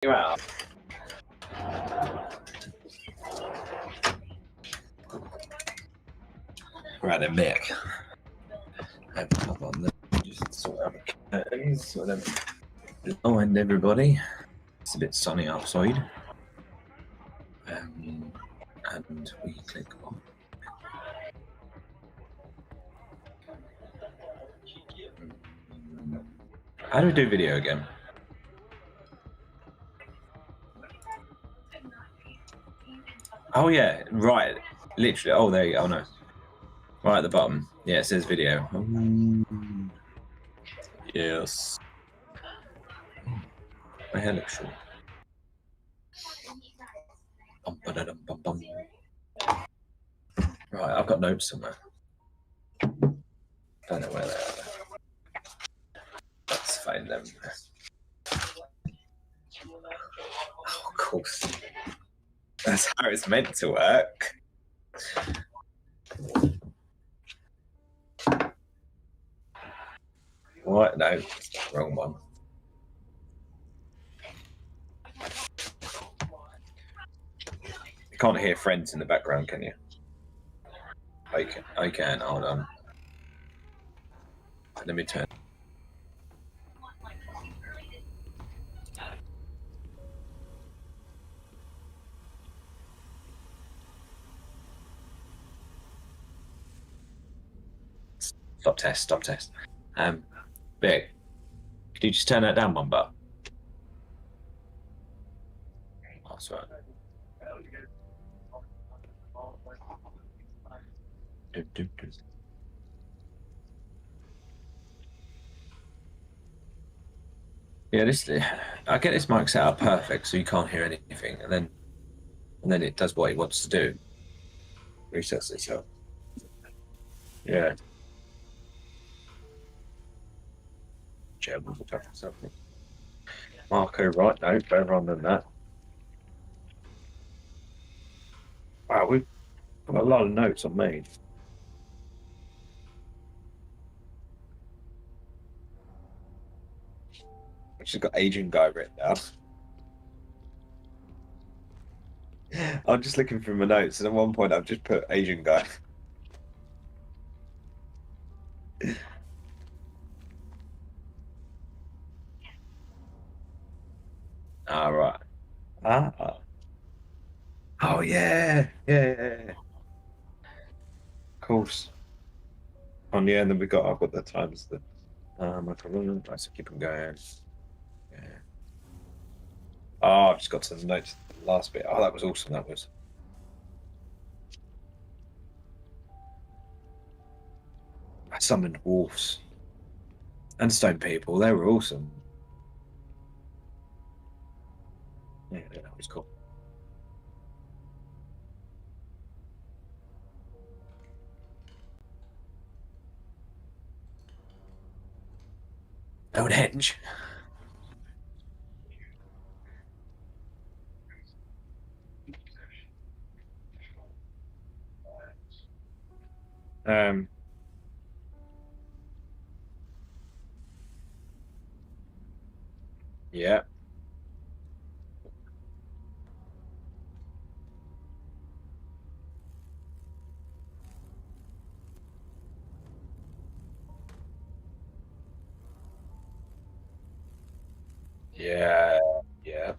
you out. Right then, Mick. Come on, then. Just sort out the curtains, sort them blind everybody. It's a bit sunny outside. And we click on. How do we do video again? Oh yeah, right. Literally. Oh, there you go. Oh no. Right at the bottom. Yeah, it says video. Yes. My hair looks short. Right, I've got notes somewhere. Don't know where they are. Let's find them. Oh, of course. That's how it's meant to work. What? No, wrong one. You can't hear friends in the background, can you? I can. Hold on. Let me turn. Stop test. Big. Could you just turn that down one bar? Oh, that's right. Yeah, I get this mic set up perfect, so you can't hear anything, and then it does what it wants to do. Resets itself. Yeah. Something. Marco, right? No, better on than that. Wow, we've got a lot of notes on Mage. She's got Asian guy written down. I'm just looking through my notes, and at one point I've just put Asian guy. Right. Oh yeah. Of course. On the end, then I've got the times that I so keep them going. Yeah. Oh, I've just got to the notes. The last bit. Oh, that was awesome. That was. I summoned wolves and stone people. They were awesome. Yeah, that was cool. Stonehenge. Yeah. Yeah. Yeah.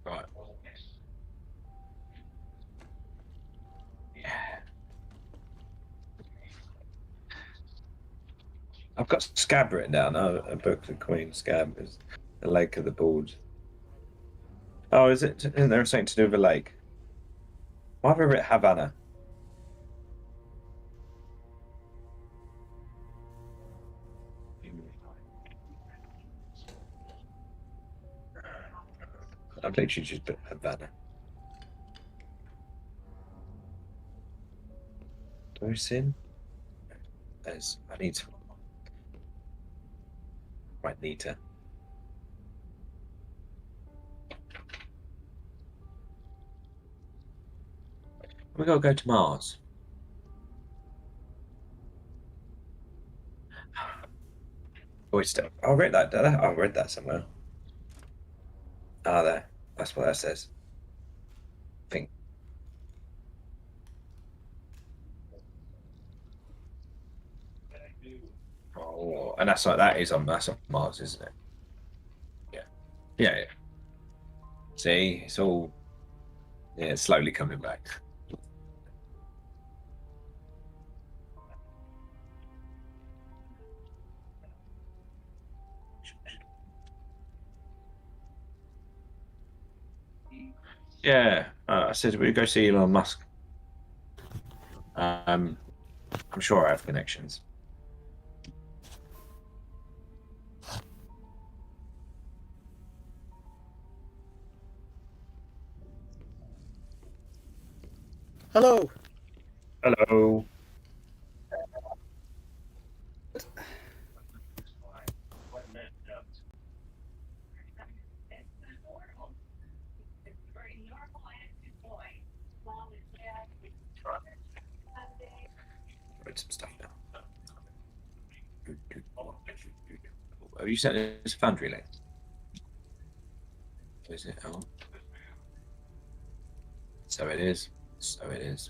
Right. Yeah. I've got Scab written down. A book of Queen Scab is the Lake of the Bulls. Oh, is it? Isn't there something to do with a lake? Why have I written Havana? I've literally just put Havana. Do I sin? I need to. Right, need to. We gotta go to Mars. Oyster. I read that. I read that somewhere. Ah, there. That's what that says. I think. Oh, and that's like that's on Mars, isn't it? Yeah. Yeah. Yeah. See, it's all it's slowly coming back. Yeah. I said we go see Elon Musk. I'm sure I have connections. Hello. Hello. Read some stuff now. Have you sent us a Foundry link? Is it? Oh, so it is. So it is.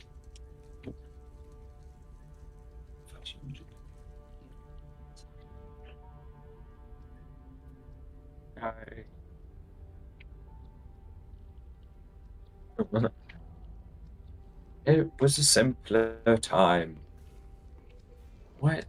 Hi. It was a simpler time. What?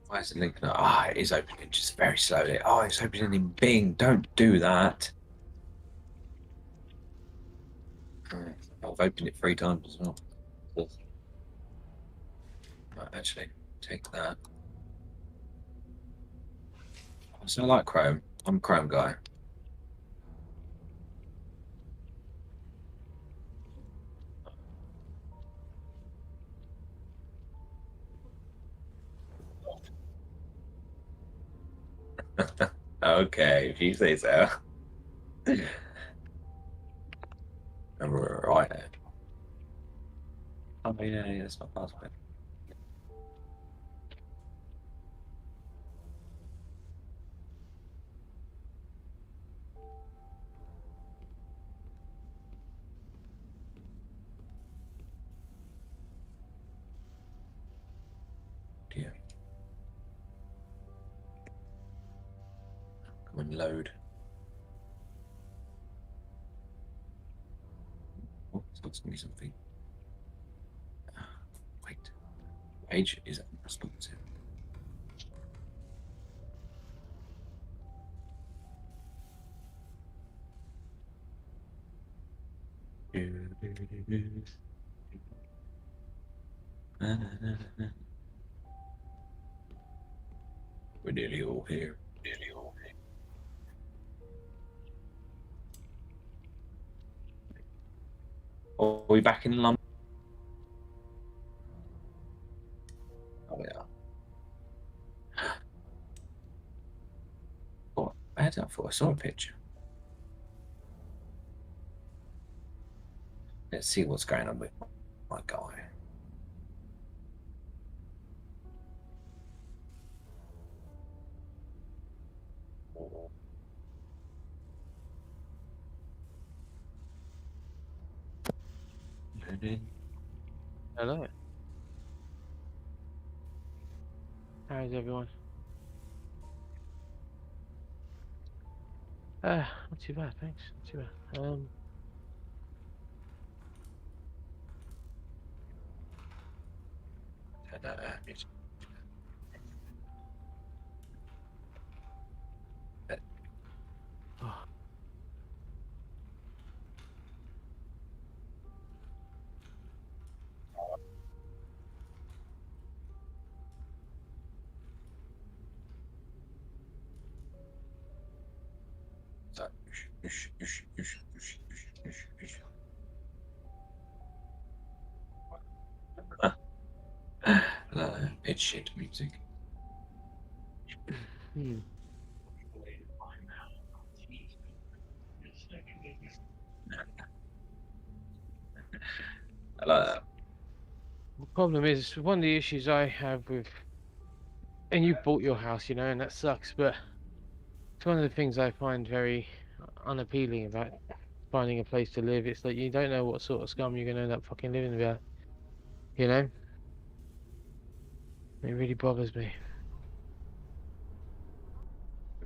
Why is it linking up? Ah, it is opening just very slowly. Oh, it's opening in Bing. Don't do that. I've opened it 3 times as well. Right, actually, take that. So I like Chrome. I'm a Chrome guy. Okay, if you say so. Right. Oh, yeah, that's not password. Dear. Come and load. Oh, it's asking me something. Wait. Mage is responsive. We're nearly all here. Nearly all here. Oh, are we back in London? Oh, yeah. What? I had that for. I saw a picture. Let's see what's going on with my guy. Hello. How's everyone? Not too bad, thanks. Not too bad. Oh, It's shit music. hmm. I like that. The problem is, one of the issues I have with, and you bought your house, and that sucks, but it's one of the things I find very unappealing about finding a place to live. It's like you don't know what sort of scum you're going to end up fucking living with, you know? It really bothers me.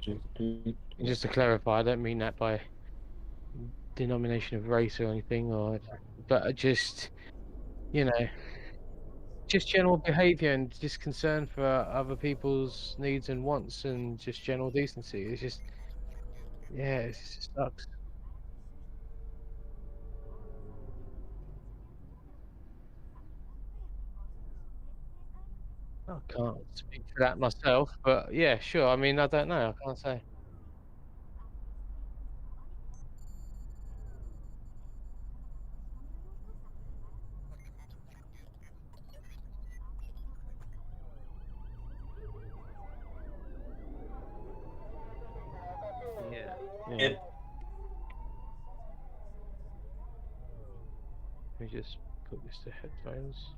And just to clarify, I don't mean that by denomination of race or anything, but you know, just general behaviour and just concern for other people's needs and wants and just general decency. It's just, yeah, it just sucks. I can't speak for that myself, but yeah, sure. I mean, I don't know. I can't say. Yeah, yeah. Yeah. Let me just put this to headphones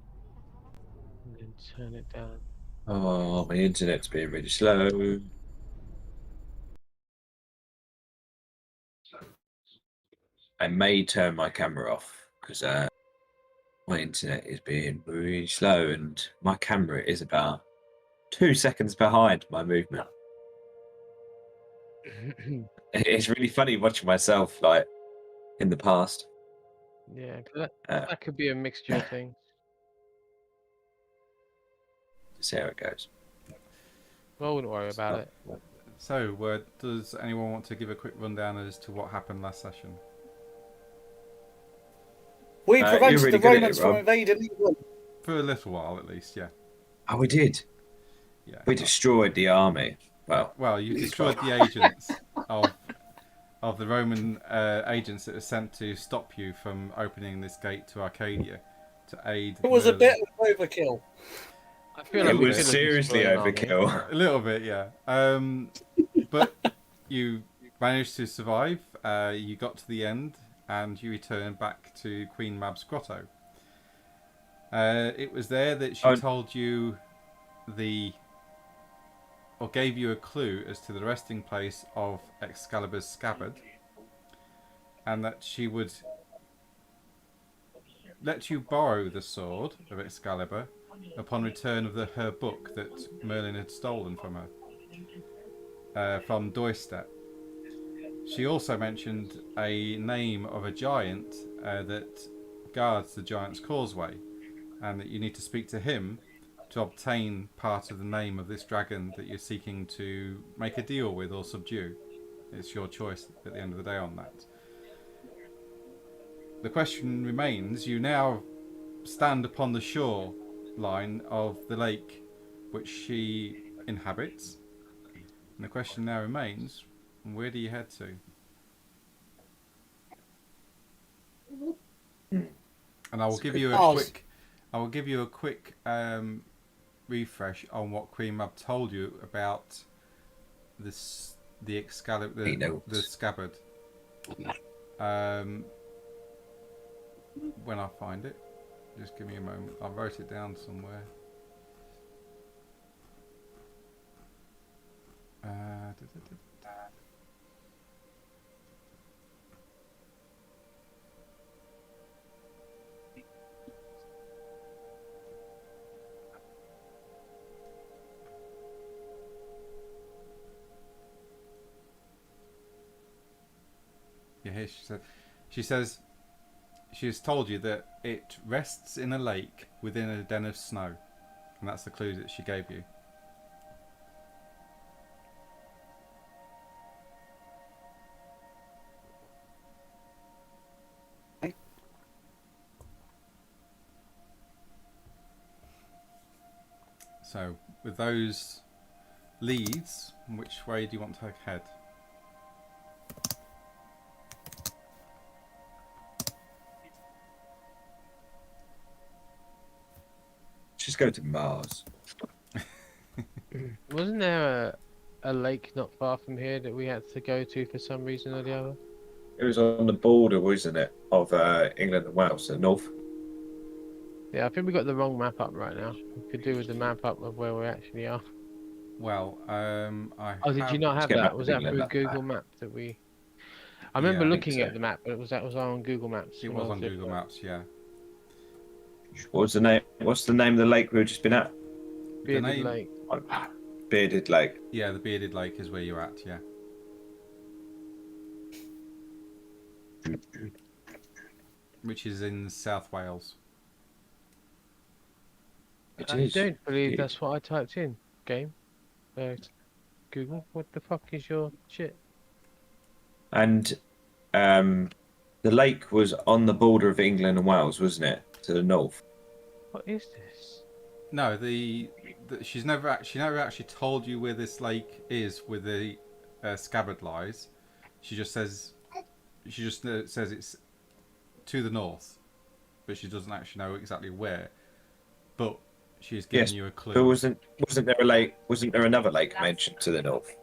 and then turn it down. Oh, my internet's being really slow. I may turn my camera off because my internet is being really slow and my camera is about 2 seconds behind my movement. It's really funny watching myself like in the past. Yeah, 'cause Uh, that could be a mixture of things. see how it goes. Well, I wouldn't worry about Oh, it. So, does anyone want to give a quick rundown as to what happened last session? We you're prevented really the good at it, Romans from Rob. invading England. For a little while, at least, yeah. Oh, we did. Yeah. We destroyed the army. Well, you destroyed the agents of the Roman agents that were sent to stop you from opening this gate to Arcadia to aid. It was a Merlin. bit of overkill. I feel It like we was could have seriously destroyed an army. overkill. A little bit, yeah. But you managed to survive. You got to the end, and you returned back to Queen Mab's grotto. It was there that she told you or gave you a clue as to the resting place of Excalibur's scabbard, and that she would let you borrow the sword of Excalibur upon return of her book that Merlin had stolen from her from Doystead. She also mentioned a name of a giant that guards the Giant's Causeway, and that you need to speak to him to obtain part of the name of this dragon that you're seeking to make a deal with or subdue. It's your choice at the end of the day on that. The question remains, you now stand upon the shore line of the lake which she inhabits. And the question now remains, where do you head to? And I will give you a quick refresh on what Queen Mab told you about the scabbard. When I find it, just give me a moment. I wrote it down somewhere. Yeah, here she says she has told you that it rests in a lake within a den of snow, and that's the clue that she gave you. So, with those leads, which way do you want to head? Just go to Mars. Wasn't there a lake not far from here that we had to go to for some reason or the other? It was on the border, wasn't it, of England and Wales, the north. Yeah, I think we got the wrong map up right now. We could do with the map up of where we actually are. Well, I Oh, did you not Let's have get that? back Was to that England. through That Google Maps that we? I remember Yeah, I think looking so. at the map, but was on Google Maps. it when I was on doing Google it. Maps. Yeah. What was the name? What's the name of the lake we've just been at? The Bearded name. Lake. Bearded Lake. Yeah, the Bearded Lake is where you're at. Yeah. Which is in South Wales. It I is. don't believe Yeah. that's what I typed in. Game. Google. What the fuck is your shit? And the lake was on the border of England and Wales, wasn't it? To the north. What is this? No, she never actually told you where this lake is with the scabbard lies. She just says it's to the north, but she doesn't actually know exactly where. But she's giving Yes, you a clue. but wasn't there a lake? Wasn't there another lake mentioned to the north?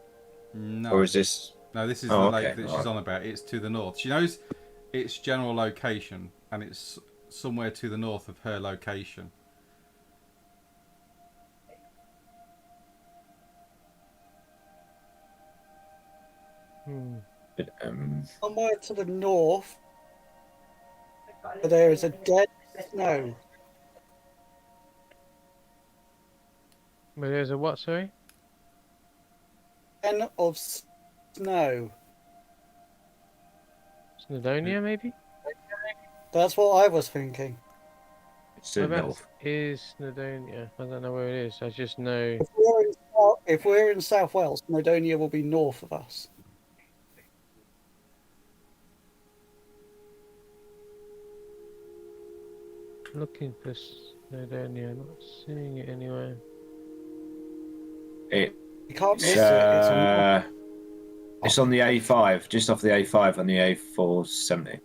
No, Or is this? no, this is Oh, the okay, lake that she's alright. on about. It's to the north. She knows its general location, and it's somewhere to the north of her location. But, Somewhere to the north, there is a dead snow. But there's a what? Sorry. Den of snow. Snowdonia, maybe. That's what I was thinking. it's to the Whereabouts north. is Snowdonia? I don't know where it is. I just know. If we're in South Wales, Snowdonia will be north of us. Looking for Snowdonia, not seeing it anywhere. It, You can't miss it's, it. it's on the A5, just off the A5 on the A470.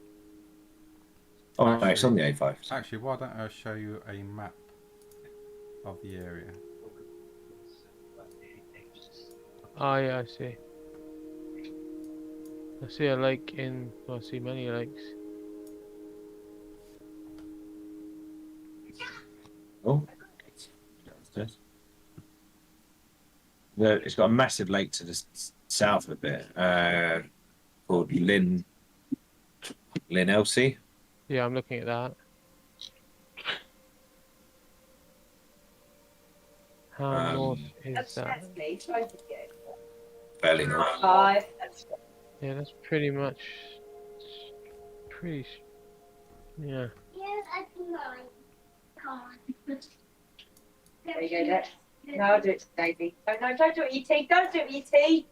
Oh, no, it's on the A5. Actually, why don't I show you a map of the area? Oh yeah, I see. I see a lake in. Well, I see many lakes. Oh, downstairs. It's got a massive lake to the south of a bit, called Lynn Elsie. Yeah, I'm looking at that. How north is that? Fairly north. Yeah, that's pretty much. Yeah. There you go, Dex. No, I'll do it to Daisy. No, don't do it with your teeth. Don't do it with your teeth.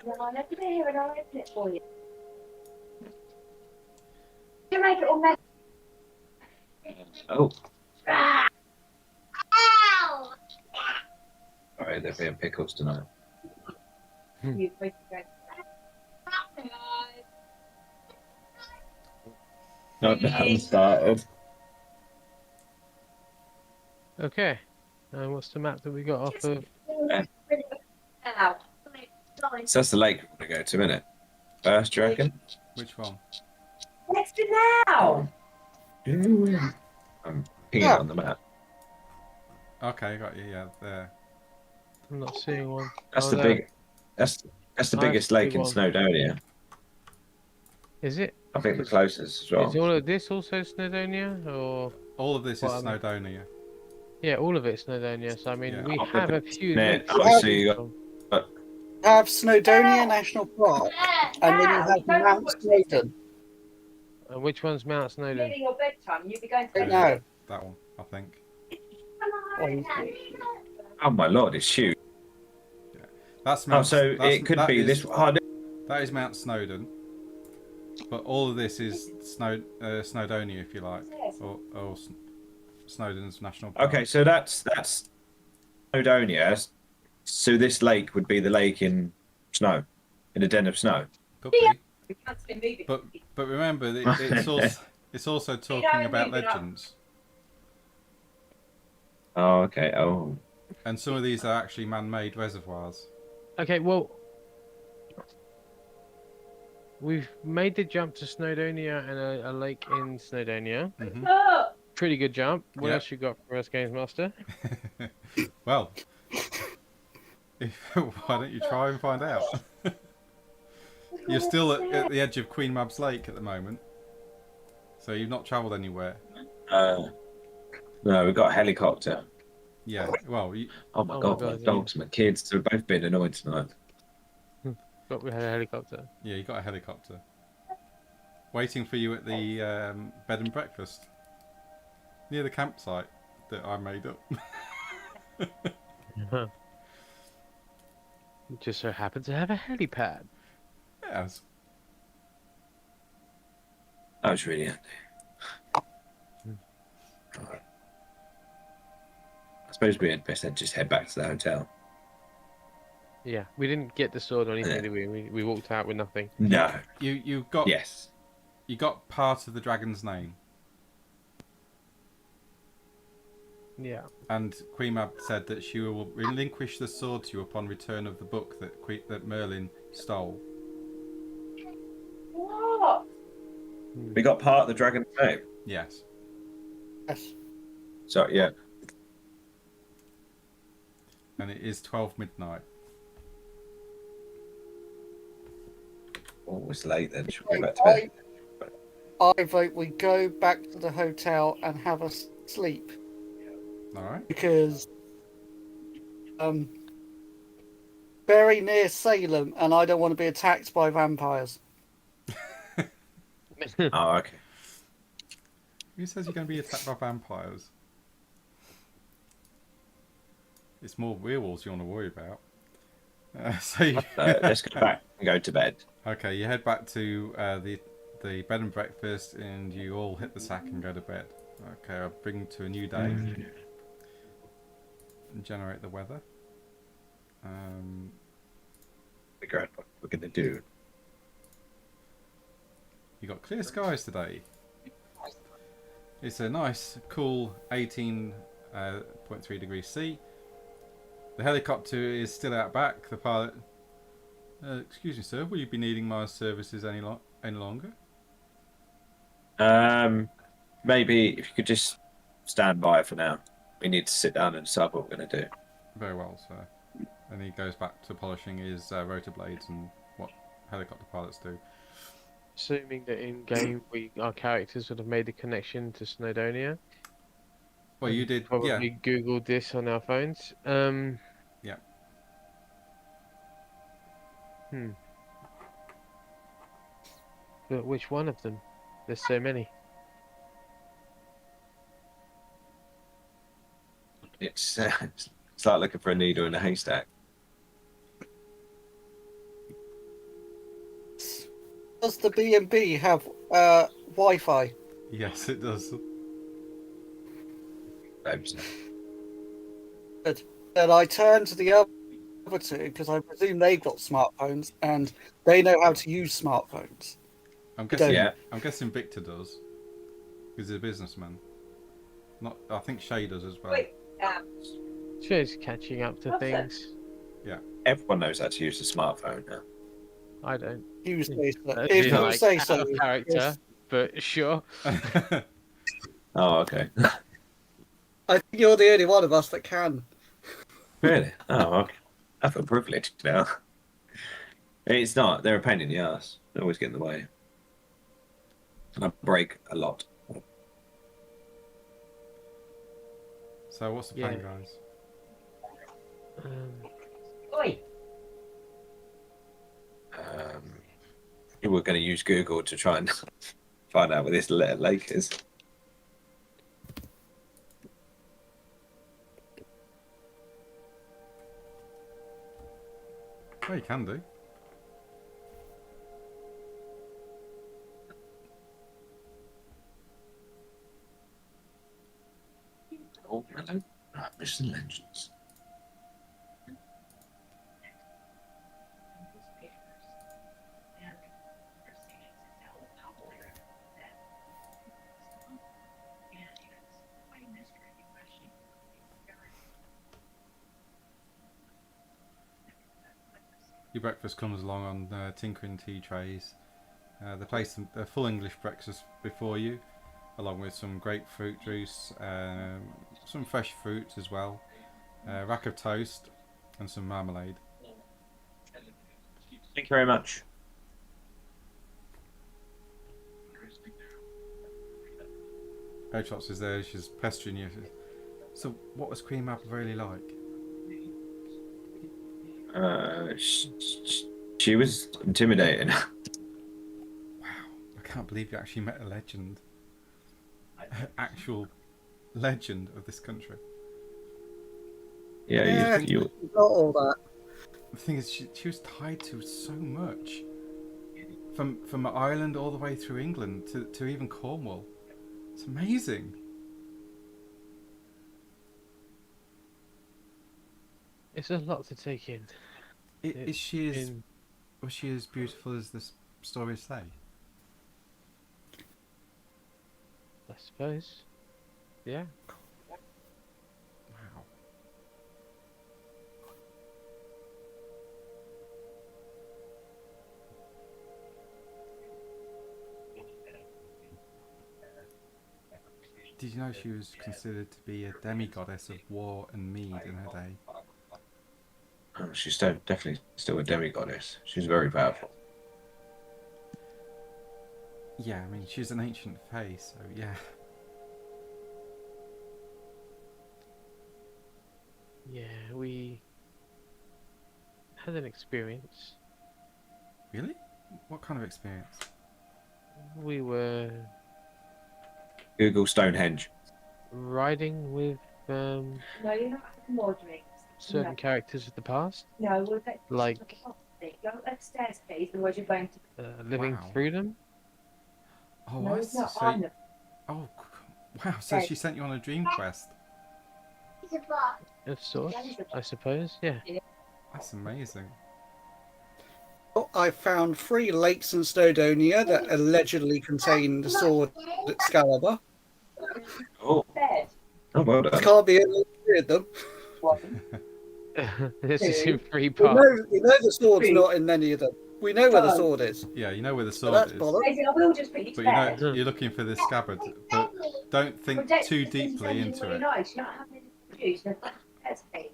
No, I'll open it here and I'll open it for you. You make it all messy. Oh, Ow! sorry, they're being pickles tonight. You freaking go. Not started. Okay. And what's the map that we got off of? Ow. So that's the lake we're going to go to, isn't it? First, do you reckon? Which one? Next to now. I'm pinging it on the map. Okay, got you. Yeah, there. I'm not seeing one. That's Oh, the there. big. That's the I biggest see lake in one. Snowdonia. Is it? I think the closest as well. Is all of this also Snowdonia, or? All of this Well, is I mean- Snowdonia. Yeah, all of it's Snowdonia. So I mean, Yeah. we Oh, have a but- few. Yeah, lakes obviously you from- You have Snowdonia National Park, and then you have Mount Snowdon. And which one's Mount Snowdon? Nearly your bedtime. You be going to Right now. That one, I think. Oh my lord, it's huge. That's Oh, Mount. so that's, it could that be is- this. Oh, That is Mount Snowdon. But all of this is Snowdonia, if you like, or Snowdon's National Park. okay, so that's Snowdonia. So this lake would be the lake in snow, in a den of snow. Could be. We can't stay moving. But remember, it's also talking about legends. Oh, okay. Oh, And some of these are actually man-made reservoirs. Okay, well, we've made the jump to Snowdonia and a lake in Snowdonia. Hmm. Pretty good jump. What Yeah. else you got for us, Games Master? Well, why don't you try and find out? You're still at the edge of Queen Mab's Lake at the moment, so you've not travelled anywhere. No, we've got a helicopter. Yeah, well, Oh my Oh my god, God, my yeah. dogs, my kids, they've both been annoyed tonight. But we had a helicopter. yeah, you got a helicopter waiting for you at the bed and breakfast near the campsite that I made up. Just so happened to have a helipad. Yes. That was really handy. Alright. I suppose we had best then just head back to the hotel. Yeah, we didn't get the sword or anything, Yeah. did we? We walked out with nothing. No. You got Yes. you got part of the dragon's name, Yeah. and Queen Mab said that she will relinquish the sword to you upon return of the book that Merlin stole. What? We got part of the dragon's name. Yes. Yes. So, yeah. And it is 12 midnight. Oh, it's late then. Should we go back to bed? I vote we go back to the hotel and have a sleep All right. because very near Salem, and I don't want to be attacked by vampires. Oh, okay. Who says you're going to be attacked by vampires? It's more werewolves you want to worry about. Let's go back and go to bed. Okay, you head back to the bed and breakfast, and you all hit the sack and go to bed. Okay, I'll bring to a new day and generate the weather. Figure out what we're going to do. You got clear skies today. It's a nice, cool 18.3 degrees C. The helicopter is still out back. The pilot. Excuse me, sir. Will you be needing my services any longer? Maybe if you could just stand by for now. We need to sit down and decide what we're going to do. Very well, sir. And he goes back to polishing his rotor blades and what helicopter pilots do. Assuming that in game our characters would have made the connection to Snowdonia. Well, you did, Probably yeah. Googled this on our phones. Yeah. But which one of them? There's so many. It's like looking for a needle in a haystack. Does the B&B have Wi-Fi? Yes, it does. Good. Then I turn to the other two because I presume they've got smartphones and they know how to use smartphones. I'm guessing. Yeah. I'm guessing Victor does. He's a businessman. Not. I think Shay does as well. Wait, She's catching up to What's that? things. Everyone knows how to use a smartphone now. I don't. You say so. That'd If be you like say out so. of character, yes. but sure. Oh, okay. I think you're the only one of us that can. Really? Oh, okay. I feel privileged now. It's not. They're a pain in the ass. They always get in the way. And I break a lot. So what's the plan, Yeah. guys? oi. You were going to use Google to try and find out where this lake is. Well, you can do. Oh, hello. Mission Legends. your breakfast comes along on tinkering tea trays. They place a full English breakfast before you, along with some grapefruit juice, some fresh fruits as well, a rack of toast, and some marmalade. Thank you very much. Ochots is there, she's pestering you. So, what was Queen Mab really like? She was intimidating. Wow, I can't believe you actually met a legend. An actual legend of this country. Yeah, Yeah, you got all that. The thing is, she was tied to so much. From Ireland all the way through England to even Cornwall. It's amazing. It's a lot to take in. Was she as beautiful as the stories say? I suppose. Yeah. Wow. Did you know she was considered to be a demigoddess of war and mead in her day? she's definitely still a demigoddess. She's very powerful. Yeah, I mean, she's an ancient fae, so yeah. Yeah, we had an experience. Really? What kind of experience? We were Google Stonehenge. riding with No, you're not having more drinks. certain No. characters of the past, No, we'll get Like- go upstairs, please. Otherwise, you're going to. living Wow. through them. Oh, No, I it's see. not. So, I'm the. oh, wow. So she sent you on a dream quest. Of sorts, I suppose. Yeah. That's amazing. Oh, I found 3 lakes in Snowdonia that allegedly contain the sword Excalibur. Oh, Bed. well There done. can't be only 3 of them. One. This is in 3 We parts. know the sword's not in any of them. We know where the sword is. Yeah, you know where the So sword that's is. bollocks. Daisy, I will just put you to But you bed. know, you're looking for this scabbard. But don't think Well, too Daisy, deeply Daisy, into really it. nice. You're not having any juice. No, that's please.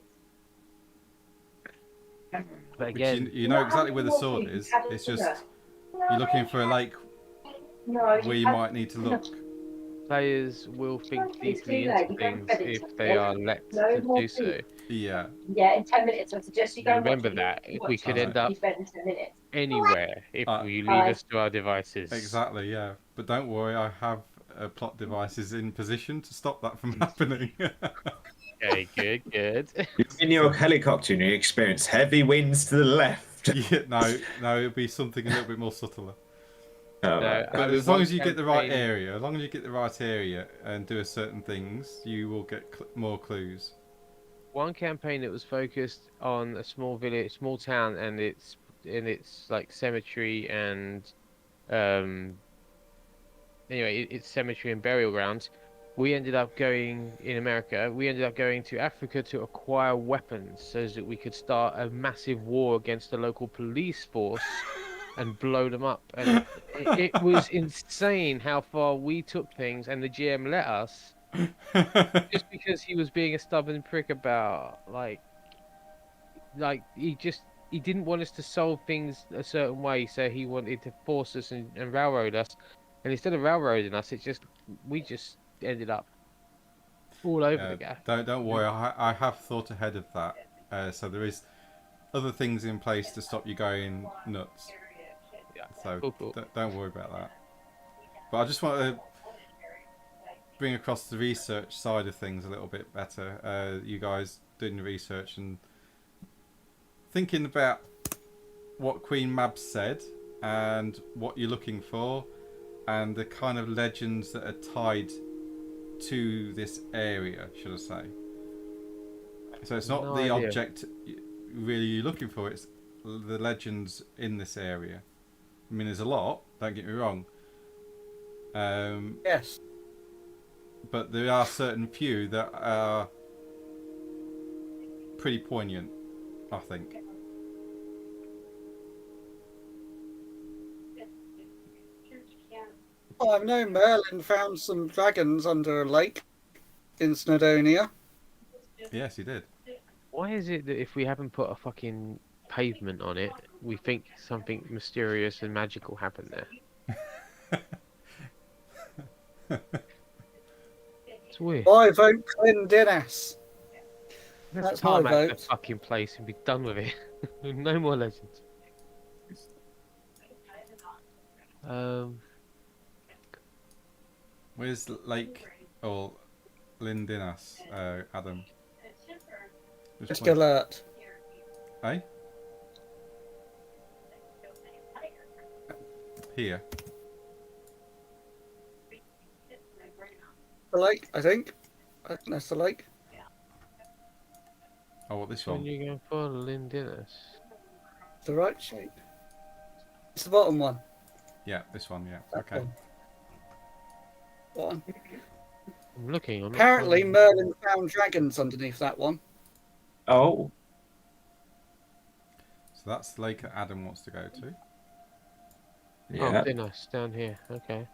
But Which again, you know exactly where the sword is. It's just you're looking for a lake No, where you might need to look. players will think It's too deeply late, into you've got things credit if to they it. are let No to more do so. food. Yeah, Yeah, in 10 minutes. I suggest you go and watch Remember it. that You we watch could it, end up you bed in 10 minutes. anywhere if we leave Aye. us to our devices. exactly. Yeah, but don't worry, I have plot devices in position to stop that from happening. Okay, good, good. You're in your helicopter and you experience heavy winds to the left. Yeah, no, it'll be something a little bit more subtler. Oh, No, right. But I as long want as you get the right campaign- area, as long as you get the right area and do certain things, you will get more clues. One campaign that was focused on a small village, small town, and its like cemetery and anyway, it's cemetery and burial grounds. We ended up going in America. We ended up going to Africa to acquire weapons so that we could start a massive war against the local police force and blow them up. And it was insane how far we took things, and the GM let us just because he was being a stubborn prick about like he didn't want us to solve things a certain way, so he wanted to force us and railroad us. And instead of railroading us, we just ended up all over the gap. Don't worry, I have thought ahead of that. So there is other things in place to stop you going nuts. Yeah. So Cool. don't worry about that. But I just want to bring across the research side of things a little bit better. You guys doing the research and thinking about what Queen Mab said and what you're looking for and the kind of legends that are tied to this area, should I say. So it's not No the idea. object really you're looking for, it's the legends in this area. I mean, there's a lot, don't get me wrong. Yes. But there are certain few that are pretty poignant, I think. Oh, I know Merlin found some dragons under a lake in Snowdonia. Yes, he did. Why is it that if we haven't put a fucking pavement on it, we think something mysterious and magical happened there? It's weird. I vote Clendinas. Let's That's my tarmac the vote. fucking place and be done with it. No more legends. Where's Lake or Lindinas, Adam? Just alert. Eh? Here. The lake, I think. That's the lake. Oh, what, this When one? you going for Lindinas? The right shape. It's the bottom one. Yeah, this one, yeah. That Okay. one. I'm looking. I'm not Apparently, finding- Merlin found dragons underneath that one. Oh, So that's the lake that Adam wants to go to. yeah. Oh, Dinas down here. Okay.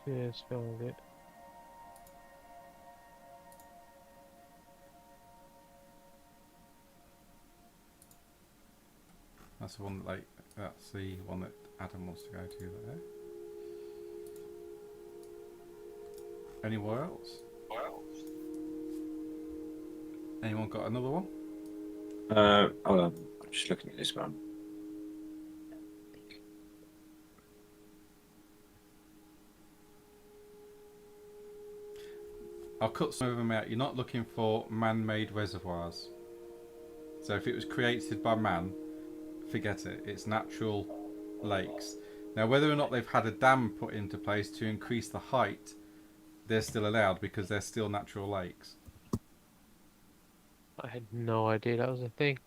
Yeah, spelled it. That's the one that, like, that's the one that Adam wants to go to there. Anywhere else? Anyone got another one? Hold on. I'm just looking at this one. I'll cut some of them out. You're not looking for man-made reservoirs. So if it was created by man, forget it. It's natural lakes. Now, whether or not they've had a dam put into place to increase the height, they're still allowed because they're still natural lakes. I had no idea that was a thing.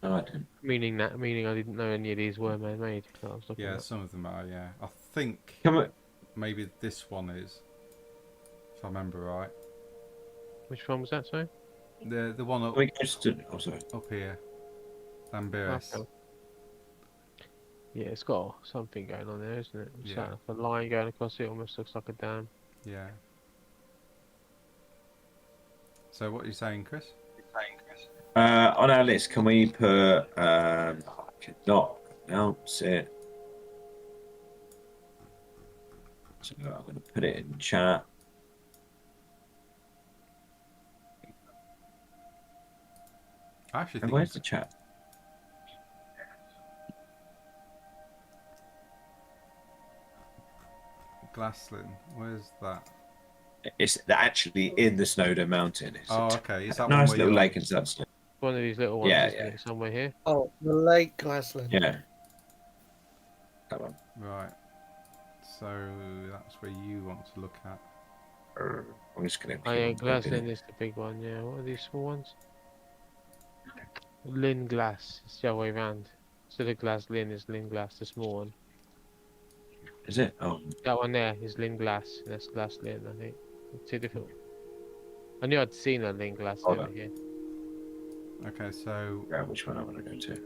No, I didn't. Meaning I didn't know any of these were man-made. That I was looking Yeah, at. some of them are, yeah. I think Come on. maybe this one is, if I remember right. Which one was that, sorry? The one up, We go to. Oh, sorry. up here. Lambiris. Okay. Yeah, it's got something going on there, isn't it? It's Yeah. like a line going across it, almost looks like a dam. Yeah. So what are you saying, Chris? On our list, can we put? I cannot pronounce it. So I'm going to put it in chat. I actually And think where's the chat? Glassland. Where's that? It's actually in the Snowdon Mountain. It's Oh, a okay. Is that nice one where little you're... lake in Sunstone. One of these little ones, Yeah, isn't yeah. it? Somewhere here. Oh, the Lake Glassland. Yeah. Come on. Right. So that's where you want to look at. I'm just going to. Oh yeah, Glassland is the big one, yeah. What are these small ones? Lynn Glass, it's the other way around. So the Glass Lynn is Lynn Glass, the small one. Is it? Oh, That one there is Lynn Glass, and that's Glass Lynn, I think. Two different. I knew I'd seen a Lynn Glass Hold over on. here. Okay, so yeah, which one I want to go to?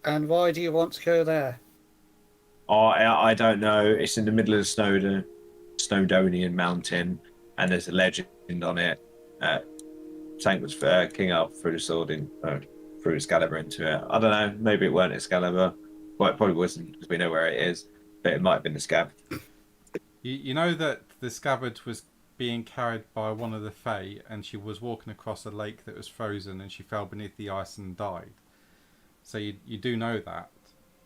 And why do you want to go there? Oh, I don't know. It's in the middle of the Snowdonian Mountain, and there's a legend on it. Saying it was King Arthur threw the sword in, threw Excalibur into it. I don't know. Maybe it weren't Excalibur. Well, it probably wasn't because we know where it is, but it might have been the scab. you know that the scabbard was being carried by one of the Fae, and she was walking across a lake that was frozen, and she fell beneath the ice and died. So you do know that,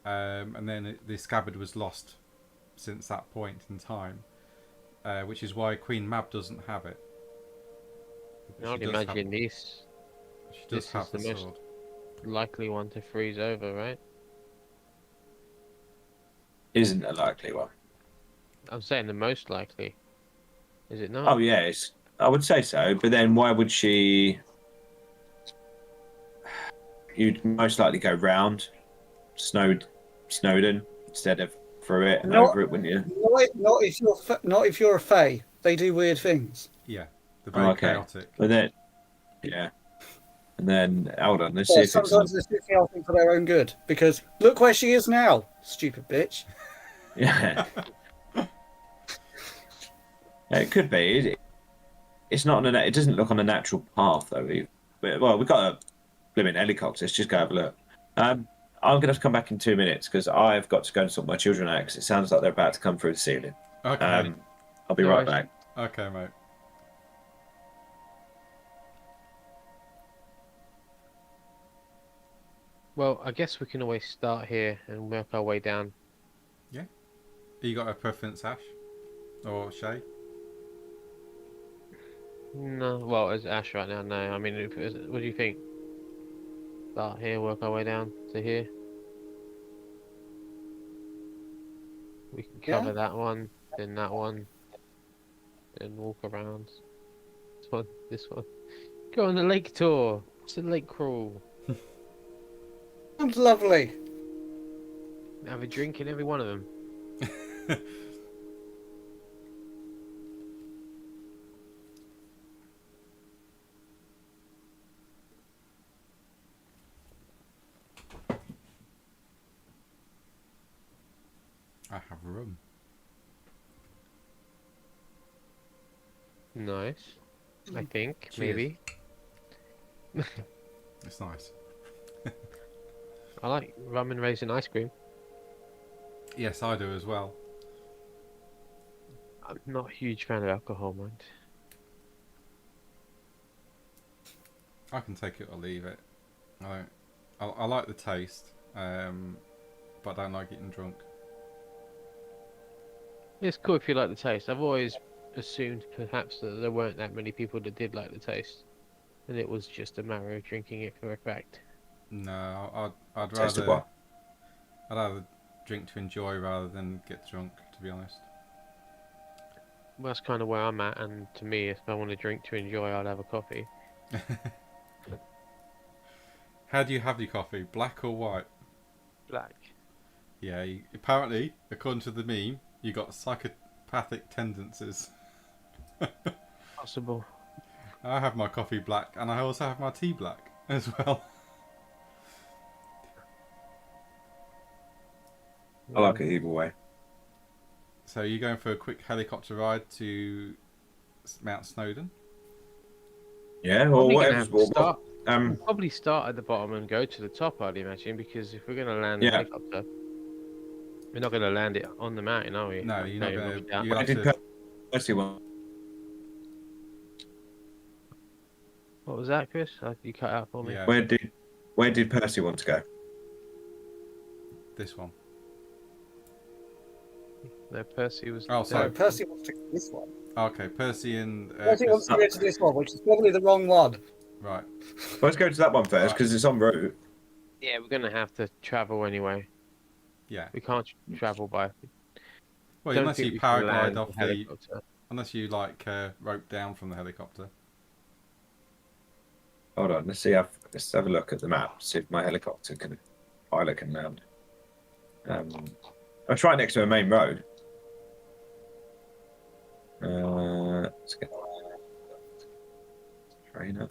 and then the scabbard was lost since that point in time, which is why Queen Mab doesn't have it. I would She does have- imagine this She does this have is the the most- sword. likely one to freeze over, right? Isn't a likely one. I'm saying the most likely. Is it not? Oh yes, I would say so. But then why would she? You'd most likely go round Snowdon instead of through it and Not- over it, wouldn't you? Not if you're a fae. They do weird things. Yeah, They're very Okay. chaotic. But then, yeah. And then, hold on, let's see Well, if it's... sometimes it's chaotic for their own good. Because look where she is now, stupid bitch. Yeah. It could be. It's not on a, it doesn't look on a natural path, though. Well, we've got a blooming helicopter. Let's just go have a look. I'm going to have to come back in 2 minutes because I've got to go and sort my children out because it sounds like they're about to come through the ceiling. Okay. I'll be No right worries. back. Okay, mate. Well, I guess we can always start here and work our way down. You got a preference, Ash? Or Shay? No, well, as Ash right now, no. I mean, what do you think? Start here, work our way down to here. We can cover that one, then that one, then walk around. This one. Go on the lake tour. It's a lake crawl. Sounds lovely. Have a drink in every one of them. I have rum. Nice. I think, Cheers. maybe. It's nice. I like rum and raisin ice cream. Yes, I do as well. I'm not a huge fan of alcohol, mind. I can take it or leave it. I like the taste, but I don't like getting drunk. It's cool if you like the taste. I've always assumed perhaps that there weren't that many people that did like the taste, and it was just a matter of drinking it for a fact. No, I'd Tasted rather what? I'd rather drink to enjoy rather than get drunk, to be honest. Well, that's kind of where I'm at, and to me, if I want to drink to enjoy, I'd have a coffee. How do you have your coffee? Black or white? Black. Yeah, apparently, according to the meme, you got psychopathic tendencies. Possible. I have my coffee black, and I also have my tea black as well. I like it either way. So you're going for a quick helicopter ride to Mount Snowdon? Yeah, or Probably gonna whatever. have to start. Um, We'll probably start at the bottom and go to the top, I'd imagine, because if we're going to land the Yeah. helicopter, we're not going to land it on the mountain, are we? No, you're not you're going probably to. down. You're where going did to have to. Percy want? What was that, Chris? You cut out for me. Yeah, Where did Percy want to go? this one. No, Percy was. Oh, So sorry. Percy wants to go to this one. Okay, Percy and Percy Chris- wants to go to this one, which is probably the wrong one. right. Let's go to that one first because it's en route. Yeah, we're going to have to travel anyway. Yeah. We can't travel by. Well, don't unless think you we can paraglide land off the helicopter. unless you like rope down from the helicopter. Hold on, let's have a look at the map. See if my helicopter pilot can land. I'll try next to a main road. Let's get trainer.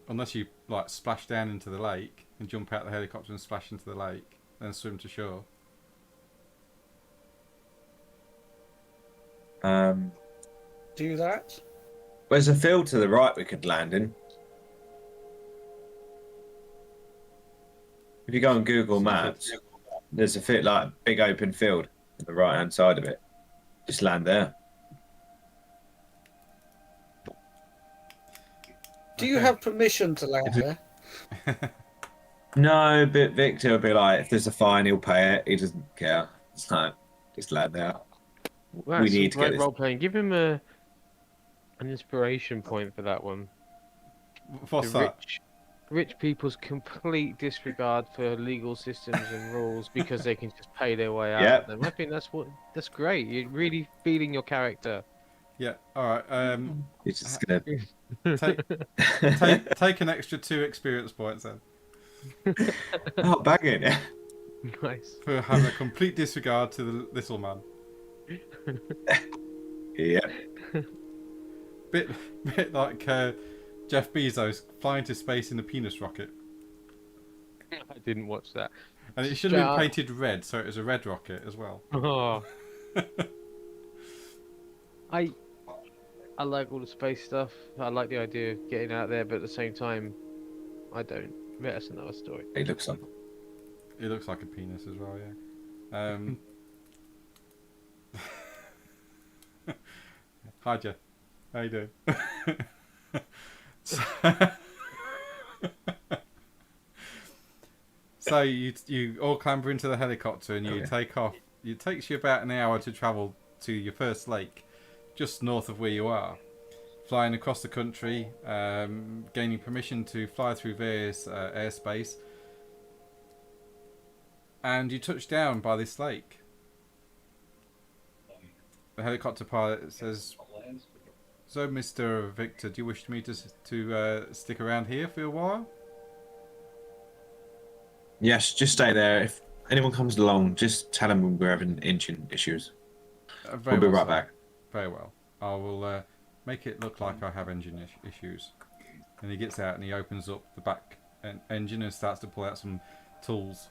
Unless you like splash down into the lake and jump out the helicopter and splash into the lake, then swim to shore. Do that. There's a field to the right we could land in. If you go on Google Maps, there's a big open field on the right hand side of it. Just land there. Do you Okay. have permission to land there? No, but Victor will be like, if there's a fine, he'll pay it. He doesn't care. It's like, just land there. Well, We that's some need to get great this- role playing. Give him an inspiration point for that one. What's The that? rich people's complete disregard for legal systems and rules because they can just pay their way out Yeah. of them. I think that's great. You're really feeling your character. Yeah. All right. He's just gonna. Take an extra 2 experience points then Oh, bang it. Nice. for having a complete disregard to the little man. Yeah. bit like Jeff Bezos flying to space in a penis rocket. I didn't watch that. And it should have been painted red, so it was a red rocket as well. Oh, I like all the space stuff. I like the idea of getting out there, but at the same time, I don't. But that's another story. It looks like. It looks like a penis as well, yeah. Hi, Jeff. How you doing? So you all clamber into the helicopter and you take off. It takes you about an hour to travel to your first lake, just north of where you are. Flying across the country, gaining permission to fly through various airspace. And you touch down by this lake. The helicopter pilot says, "So, Mr. Victor, do you wish me to stick around here for a while?" Yes, just stay there. If anyone comes along, just tell them we're having engine issues. We'll be right back. Very well. I will make it look like I have engine issues. And he gets out and he opens up the back engine and starts to pull out some tools.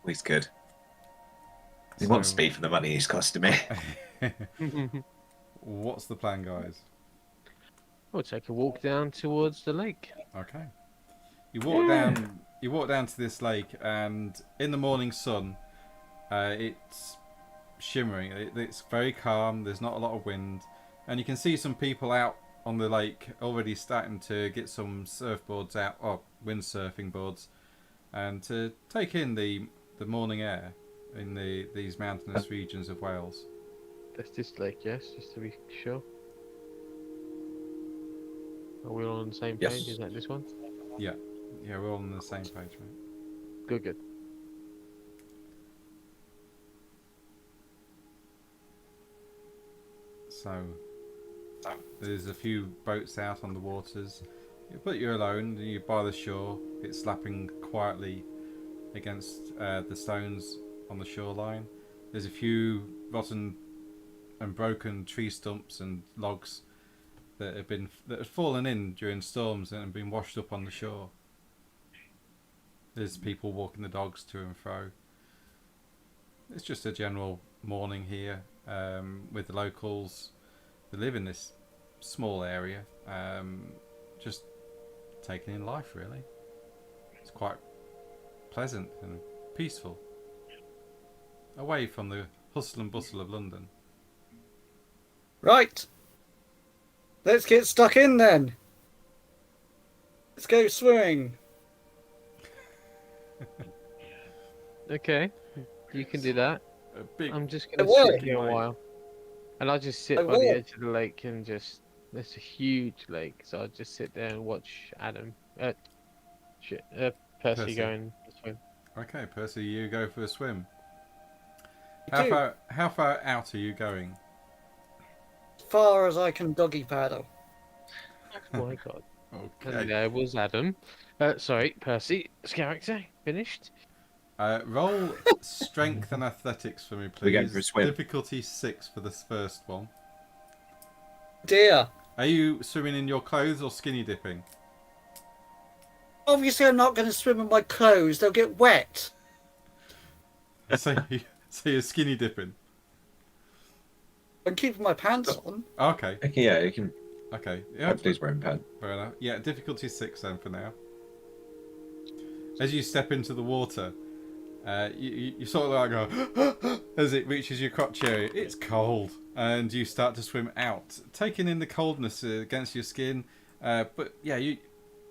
He's good. He wants speed for the money he's costing me. What's the plan, guys? We'll take a walk down towards the lake. Okay. You walk down. You walk down to this lake, and in the morning sun, it's shimmering. It's very calm. There's not a lot of wind, and you can see some people out on the lake already starting to get some surfboards out, or windsurfing boards, and to take in the morning air in these mountainous regions of Wales. That's this lake, yes, just to be sure. Are we all on the same Yes. page? Is that this one? Yeah, we're all on the same page, mate. Good. So there's a few boats out on the waters, but you're alone. You're by the shore. It's slapping quietly against the stones on the shoreline. There's a few rotten and broken tree stumps and logs that have fallen in during storms and have been washed up on the shore. There's people walking the dogs to and fro. It's just a general morning here with the locals that live in this small area, just taking in life, really. It's quite pleasant and peaceful, away from the hustle and bustle of London. Right. Let's get stuck in then. Let's go swimming. Okay, you can do that. A big, I'm just gonna will. sit here a while, and I'll just sit I by the will. edge of the lake and just. It's a huge lake, so I'll just sit there and watch Percy go and swim. Okay, Percy, you go for a swim. You do. How far out are you going? As far as I can doggy paddle. Oh my god. And Okay. there was Adam. Sorry, Percy's character. Finished. Roll strength and athletics for me, We're going please. for a swim. Difficulty 6 for this first one. Dear. Are you swimming in your clothes or skinny dipping? Obviously, I'm not going to swim in my clothes. They'll get wet. So you're skinny dipping. I'm keeping my pants on. Okay. Okay, yeah, you can. Okay. Yeah. Hopefully, he's wearing pants. Fair enough. Yeah, difficulty 6 then for now. As you step into the water, you sort of like go as it reaches your crotch area. It's cold, and you start to swim out, taking in the coldness against your skin. But yeah, you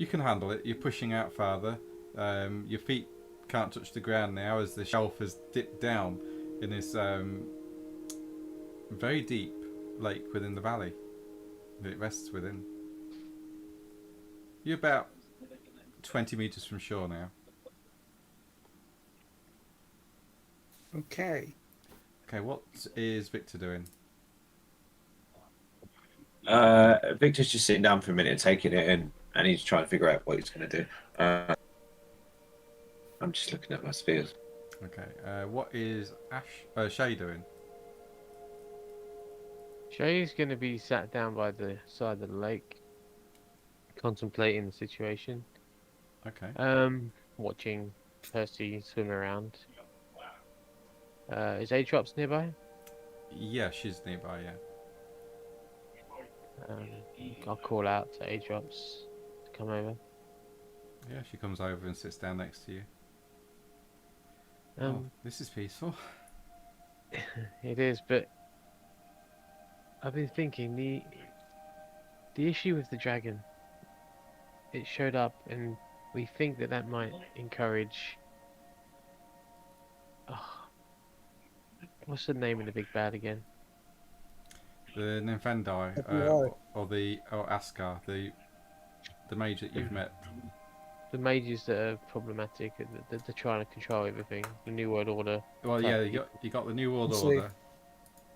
can handle it. You're pushing out farther. Your feet can't touch the ground now as the shelf has dipped down in this very deep lake within the valley that it rests within. You're about 20 meters from shore now. Okay. Okay, what is Victor doing? Victor's just sitting down for a minute, taking it in, and he's trying to figure out what he's going to do. I'm just looking at my spheres. Okay, what is Shay doing? Jay's going to be sat down by the side of the lake, contemplating the situation. Okay. Watching Percy swim around. Is Atrops nearby? Yeah, she's nearby. Yeah. I'll call out to Atrops to come over. Yeah, she comes over and sits down next to you. Oh, this is peaceful. It is, but I've been thinking the issue with the dragon. It showed up, and we think that might encourage. Oh, what's the name of the big bad again? The Nymphandi, Right. or Askar, the mage that you've met. The mages that are problematic, that they're trying to control everything. The New World Order. Well, yeah, you got the New World I see. Order,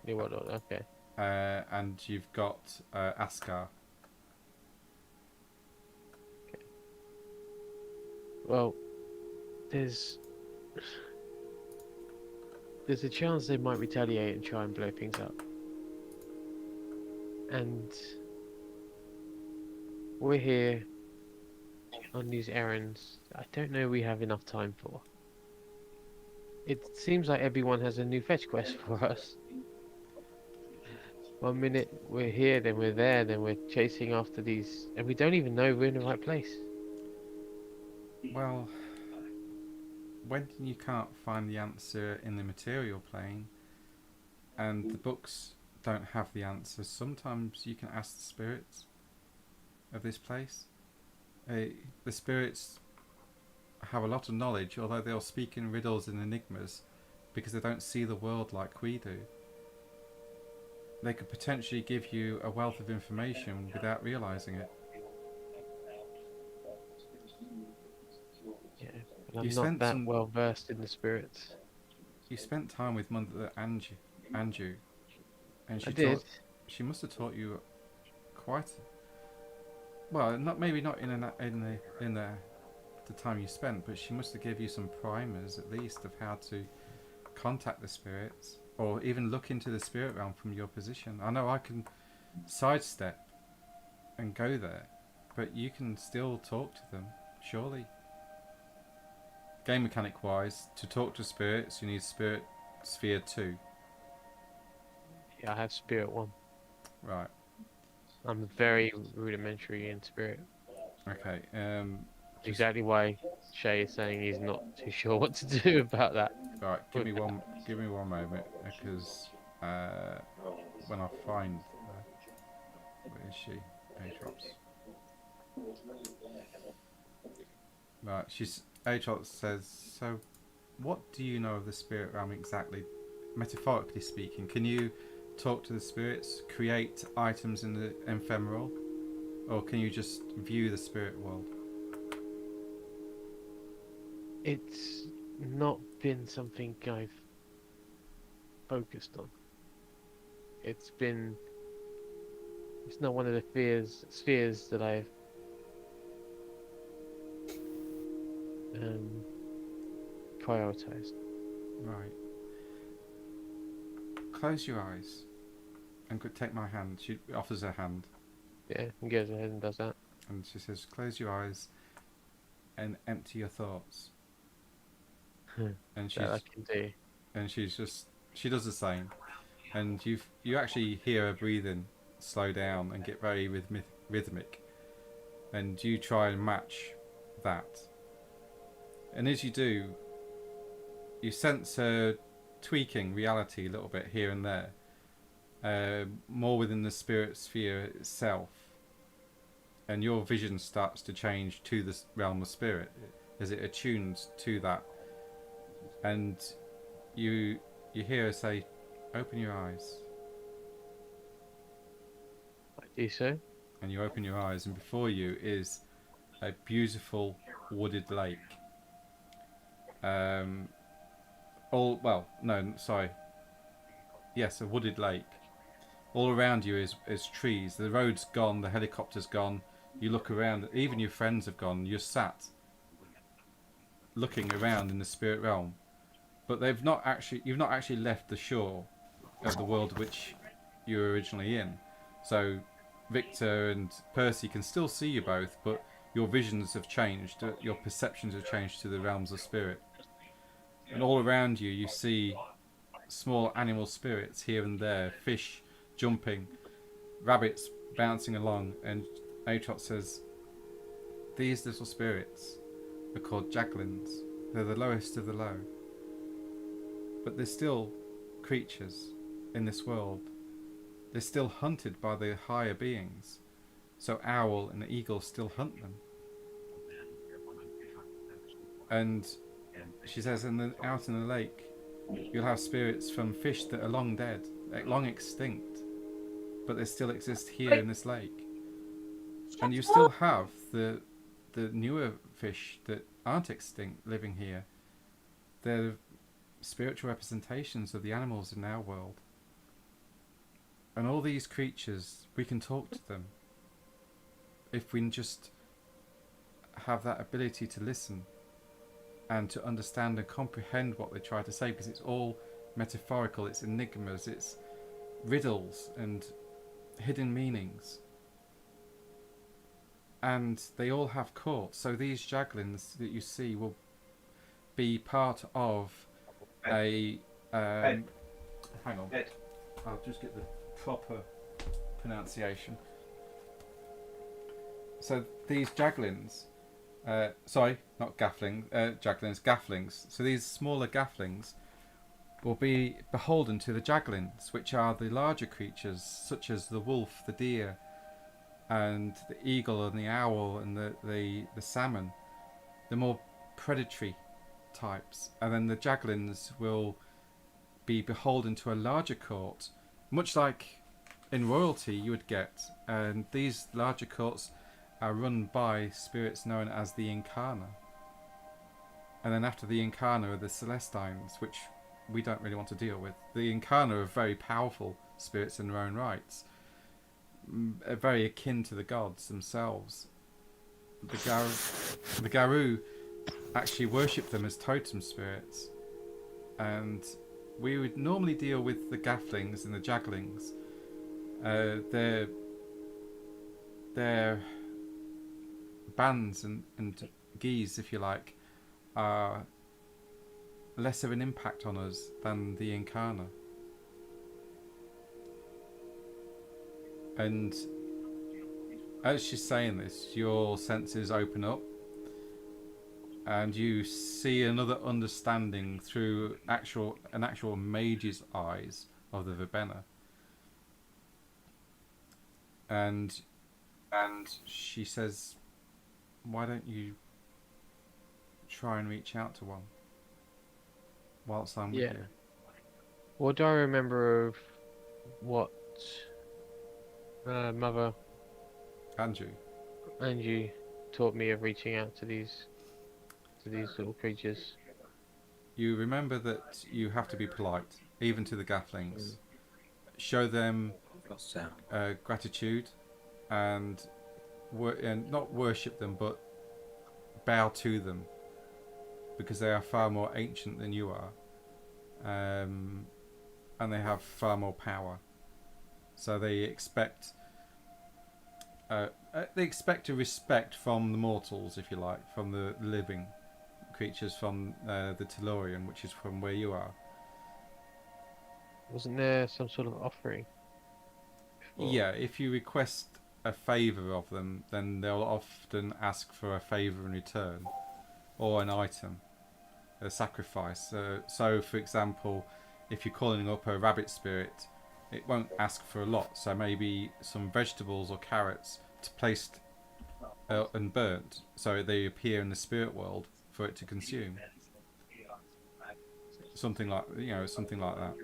New World Order. Okay. and you've got Askar. Well, there's a chance they might retaliate and try and blow things up. And we're here on these errands I don't know we have enough time for. It seems like everyone has a new fetch quest for us. One minute we're here, then we're there, then we're chasing after these, and we don't even know we're in the right place. Well, when you can't find the answer in the material plane, and the books don't have the answers, sometimes you can ask the spirits of this place. The spirits have a lot of knowledge, although they'll speak in riddles and enigmas because they don't see the world like we do. They could potentially give you a wealth of information without realising it. Yeah, but I'm not that well versed in the spirits. You spent time with Mother Anju, and I did. She must have taught you quite. Well, maybe not in the time you spent, but she must have given you some primers at least of how to contact the spirits, or even look into the spirit realm from your position. I know I can sidestep and go there, but you can still talk to them, surely. Game mechanic wise, to talk to spirits, you need Spirit Sphere 2. Yeah, I have Spirit 1. Right. I'm very rudimentary in Spirit. Okay. Exactly why Shay is saying he's not too sure what to do about that. Right. Give me one moment, because when I find her, where is she? Aatrox. Right. Aatrox says. So, what do you know of the spirit realm exactly? Metaphorically speaking, can you talk to the spirits, create items in the ephemeral, or can you just view the spirit world? It's not been something I've focused on. It's not one of the spheres that I've prioritized. Right. Close your eyes and take my hand. She offers her hand. Yeah, and goes ahead and does that. And she says, close your eyes and empty your thoughts. And That I can do. And she does the same. And you actually hear her breathing slow down and get very rhythmic. And you try and match that. And as you do, you sense her tweaking reality a little bit here and there, more within the spirit sphere itself, and your vision starts to change to the realm of spirit as it attunes to that, and you hear her say, open your eyes. I do so. And you open your eyes, and before you is a beautiful wooded lake. Yes, a wooded lake. All around you is trees. The road's gone, the helicopter's gone. You look around, even your friends have gone. You're sat looking around in the spirit realm. But you've not actually left the shore of the world which you were originally in. So Victor and Percy can still see you both, but your visions have changed, your perceptions have changed to the realms of spirit. And all around you, you see small animal spirits here and there, fish jumping, rabbits bouncing along, and Atrot says, these little spirits are called Jaglins. They're the lowest of the low. But they're still creatures in this world. They're still hunted by the higher beings. So Owl and Eagle still hunt them. And she says, out in the lake, you'll have spirits from fish that are long dead, long extinct, but they still exist here in this lake. And you still have the newer fish that aren't extinct living here. They're spiritual representations of the animals in our world. And all these creatures, we can talk to them if we just have that ability to listen and to understand and comprehend what they try to say, because it's all metaphorical, it's enigmas, it's riddles and hidden meanings. And they all have courts, so these Jaglins that you see will be part of a... hang on, I'll just get the proper pronunciation. So these Jaglins, sorry, not Jaglins, Gafflings. So these smaller Gafflings will be beholden to the Jaglins, which are the larger creatures, such as the wolf, the deer, and the eagle and the owl and the salmon, the more predatory types. And then the Jaglins will be beholden to a larger court, much like in royalty you would get. And these larger courts are run by spirits known as the Incarna. And then after the Incarna are the Celestines, which we don't really want to deal with. The Incarna are very powerful spirits in their own rights, very akin to the gods themselves. The Garou actually worship them as totem spirits, and we would normally deal with the Gafflings and the Jaglings. Their bands and geese, if you like, are less of an impact on us than the Incarna. And as she's saying this, your senses open up and you see another understanding through an actual mage's eyes of the Verbena. And she says, why don't you try and reach out to one whilst I'm with you? What do I remember of what Mother Andrew taught me of reaching out to these little creatures? You remember that you have to be polite, even to the Gafflings. Show them gratitude and not worship them, but bow to them, because they are far more ancient than you are, and they have far more power. So they expect a respect from the mortals, if you like, from the living creatures, from the Tellurian, which is from where you are. Wasn't there some sort of offering? Yeah, if you request a favour of them, then they'll often ask for a favour in return, or an item, a sacrifice. So, for example, if you're calling up a rabbit spirit, it won't ask for a lot. So maybe some vegetables or carrots placed and burnt, so they appear in the spirit world for it to consume. Something like that.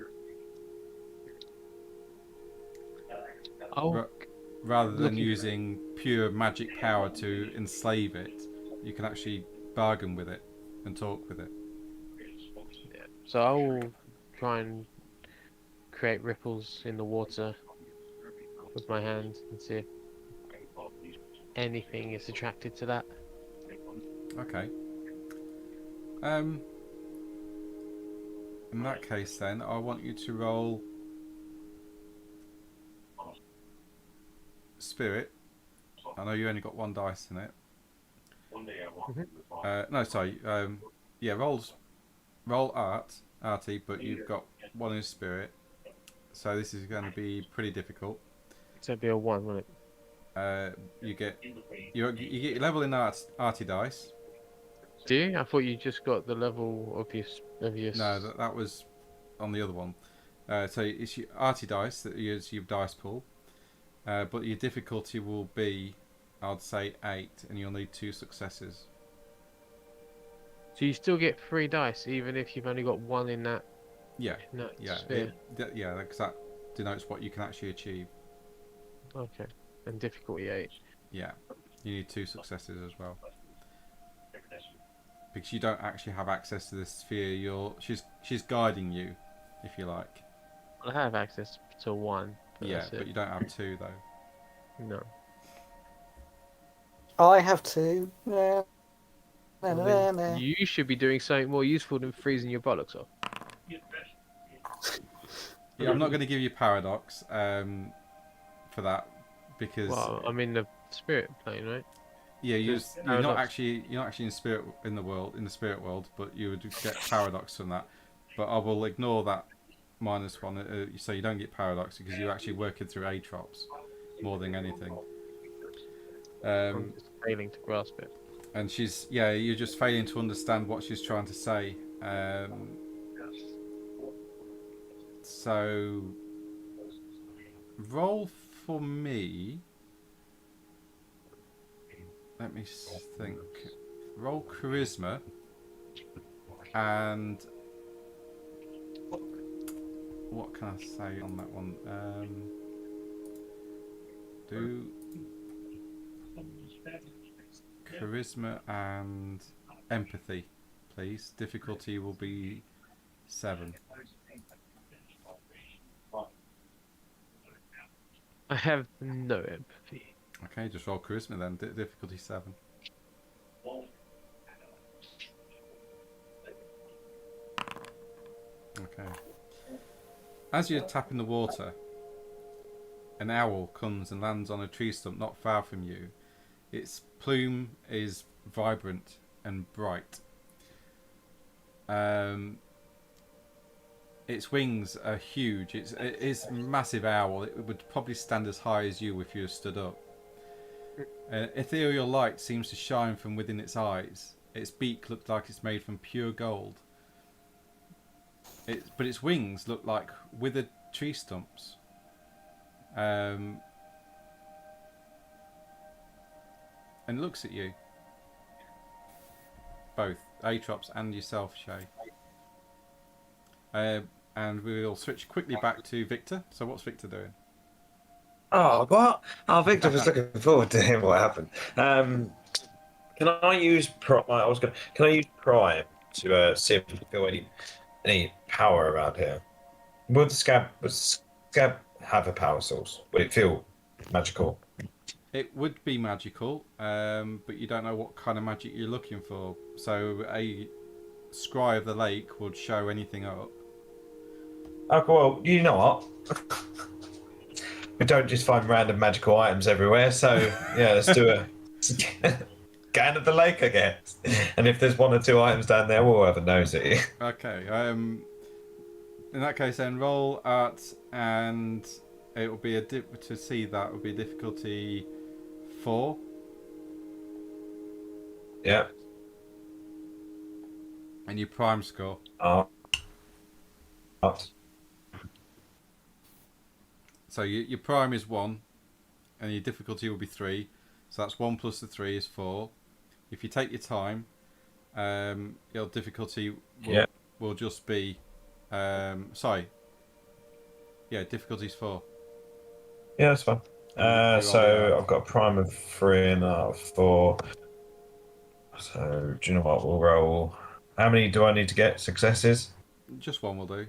Rather than using pure magic power to enslave it, you can actually bargain with it and talk with it. Yeah. So I will try and create ripples in the water with my hand and see if anything is attracted to that. Okay. In that case, then I want you to roll spirit. I know you only got 1 dice in it. Mhm. No, sorry. Yeah, roll arty, but you've got 1 in spirit. So this is going to be pretty difficult. So it'd be a 1, wouldn't it? You get you get your level in arty dice. Do you? I thought you just got the level of your. No, that was on the other one. So it's your arty dice that you use your dice pool, but your difficulty will be, I'd say 8, and you'll need 2 successes. So you still get 3 dice, even if you've only got 1 in that. Yeah, in that yeah, sphere. because that denotes what you can actually achieve. Okay. And difficulty 8. Yeah, you need 2 successes as well. Because you don't actually have access to this sphere. She's guiding you, if you like. I have access to 1. But Yeah, that's but it. you don't have 2 though. No. I have 2. Yeah. Well, then you should be doing something more useful than freezing your bollocks off. Yeah, I'm not going to give you paradox for that because Well, I'm in the spirit plane, right? yeah, you're not paradox. actually in spirit in the spirit world, but you would get paradox from that. But I will ignore that -1, so you don't get paradox because you're actually working through atrops more than anything. I'm just failing to grasp it. And you're just failing to understand what she's trying to say. So roll for me. Let me think. Roll charisma and what can I say on that one? Do charisma and empathy, please. Difficulty will be 7. I have no empathy. Okay, just roll charisma then. Difficulty 7. Okay. As you're tapping the water, an owl comes and lands on a tree stump not far from you. Its plume is vibrant and bright. Its wings are huge. It's a massive owl. It would probably stand as high as you if you stood up. Ethereal light seems to shine from within its eyes. Its beak looks like it's made from pure gold. But its wings look like withered tree stumps. And looks at you. Both Atrops and yourself, Shay. And we'll switch quickly back to Victor. So what's Victor doing? Oh, what? Oh, Victor was looking forward to hearing what happened. Can I use Can I use Prime to see if we can feel any power around here? Would the scab have a power source? Would it feel magical? It would be magical, but you don't know what kind of magic you're looking for. So a scry of the lake would show anything up. Oh, well, you know what? We don't just find random magical items everywhere, so yeah, let's do a scan of the lake, I guess. And if there's 1 or 2 items down there, we'll have a nosy. Okay. In that case, then roll art, and it will be to see that will be difficulty 4. Yeah. And your prime score. Art. So your prime is 1, and your difficulty will be 3. So that's 1 plus the 3 is 4. If you take your time, your difficulty will just be difficulty's 4. Yeah, that's fine. So I've got a prime of 3 and a 4. So do you know what? We'll roll. How many do I need to get successes? Just 1 will do.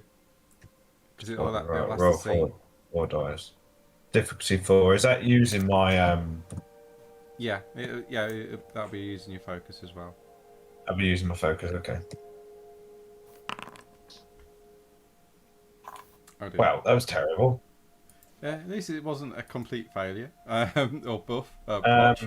Because Roll that's the scene. 4 dice. Difficulty 4. Is that using my Yeah, that'll be using your focus as well. I'll be using my focus. Okay. Oh dear. Wow, that was terrible. At least it wasn't a complete failure. Or buff. Botch.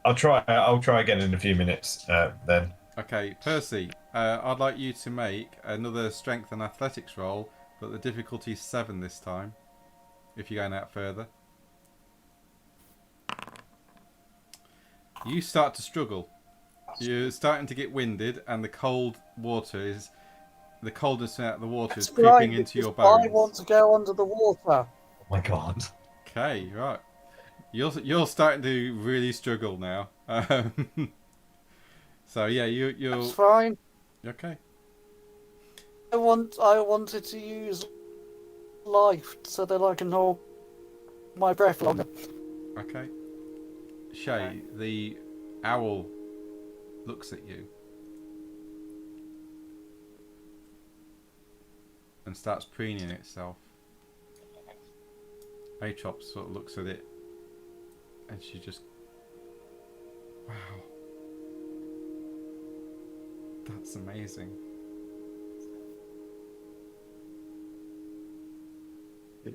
I'll try. I'll try again in a few minutes. Then. Okay, Percy. I'd like you to make another strength and athletics roll, but the difficulty is 7 this time. If you're going out further. You start to struggle. You're starting to get winded, and the cold water is... The coldness out of the water is That's creeping right, into your because bones. I want to go under the water. Oh my god. Okay, right. You're starting to really struggle now. So yeah, you're That's fine. okay. I wanted to use life so that I can hold my breath longer. Okay. Shay, the owl looks at you and starts preening itself. Atrox sort of looks at it and she just... Wow. That's amazing. I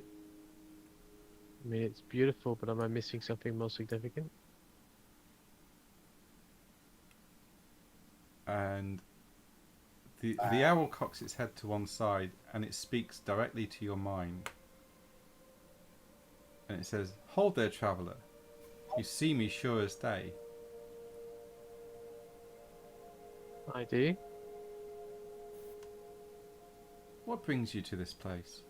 mean, it's beautiful, but am I missing something more significant? And the owl cocks its head to one side and it speaks directly to your mind. And it says, "Hold there, traveller. You see me sure as day." I do. What brings you to this place?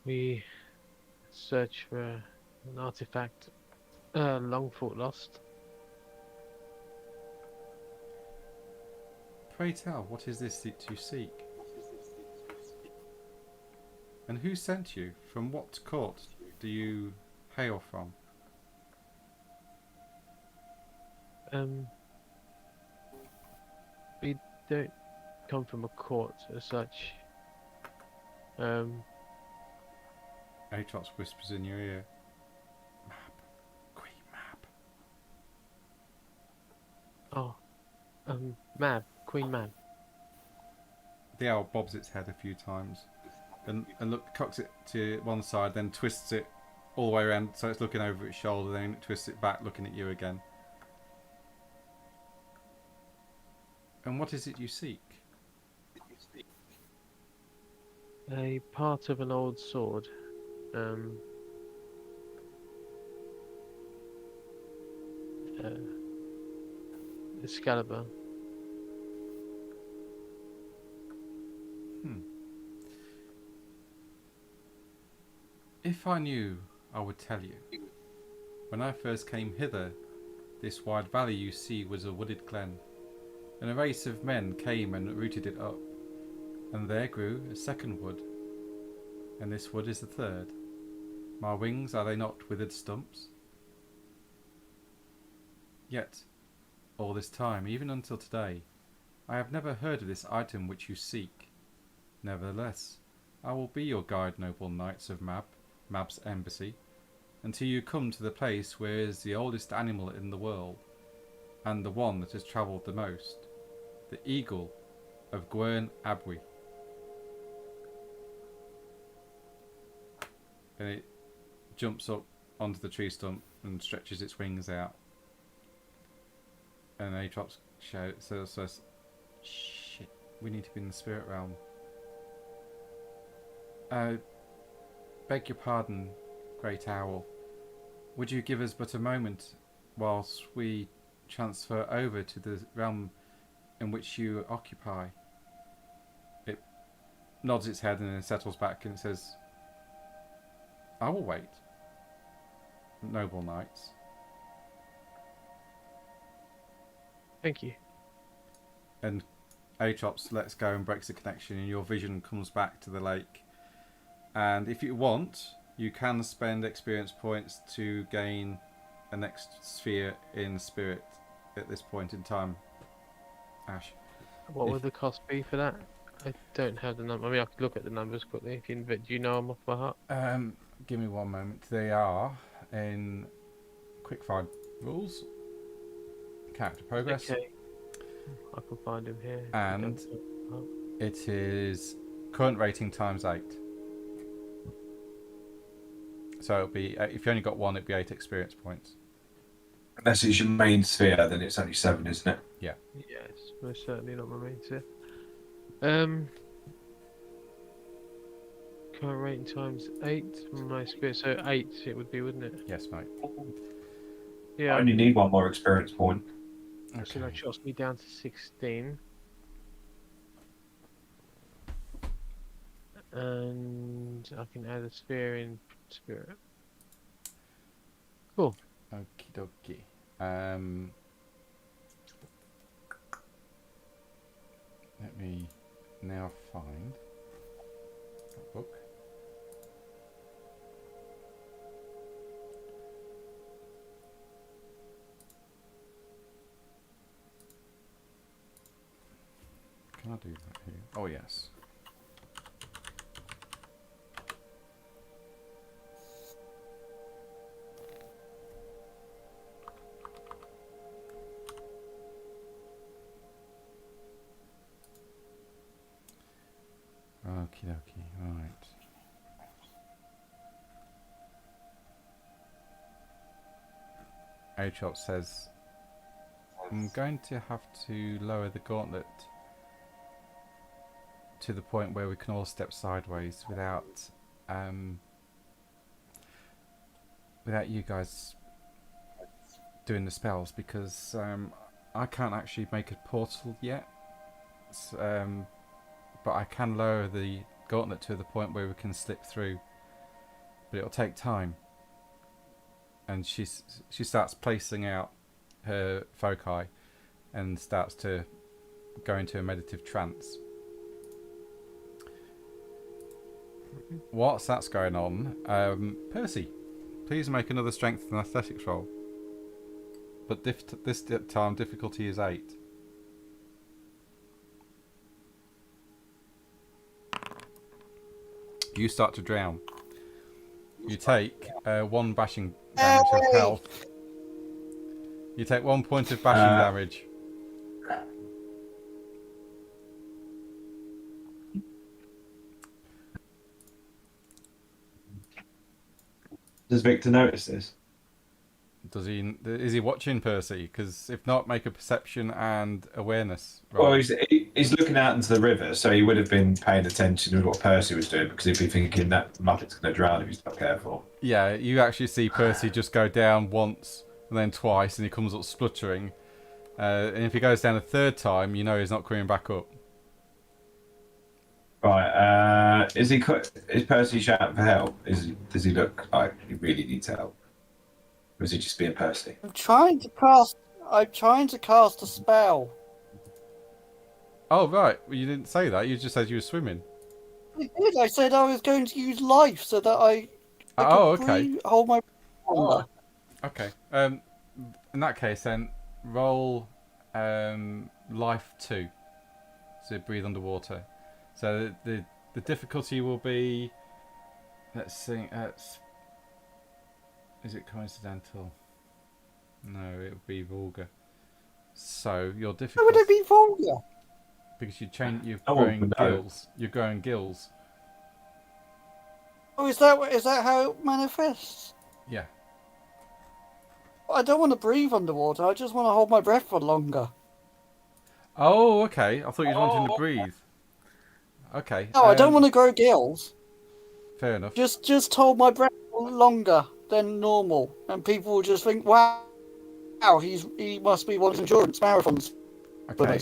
We search for an artifact long thought lost. Pray tell, what is this that you seek? And who sent you? From what court do you hail from? We don't come from a court as such. Atrox whispers in your ear. Mab. Queen Mab. Mab, Queen Mab. The owl bobs its head a few times and cocks it to one side, then twists it all the way around so it's looking over its shoulder, then it twists it back looking at you again. And what is it you seek? A part of an old sword. Excalibur. If I knew, I would tell you. When I first came hither, this wide valley you see was a wooded glen, and a race of men came and rooted it up, and there grew a second wood, and this wood is the third. My wings, are they not withered stumps? Yet, all this time, even until today, I have never heard of this item which you seek. Nevertheless, I will be your guide, noble knights of Mab's embassy, until you come to the place where is the oldest animal in the world, and the one that has travelled the most, the eagle of Gwern Abwy. And it jumps up onto the tree stump and stretches its wings out. And Atrox says, "Shit, we need to be in the spirit realm." Beg your pardon, Great Owl. Would you give us but a moment whilst we transfer over to the realm in which you occupy? It nods its head and then settles back and it says, "I will wait, noble knights." Thank you. And Atrox lets go and breaks the connection, and your vision comes back to the lake. And if you want, you can spend experience points to gain a next sphere in spirit at this point in time. Ash. What would the cost be for that? I don't have the number. I mean, I could look at the numbers quickly. If you, but do you know them off by heart? Give me one moment. They are in quickfire rules, character progress, Okay. I can find him here. and it is Current rating times 8. So it'll be, if you only got one, it'd be 8 experience points. Unless it's your main sphere, then it's only 7, isn't it? Yeah, it's most certainly not my main tier. Current rating times 8. My spirit, so 8 it would be, wouldn't it? Yes, mate. Yeah. I only need one more experience point. So that shots me down to 16. And I can add a sphere in spirit. Cool. Okie dokie. Let me now find that book. Can I do that here? Oh, yes. Okie dokie, right. H-Op says, I'm going to have to lower the gauntlet to the point where we can all step sideways without you guys doing the spells, because I can't actually make a portal yet. But I can lower the gauntlet to the point where we can slip through, but it'll take time. And she starts placing out her foci and starts to go into a meditative trance. Whilst that's going on, Percy, please make another strength and athletics roll. But this time difficulty is 8. You start to drown. You take 1 bashing damage of health. You take 1 point of bashing damage. Does Victor notice this? Does he? Is he watching Percy? Because if not, make a perception and awareness roll. Well, he's looking out into the river, so he would have been paying attention to what Percy was doing, because he'd be thinking that Muppet's going to drown if he's not careful. Yeah, you actually see Percy just go down once and then twice, and he comes up spluttering. And if he goes down a 3rd time, you know he's not coming back up. Right, is Percy shouting for help? Does he look like he really needs help? Or is he just being Percy? I'm trying to cast a spell. Oh, right. Well, you didn't say that. You just said you were swimming. I did. I said I was going to use life so that I Oh, could okay. hold my breath. Okay. In that case, then roll life 2. So breathe underwater. So the difficulty will be. Let's see. Is it coincidental? No, it would be vulgar. So your difficulty. How would it be vulgar? Because you're Oh, growing no. gills. You're growing gills. Oh, is that how it manifests? Yeah. I don't want to breathe underwater. I just want to hold my breath for longer. Oh, okay. I thought you were wanting to breathe. Okay. No, I don't want to grow gills. Fair enough. Just hold my breath for longer than normal, and people will just think, "Wow, he must be one of endurance marathons." Okay.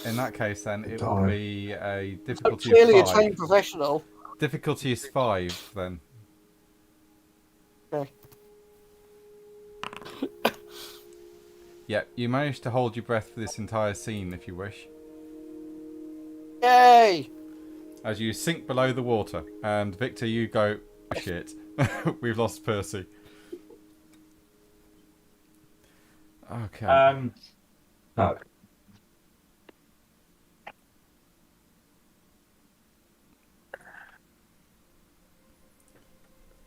In that case, then it will be a I'm difficulty clearly of a 5. trained professional. Difficulty is 5 then. Okay. Yeah, you managed to hold your breath for this entire scene if you wish. Yay! As you sink below the water, and Victor, you go, oh, shit, we've lost Percy. Okay. No.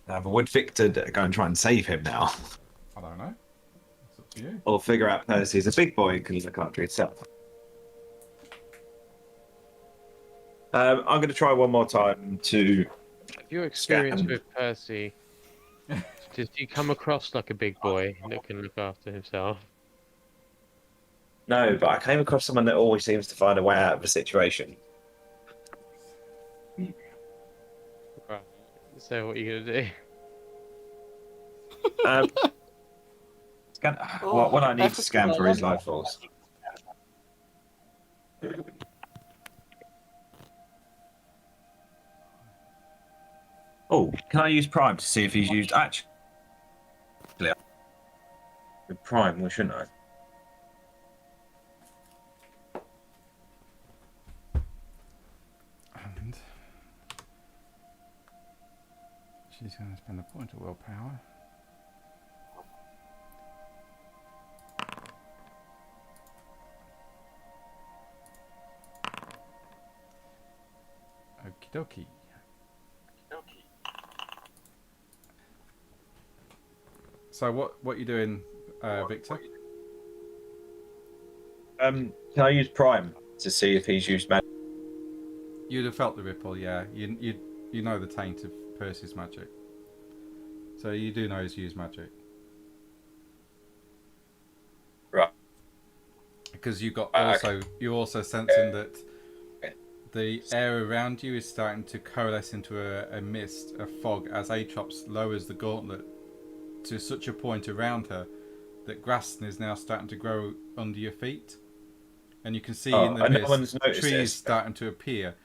But would Victor go and try and save him now? I don't know. It's up to you. Or figure out Percy's a big boy and can look after himself? I'm going to try one more time to. Have your experience Scan. with Percy, does he come across like a big boy that can look after himself? No, but I came across someone that always seems to find a way out of a situation. Right. So what are you gonna do? Um, scan. Oh, What I need to everything scan I for his love. life force. Oh, can I use Prime to see if he's used actually? With Prime, well, shouldn't I? And she's going to spend a point of willpower. Okie dokie. So what you doing, Victor? Can I use Prime to see if he's used magic? You'd have felt the ripple, yeah. You know the taint of Percy's magic, so you do know he's used magic. Right. Because you got Okay. you're also sensing that the air around you is starting to coalesce into a mist, a fog, as Atrops lowers the gauntlet to such a point around her that grass is now starting to grow under your feet, and you can see in the and no mist one's noticed trees this. starting to appear.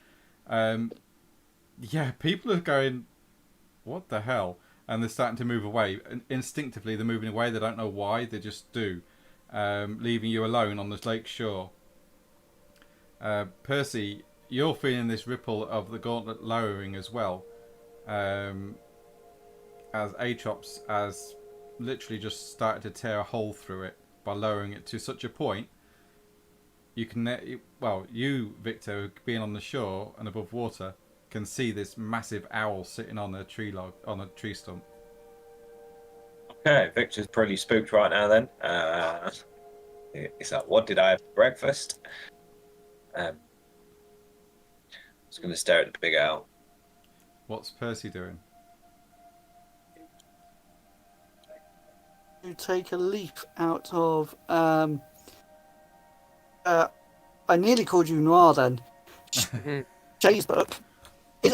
Yeah, people are going, what the hell? And they're starting to move away. And instinctively, they're moving away. They don't know why. They just do, leaving you alone on this lake shore. Percy, you're feeling this ripple of the gauntlet lowering as well, as Atrops has literally just started to tear a hole through it by lowering it to such a point. You can, well, you, Victor, being on the shore and above water, can see this massive owl sitting on a tree log, on a tree stump. Okay, Victor's pretty spooked right now. Then he's like, "What did I have for breakfast?" I was going to stare at the big owl. What's Percy doing? You take a leaf out of. I nearly called you Noir then. Jay's book.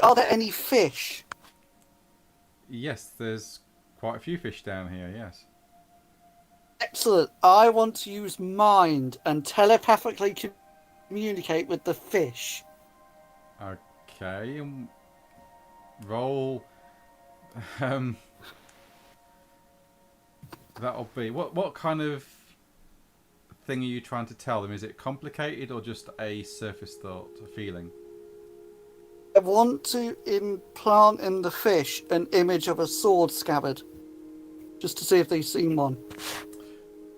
Are there any fish? Yes, there's quite a few fish down here. Yes. Excellent. I want to use mind and telepathically communicate with the fish. Okay. Roll. That'll be what kind of thing are you trying to tell them? Is it complicated or just a surface thought, a feeling? I want to implant in the fish an image of a sword scabbard, just to see if they've seen one.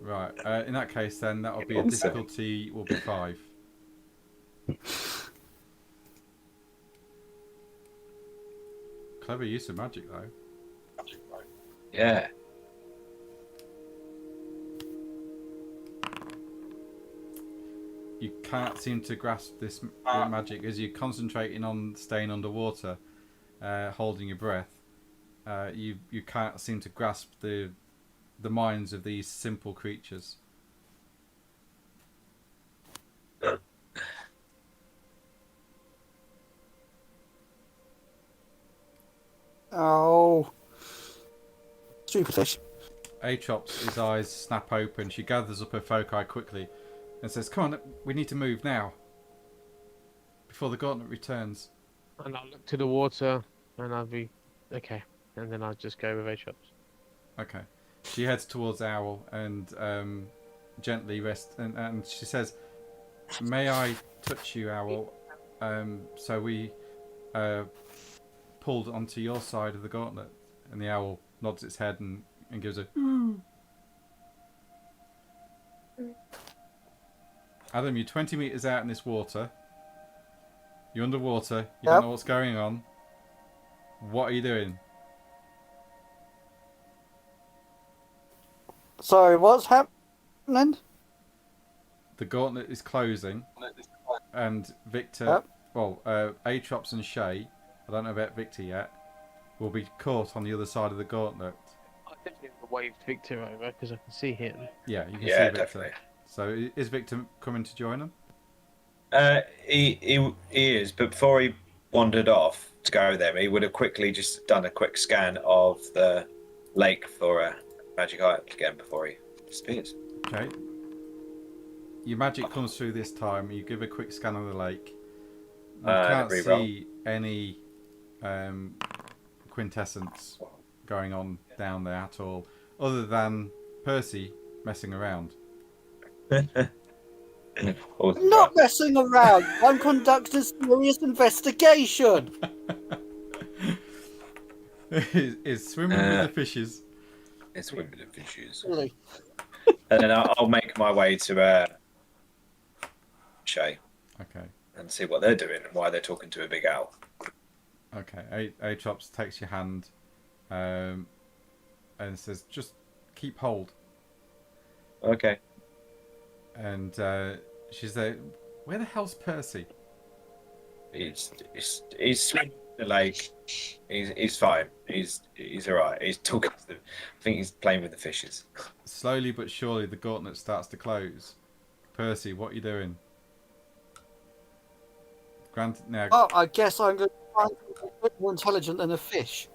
Right. In that case, then that'll be a difficulty. Will be 5. Clever use of magic, though. Yeah. You can't seem to grasp this magic as you're concentrating on staying underwater, holding your breath. You can't seem to grasp the minds of these simple creatures. Oh, stupid fish. Atrops, his eyes snap open. She gathers up her foci quickly and says, "Come on, we need to move now before the gauntlet returns." And I'll look to the water, and I'll be okay. And then I'll just go with Atrops. Okay. She heads towards Owl and gently rest, and she says, "May I touch you, Owl?" So we pulled onto your side of the gauntlet, and the owl nods its head and gives a ooh. Adam, you're 20 meters out in this water. You're underwater. You don't know what's going on. What are you doing? Sorry, what's happening? The gauntlet is closing, and Victor, well, Atrops and Shay, I don't know about Victor yet, will be caught on the other side of the gauntlet. I definitely would have waved Victor over because I can see him. Yeah, you can see Yeah, Victor. definitely. So is Victor coming to join them? He is, but before he wandered off to go there, he would have quickly just done a quick scan of the lake for a magic item again before he disappears. Okay. Your magic comes through this time. You give a quick scan of the lake. You can't Reroll. see any quintessence going on down there at all, other than Percy messing around. I'm not messing around. I'm conducting serious investigation. is swimming with the fishes. It's women and fishes. Really. And then I'll make my way to Shay Okay. and see what they're doing and why they're talking to a big owl. Okay. Atrops takes your hand and says, just keep hold. Okay. And she's there. Where the hell's Percy? He's swimming in the lake. He's fine. He's alright. He's talking to them. I think he's playing with the fishes. Slowly but surely the gauntlet starts to close. Percy, what are you doing? Grant, now, Oh, I guess I'm going to find something a bit more intelligent than a fish.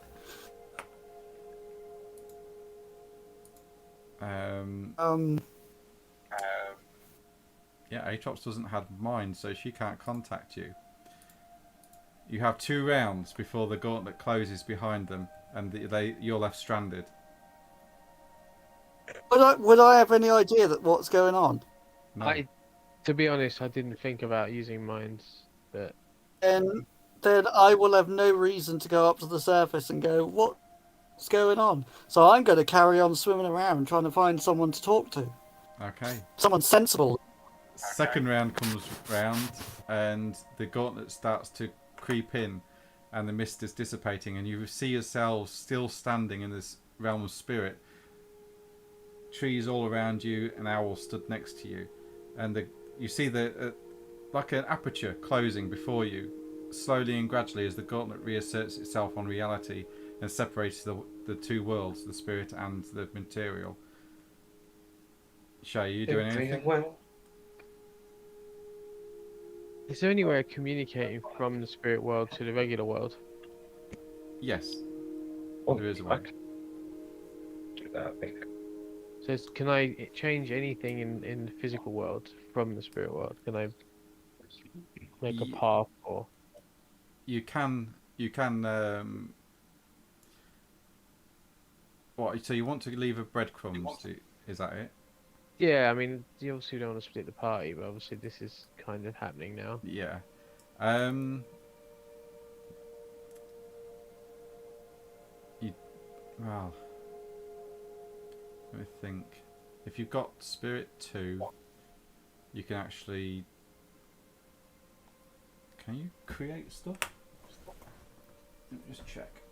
Yeah, Atrops doesn't have mind, so she can't contact you. You have 2 rounds before the gauntlet closes behind them, and you're left stranded. Would I have any idea that what's going on? No. To be honest, I didn't think about using minds, but Then I will have no reason to go up to the surface and go, what's going on? So I'm going to carry on swimming around trying to find someone to talk to. Okay. Someone sensible. Second round comes round, and the gauntlet starts to creep in, and the mist is dissipating, and you see yourselves still standing in this realm of spirit. Trees all around you, an owl stood next to you, and you see like an aperture closing before you, slowly and gradually as the gauntlet reasserts itself on reality and separates the 2 worlds, the spirit and the material. Shay, are you doing anything? Well, is there any way of communicating from the spirit world to the regular world? Yes, oh, there is a way. Do that, I think. So can I change anything in the physical world from the spirit world? Can I make a path or? You can. What? So you want to leave a breadcrumbs? Is that it? Yeah, I mean, you obviously don't want to split the party, but obviously this is kind of happening now. Yeah. Well, let me think. If you've got Spirit 2, you can actually. Can you create stuff? Let me just check.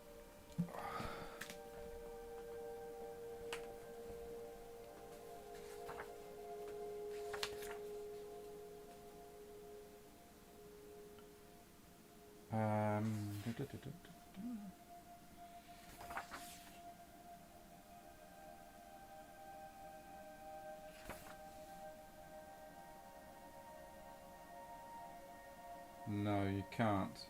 No, you can't.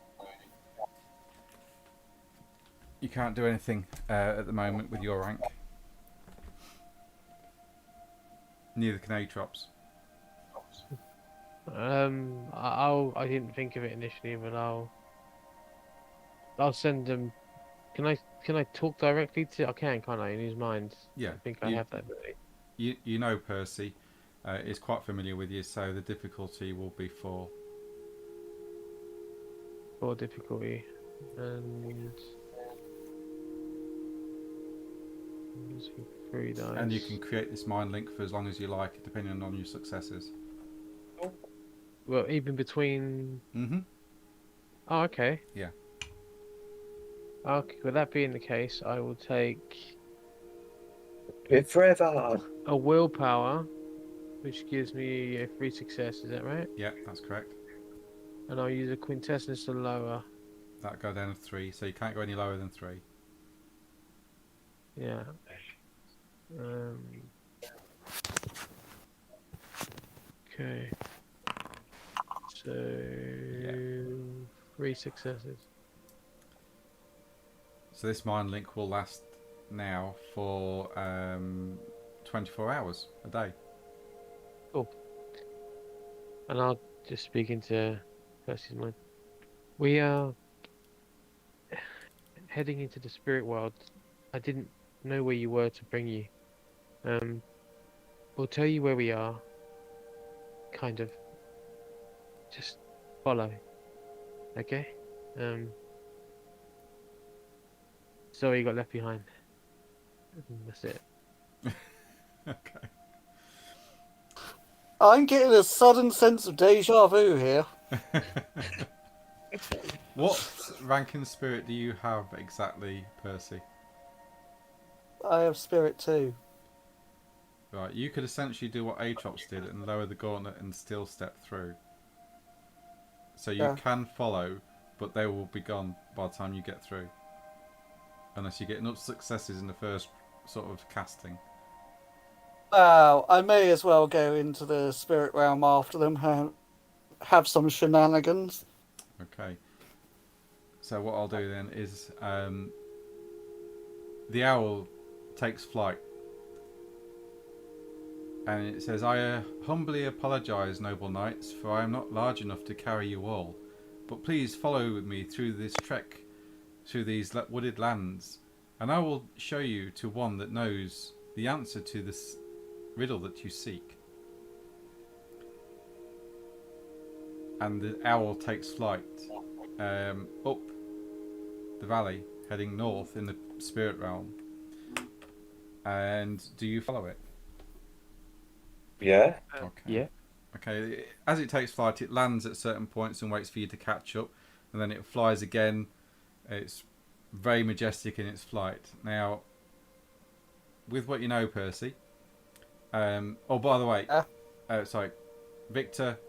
You can't do anything at the moment with your rank. Neither can Atrops. I didn't think of it initially, but I'll send them. Can I talk directly to? I can't I? In his mind. Yeah. I think I have that ability. You know Percy is quite familiar with you, so the difficulty will be 4. 4 difficulty, and 3 dice. And you can create this mind link for as long as you like, depending on your successes. Well, even between. Mm-hmm. Oh, okay. Yeah. Okay, with that being the case, I will take Live forever. a willpower, which gives me a 3 success. Is that right? Yeah, that's correct. And I'll use a quintessence to lower. That go down to 3, so you can't go any lower than 3. Yeah. Okay. So Yeah. 3 successes. So this mind link will last now for 24 hours a day. Cool. And I'll just speak into Percy's mind. We are heading into the spirit world. I didn't know where you were to bring you. We'll tell you where we are. Kind of. Just follow. Okay? Sorry you got left behind. That's it. Okay. I'm getting a sudden sense of deja vu here. What rank in spirit do you have exactly, Percy? I have spirit too. Right, you could essentially do what Atrox did and lower the gauntlet and still step through. So you Yeah. can follow, but they will be gone by the time you get through. Unless you get enough successes in the first sort of casting. Wow, I may as well go into the spirit realm after them, have some shenanigans. Okay. So what I'll do then is the owl takes flight. And it says, I humbly apologise, noble knights, for I am not large enough to carry you all. But please follow with me through this trek, through these wooded lands, and I will show you to one that knows the answer to this riddle that you seek. And the owl takes flight up the valley, heading north in the spirit realm. And do you follow it? Yeah. Okay. Yeah. Okay, as it takes flight, it lands at certain points and waits for you to catch up, and then it flies again. It's very majestic in its flight. Now, with what you know, Percy. Oh, by the way, sorry, Victor,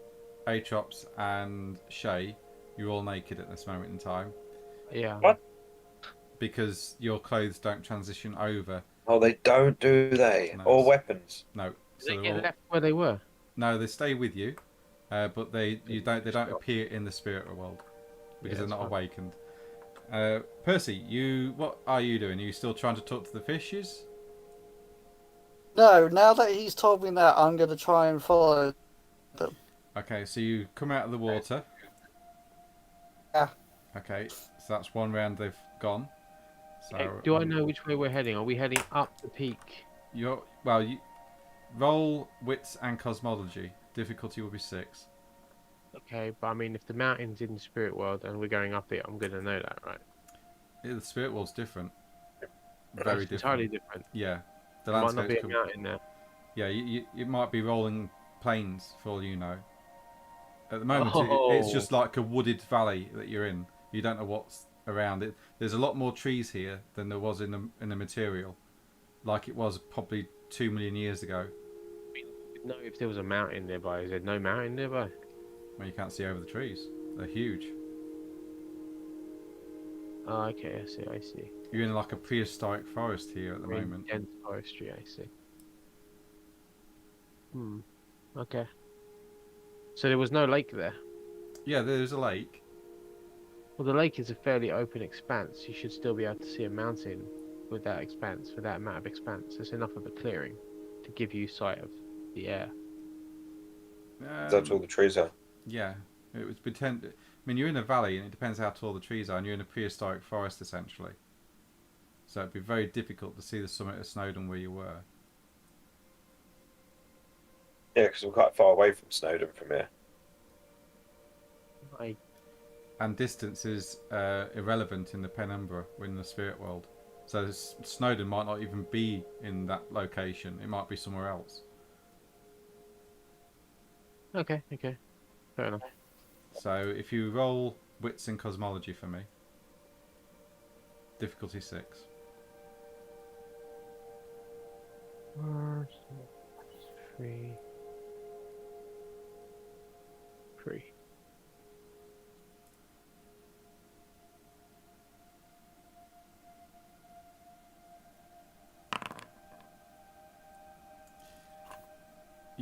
Atrox, and Shay, you're all naked at this moment in time. Yeah. What? Because your clothes don't transition over. Oh, they don't, do they? No. Or weapons? No, They so get all... left where they were. No, they stay with you, but they don't appear in the spirit world because they're not awakened. Percy, what are you doing? Are you still trying to talk to the fishes? No, now that he's told me that, I'm going to try and follow them. Okay, so you come out of the water. Yeah. Okay, so that's one round they've gone. So Do I know which way we're heading? Are we heading up the peak? you roll wits and cosmology. Difficulty will be 6. Okay, but I mean, if the mountain's in the spirit world and we're going up it, I'm going to know that, right? Yeah, the spirit world's different. It's Very different. entirely different. Yeah, the There might not be landscape's a mountain there. Yeah, it might be rolling plains for all you know. At the moment, it's just like a wooded valley that you're in. You don't know what's around it. There's a lot more trees here than there was in the material, like it was probably 2 million years ago. No, if there was a mountain nearby, is there no mountain nearby? Well, you can't see over the trees. They're huge. Oh, okay, I see. You're in like a prehistoric forest here at the Very moment. dense forestry, I see. Okay. So there was no lake there? Yeah, there's a lake. Well, the lake is a fairly open expanse. You should still be able to see a mountain with that expanse, with that amount of expanse. It's enough of a clearing to give you sight of the air. That's all the trees are. Yeah, it was pretend. I mean, you're in a valley, and it depends how tall the trees are, and you're in a prehistoric forest essentially. So it'd be very difficult to see the summit of Snowdon where you were. Yeah, because we're quite far away from Snowdon from here. And distance is irrelevant in the Penumbra, or in the spirit world. So Snowdon might not even be in that location. It might be somewhere else. Okay, fair enough. So if you roll wits and cosmology for me, difficulty 6. 3.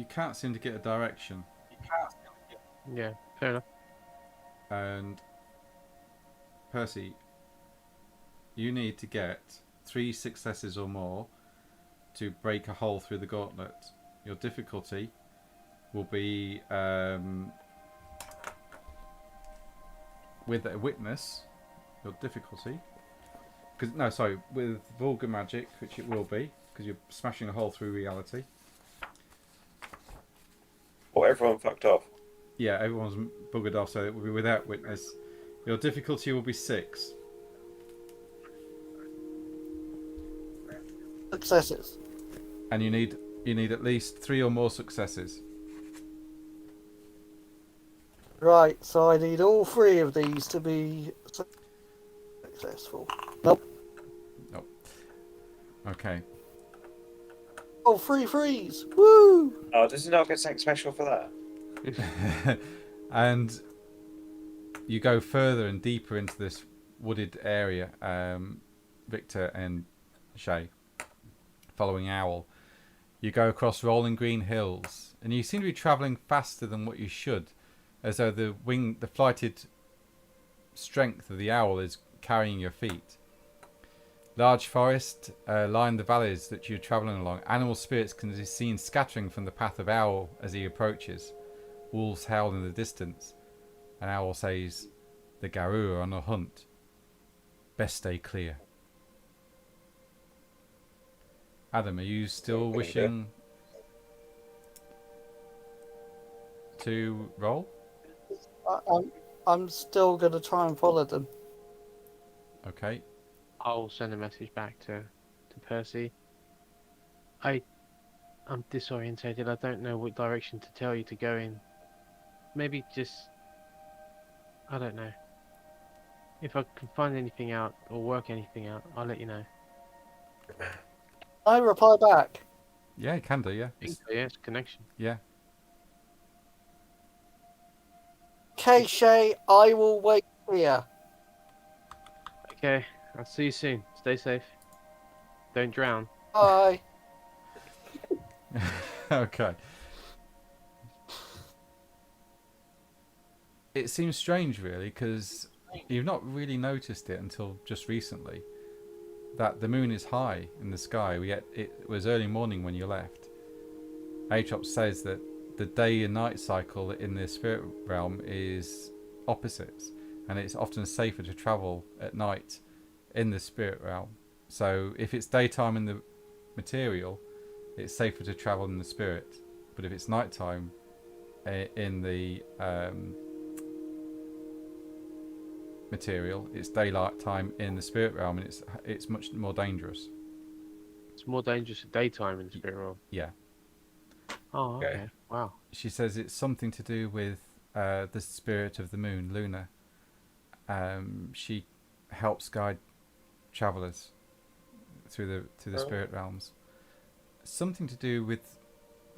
can't seem to get a direction. Yeah, fair enough. And Percy, you need to get 3 successes or more to break a hole through the gauntlet. Your difficulty will be with a witness. Your difficulty, with vulgar magic, which it will be because you're smashing a hole through reality. Or everyone fucked off. Yeah, everyone's buggered off, so it will be without witness. Your difficulty will be 6. Successes. And you need at least 3 or more successes. Right, so I need all 3 of these to be successful. Nope. Okay. Oh, 3 threes! Woo! Oh, does he not get something special for that? And you go further and deeper into this wooded area, Victor and Shay, following Owl. You go across rolling green hills, and you seem to be travelling faster than what you should, as though the flighted strength of the owl is carrying your feet. Large forests line the valleys that you're travelling along. Animal spirits can be seen scattering from the path of Owl as he approaches. Wolves howl in the distance. And Owl says, "The Garou are on a hunt. Best stay clear." Adam, are you still wishing to roll? I'm still going to try and follow them. Okay. I'll send a message back to Percy. I'm disorientated. I don't know what direction to tell you to go in. Maybe just... I don't know. If I can find anything out or work anything out, I'll let you know. I reply back. Yeah, you can do, yeah. I think so, yeah, it's a connection. Yeah. Okay, Shay, I will wait here. Okay, I'll see you soon. Stay safe. Don't drown. Bye. Okay. It seems strange, really, because you've not really noticed it until just recently, that the moon is high in the sky, yet it was early morning when you left. Atrox says that the day and night cycle in the spirit realm is opposites, and it's often safer to travel at night in the spirit realm. So if it's daytime in the material, it's safer to travel in the spirit, but if it's nighttime in the material, it's daylight time in the spirit realm, and it's much more dangerous. It's more dangerous at daytime in the spirit realm. Yeah. Oh, okay. Okay. Wow. She says it's something to do with the spirit of the moon, Luna. She helps guide travelers through the spirit realms. Something to do with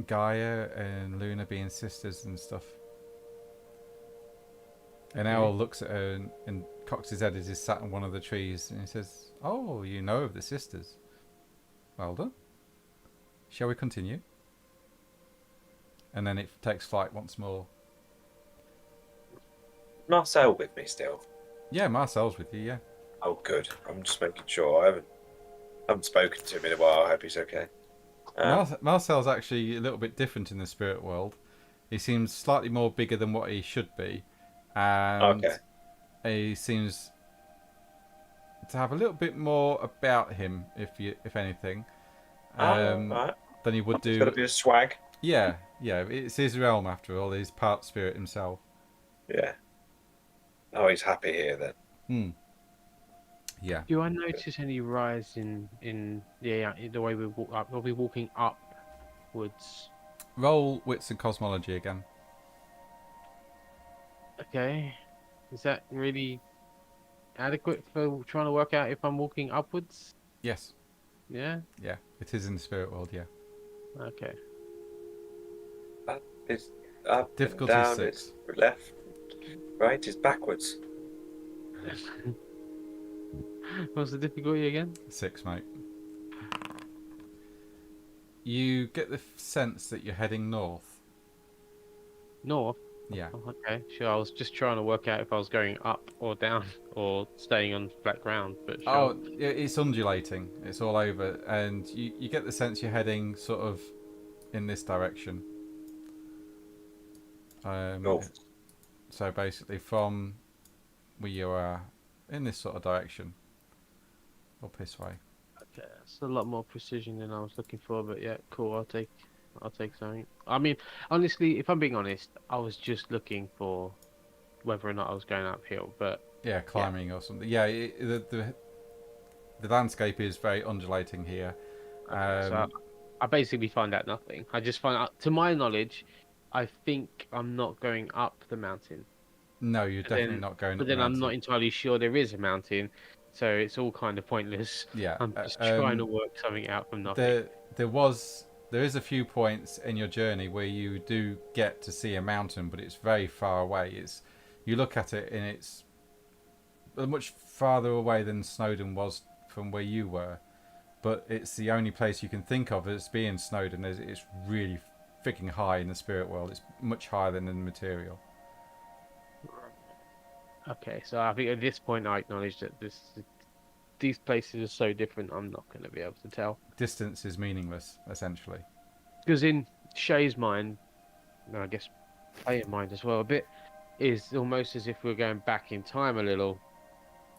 Gaia and Luna being sisters and stuff. And Owl looks at her and cocks his head as he's sat on one of the trees, and he says, "Oh, you know of the sisters. Well done. Shall we continue?" And then it takes flight once more. Marcel with me still. Yeah, Marcel's with you, yeah. Oh, good. I'm just making sure. I haven't spoken to him in a while. I hope he's okay. Marcel's actually a little bit different in the spirit world. He seems slightly more bigger than what he should be. And Okay. he seems to have a little bit more about him, if anything, Right. than he would He's got a do. bit of swag. Yeah, it's his realm after all. He's part spirit himself. Yeah. Oh, he's happy here then. Yeah. Do I notice any rise in the way we walk up? We'll be walking upwards. Roll wits and cosmology again. Okay. Is that really adequate for trying to work out if I'm walking upwards? Yes. Yeah? Yeah. It is in the spirit world. Yeah. Okay. It's up Difficulty and down. 6. It's left, right. It's backwards. What's the difficulty again? 6, mate. You get the sense that you're heading north. North. Yeah. Oh, okay, sure. I was just trying to work out if I was going up or down or staying on flat ground, but sure. Oh, it's undulating. It's all over, and you get the sense you're heading sort of in this direction. North. So basically, from where you are in this sort of direction, up this way. Okay, that's a lot more precision than I was looking for, but yeah, cool. I'll take something. I mean, honestly, if I'm being honest, I was just looking for whether or not I was going uphill, but Yeah, climbing or something. Yeah, the landscape is very undulating here. okay, so I basically find out nothing. I just find out, to my knowledge, I think I'm not going up the mountain. No, you're But definitely then- not going But up the then I'm mountain. not entirely sure there is a mountain, so it's all kind of pointless. Yeah, I'm just trying to work something out from nothing. there is a few points in your journey where you do get to see a mountain, but it's very far away. You look at it and it's much farther away than Snowdon was from where you were, but it's the only place you can think of as being Snowdon. It's really freaking high in the spirit world. It's much higher than in the material. Okay, so I think at this point I acknowledge that these places are so different. I'm not going to be able to tell. Distance is meaningless, essentially. Because in Shay's mind, and I guess player mind as well, a bit, is almost as if we're going back in time a little,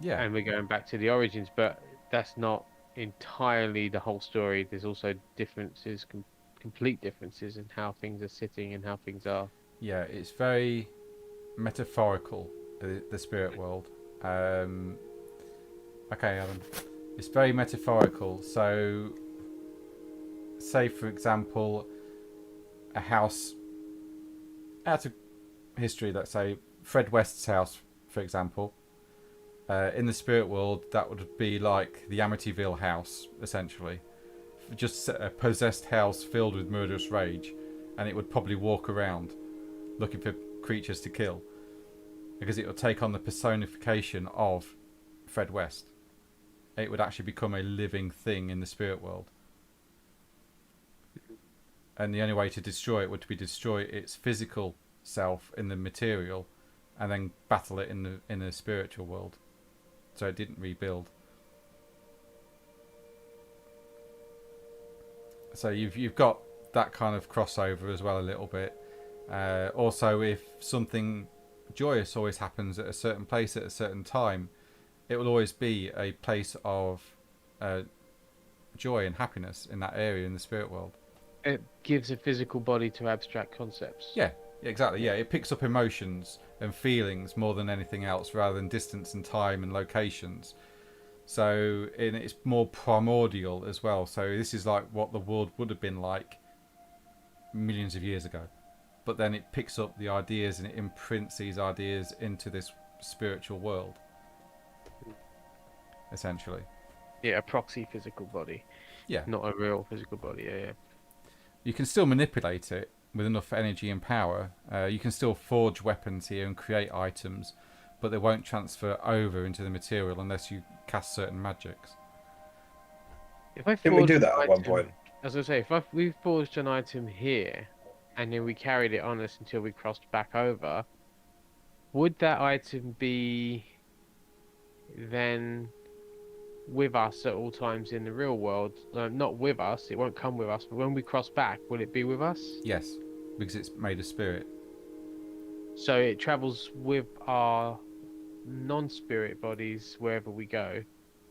Yeah, and we're going back to the origins. But that's not entirely the whole story. There's also differences, complete differences in how things are sitting and how things are. yeah, it's very metaphorical, the spirit world. Okay, Adam. It's very metaphorical. So, say for example, a house out of history, let's say Fred West's house, for example. In the spirit world, that would be like the Amityville house, essentially. Just a possessed house filled with murderous rage, and it would probably walk around looking for creatures to kill, because it would take on the personification of Fred West. It would actually become a living thing in the spirit world. And the only way to destroy it would be destroy its physical self in the material, and then battle it in the spiritual world, so it didn't rebuild. So you've got that kind of crossover as well a little bit. Also, if something joyous always happens at a certain place at a certain time, it will always be a place of joy and happiness in that area in the spirit world. It gives a physical body to abstract concepts. Yeah, exactly. Yeah, it picks up emotions and feelings more than anything else, rather than distance and time and locations. So it's more primordial as well. So this is like what the world would have been like millions of years ago. But then it picks up the ideas and it imprints these ideas into this spiritual world, essentially. Yeah, a proxy physical body. Yeah. Not a real physical body. Yeah. You can still manipulate it with enough energy and power. You can still forge weapons here and create items, but they won't transfer over into the material unless you cast certain magics. If I Didn't we forged do an that at one item- point? As I say, if we forged an item here, and then we carried it on us until we crossed back over, would that item be then with us at all times in the real world? Not with us, it won't come with us, but when we cross back, will it be with us? Yes, because it's made of spirit. So it travels with our non-spirit bodies wherever we go.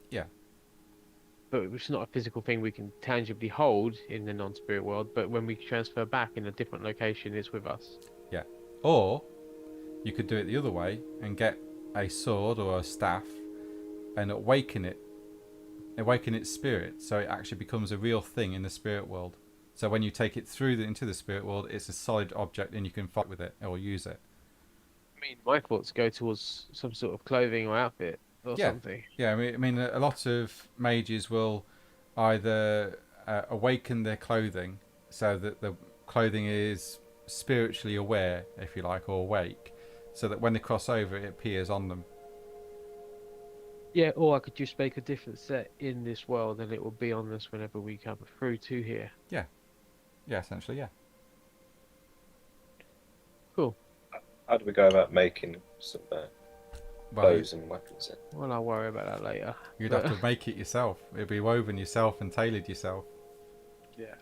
Yeah. But it's not a physical thing we can tangibly hold in the non-spirit world, but when we transfer back in a different location, it's with us. Yeah. Or you could do it the other way and get a sword or a staff and awaken its spirit, so it actually becomes a real thing in the spirit world. So when you take it through into the spirit world, it's a solid object and you can fight with it or use it. I mean, my thoughts go towards some sort of clothing or outfit or Yeah. something. Yeah, I mean, a lot of mages will either awaken their clothing so that the clothing is spiritually aware, if you like, or awake, so that when they cross over, it appears on them. Yeah, or I could just make a different set in this world and it will be on us whenever we come through to here. Yeah, essentially, yeah. Cool. How do we go about making some Well, bows and weapons? Then? Well, I'll worry about that later. you'd have to make it yourself. It'd be woven yourself and tailored yourself. Yeah.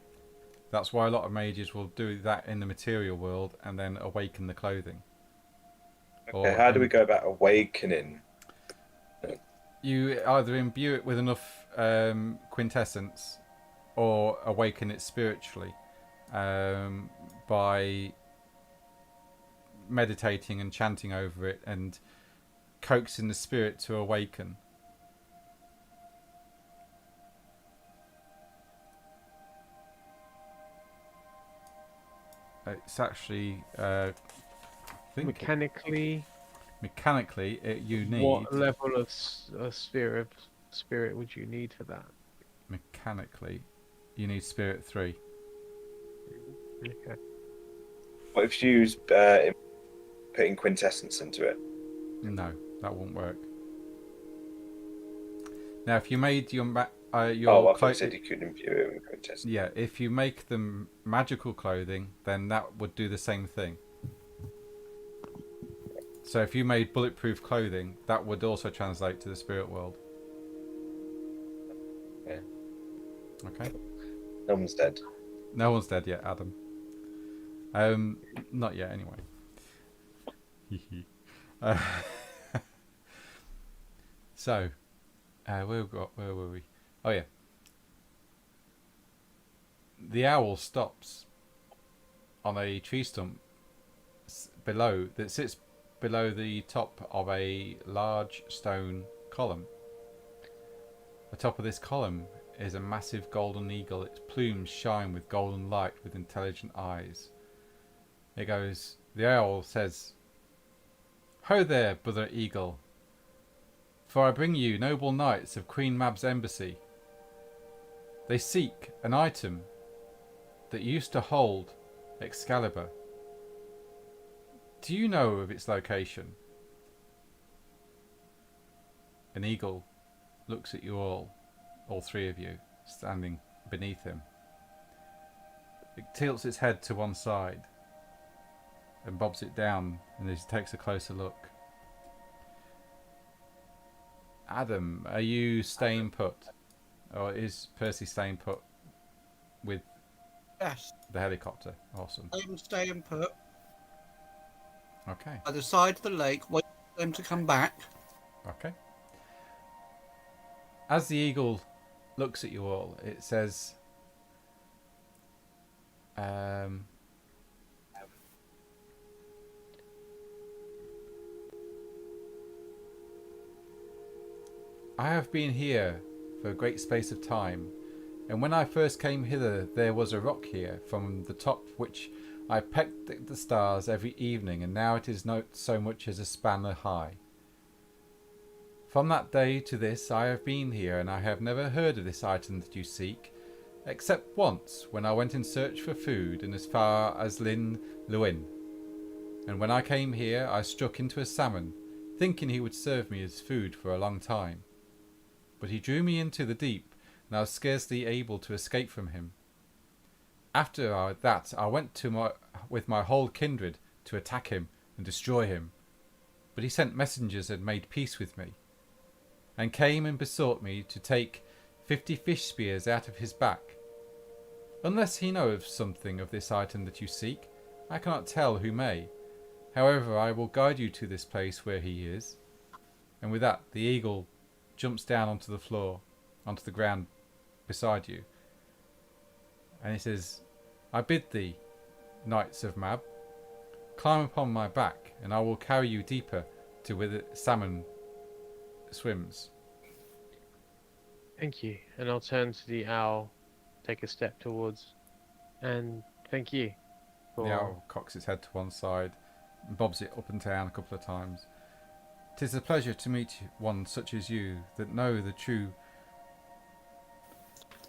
That's why a lot of mages will do that in the material world and then awaken the clothing. Okay, how do we go about awakening? You either imbue it with enough quintessence or awaken it spiritually by meditating and chanting over it and coaxing the spirit to awaken. It's actually Mechanically, you need what level of spirit would you need for that? mechanically you need spirit 3. Okay. What if you use putting quintessence into it? No, that won't work. Now, if you made your I thought you clo- said you could imbue it with quintessence. yeah, if you make them magical clothing, then that would do the same thing. So if you made bulletproof clothing, that would also translate to the spirit world. Yeah. Okay. No one's dead. No one's dead yet, Adam. Not yet, anyway. So, where were we? Oh yeah. The owl stops on a tree stump that sits below the top of a large stone column. The top of this column is a massive golden eagle. Its plumes shine with golden light with intelligent eyes. It goes, the owl says, "Ho there, brother eagle, for I bring you noble knights of Queen Mab's embassy. They seek an item that used to hold Excalibur. Do you know of its location?" An eagle looks at you all three of you, standing beneath him. It tilts its head to one side and bobs it down, and he takes a closer look. Adam, are you staying put? Or is Percy staying put with Yes, the helicopter? Awesome. I'm staying put Okay. by the side of the lake, waiting for them to come back. Okay. As the eagle looks at you all, it says, I have been here for a great space of time, and when I first came hither there was a rock here, from the top of which I pecked at the stars every evening, and now it is not so much as a spanner high. From that day to this I have been here, and I have never heard of this item that you seek, except once when I went in search for food and as far as Lin Luin. And when I came here I struck into a salmon, thinking he would serve me as food for a long time. But he drew me into the deep, and I was scarcely able to escape from him. After that I went with my whole kindred to attack him and destroy him. But he sent messengers and made peace with me, and came and besought me to take 50 fish spears out of his back. Unless he know of something of this item that you seek, I cannot tell who may. However, I will guide you to this place where he is." And with that, the eagle jumps down onto the floor, onto the ground beside you. And he says, "I bid thee, knights of Mab, climb upon my back, and I will carry you deeper to where the salmon swims." Thank you. And I'll turn to the owl, take a step towards, and thank you. The owl cocks its head to one side and bobs it up and down a couple of times. "'Tis a pleasure to meet one such as you, that know the true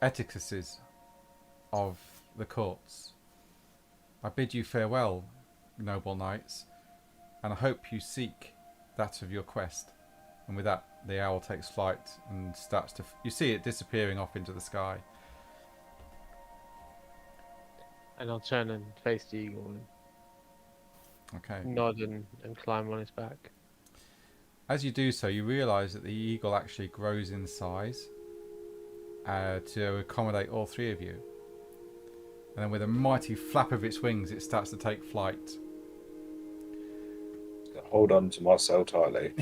etiquettes of the courts. I bid you farewell, noble knights, and I hope you seek that of your quest." And with that, the owl takes flight and starts to... You see it disappearing off into the sky. And I'll turn and face the eagle Okay. and nod and climb on its back. As you do so, you realise that the eagle actually grows in size to accommodate all three of you. And then with a mighty flap of its wings, it starts to take flight. Hold on to Marcel tightly.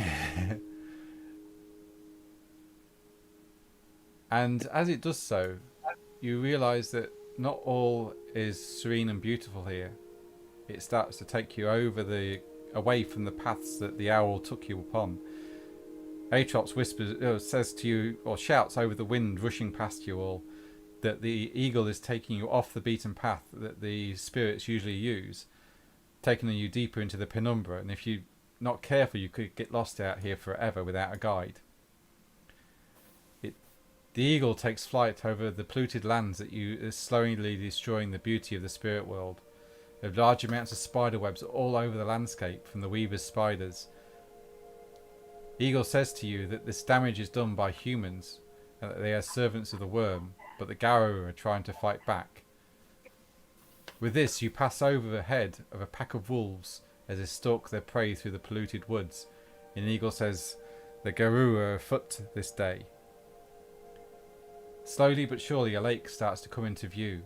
And as it does so, you realise that not all is serene and beautiful here. It starts to take you away from the paths that the owl took you upon. Atrops says to you, or shouts over the wind rushing past you all, that the eagle is taking you off the beaten path that the spirits usually use, taking you deeper into the penumbra, and if you're not careful you could get lost out here forever without a guide. The eagle takes flight over the polluted lands that is slowly destroying the beauty of the spirit world. There are large amounts of spider webs all over the landscape from the weaver's spiders. The eagle says to you that this damage is done by humans and that they are servants of the worm, but the Garou are trying to fight back. With this, you pass over the head of a pack of wolves as they stalk their prey through the polluted woods. And the eagle says, the Garou are afoot this day. Slowly but surely a lake starts to come into view,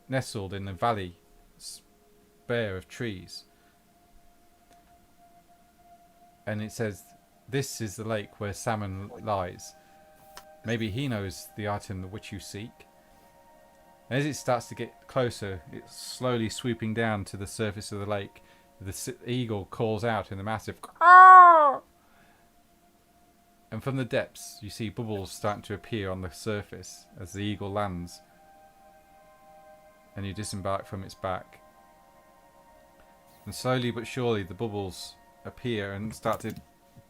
nestled in a valley bare of trees. And it says, this is the lake where Salmon lies. Maybe he knows the item which you seek. And as it starts to get closer, it's slowly swooping down to the surface of the lake. The eagle calls out in a massive "Caw!" And from the depths, you see bubbles starting to appear on the surface as the eagle lands. And you disembark from its back. And slowly but surely the bubbles appear and start to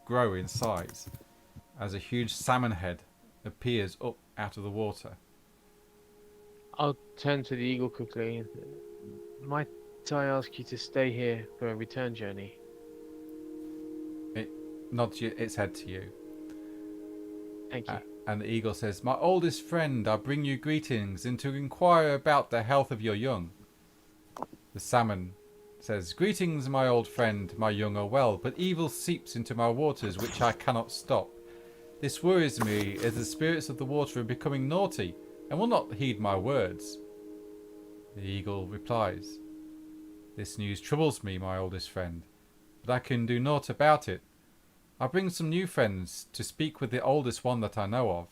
grow in size as a huge salmon head appears up out of the water. I'll turn to the eagle quickly. Might I ask you to stay here for a return journey? It nods its head to you. Thank you. And the eagle says, my oldest friend, I bring you greetings and to inquire about the health of your young. The salmon says, greetings, my old friend, my young are well, but evil seeps into my waters which I cannot stop. This worries me as the spirits of the water are becoming naughty and will not heed my words. The eagle replies, this news troubles me, my oldest friend, but I can do naught about it. I bring some new friends to speak with the oldest one that I know of.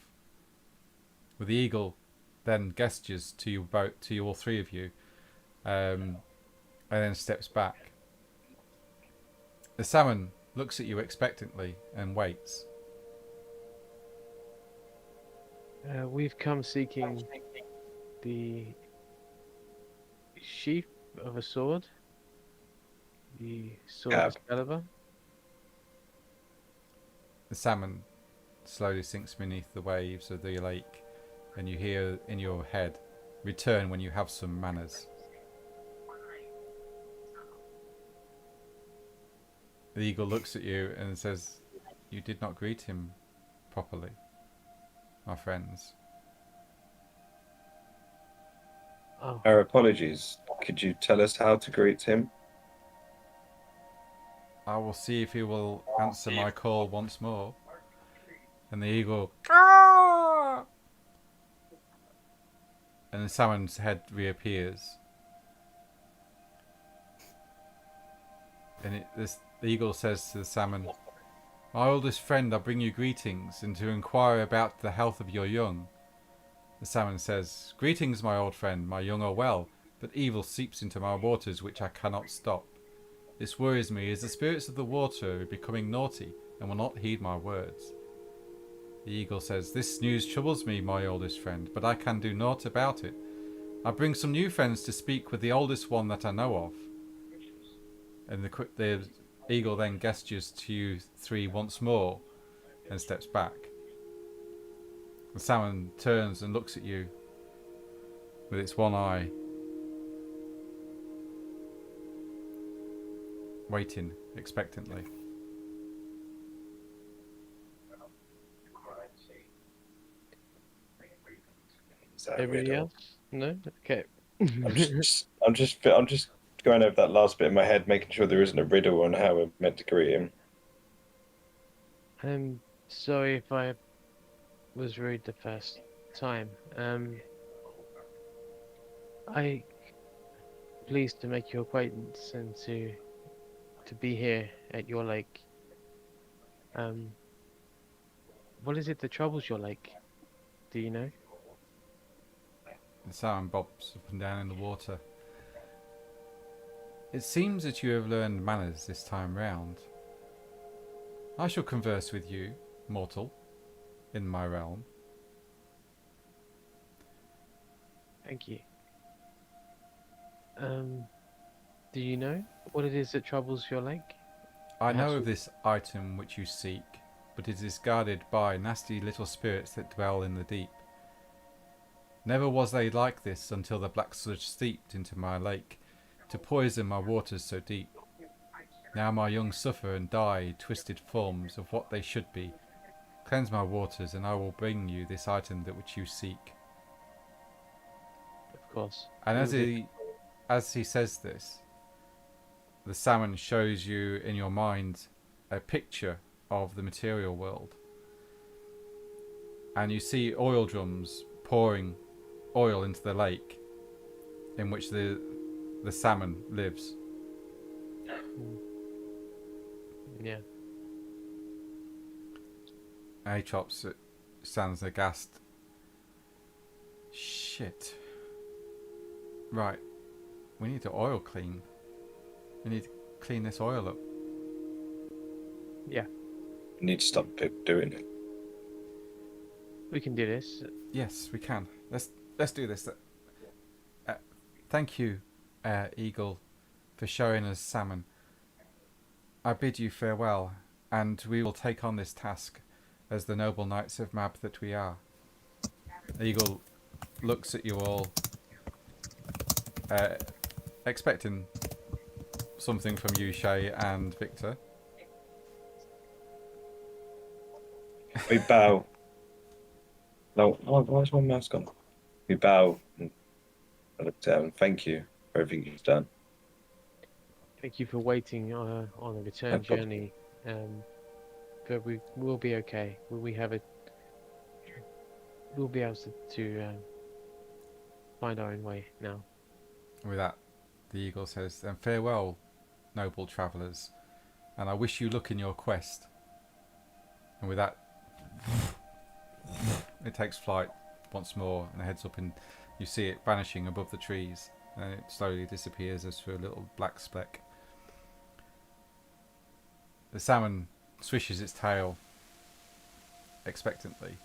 With the eagle then gestures to you all three of you, and then steps back. The salmon looks at you expectantly and waits. We've come seeking the sheath of a sword, the sword Cab. Excalibur. The salmon slowly sinks beneath the waves of the lake, and you hear in your head, return when you have some manners. The eagle looks at you and says, you did not greet him properly, my friends. Oh, Our apologies. Could you tell us how to greet him? I will see if he will answer my call once more. And the eagle, "Caw!" And the salmon's head reappears. And the eagle says to the salmon, my oldest friend, I bring you greetings and to inquire about the health of your young. The salmon says, greetings, my old friend, my young are well, but evil seeps into my waters which I cannot stop. This worries me as the spirits of the water are becoming naughty and will not heed my words. The eagle says, this news troubles me, my oldest friend, but I can do naught about it. I bring some new friends to speak with the oldest one that I know of. And the eagle then gestures to you three once more and steps back. The salmon turns and looks at you with its one eye, waiting expectantly. Is that everybody riddle? else? No? Okay. I'm just going over that last bit in my head, making sure there isn't a riddle on how we're meant to greet him. I'm sorry if I was rude the first time. I pleased to make your acquaintance and to be here at your lake. What is it that troubles your lake? Do you know? The salmon bobs up and down in the water. It seems that you have learned manners this time round. I shall converse with you, mortal, in my realm. Thank you. Do you know what it is that troubles your lake? I know Perhaps of this item which you seek, but it is guarded by nasty little spirits that dwell in the deep. Never was they like this until the black sludge steeped into my lake, to poison my waters so deep. Now my young suffer and die twisted forms of what they should be. Cleanse my waters, and I will bring you this item that which you seek. Of course. And We will do- as he says this, the salmon shows you in your mind a picture of the material world. And you see oil drums pouring oil into the lake in which the salmon lives. Yeah. Atrops stands aghast. Shit. Right. We need to oil clean. We need to clean this oil up. Yeah. You need to stop doing it. We can do this. Yes, we can. Let's do this. Thank you, Eagle, for showing us salmon. I bid you farewell, and we will take on this task as the noble knights of Mab that we are. Eagle looks at you all, expecting something from you, Shay and Victor. We bow. No, why is my mouse gone? We bow and I look down. Thank you for everything you've done. Thank you for waiting on a return No problem. journey. But we will be okay. We have it. We'll be able to find our own way now. With that, the eagle says, "Then farewell, noble travellers, and I wish you luck in your quest." And with that, it takes flight once more and heads up, and you see it vanishing above the trees, and it slowly disappears as through a little black speck. The salmon swishes its tail expectantly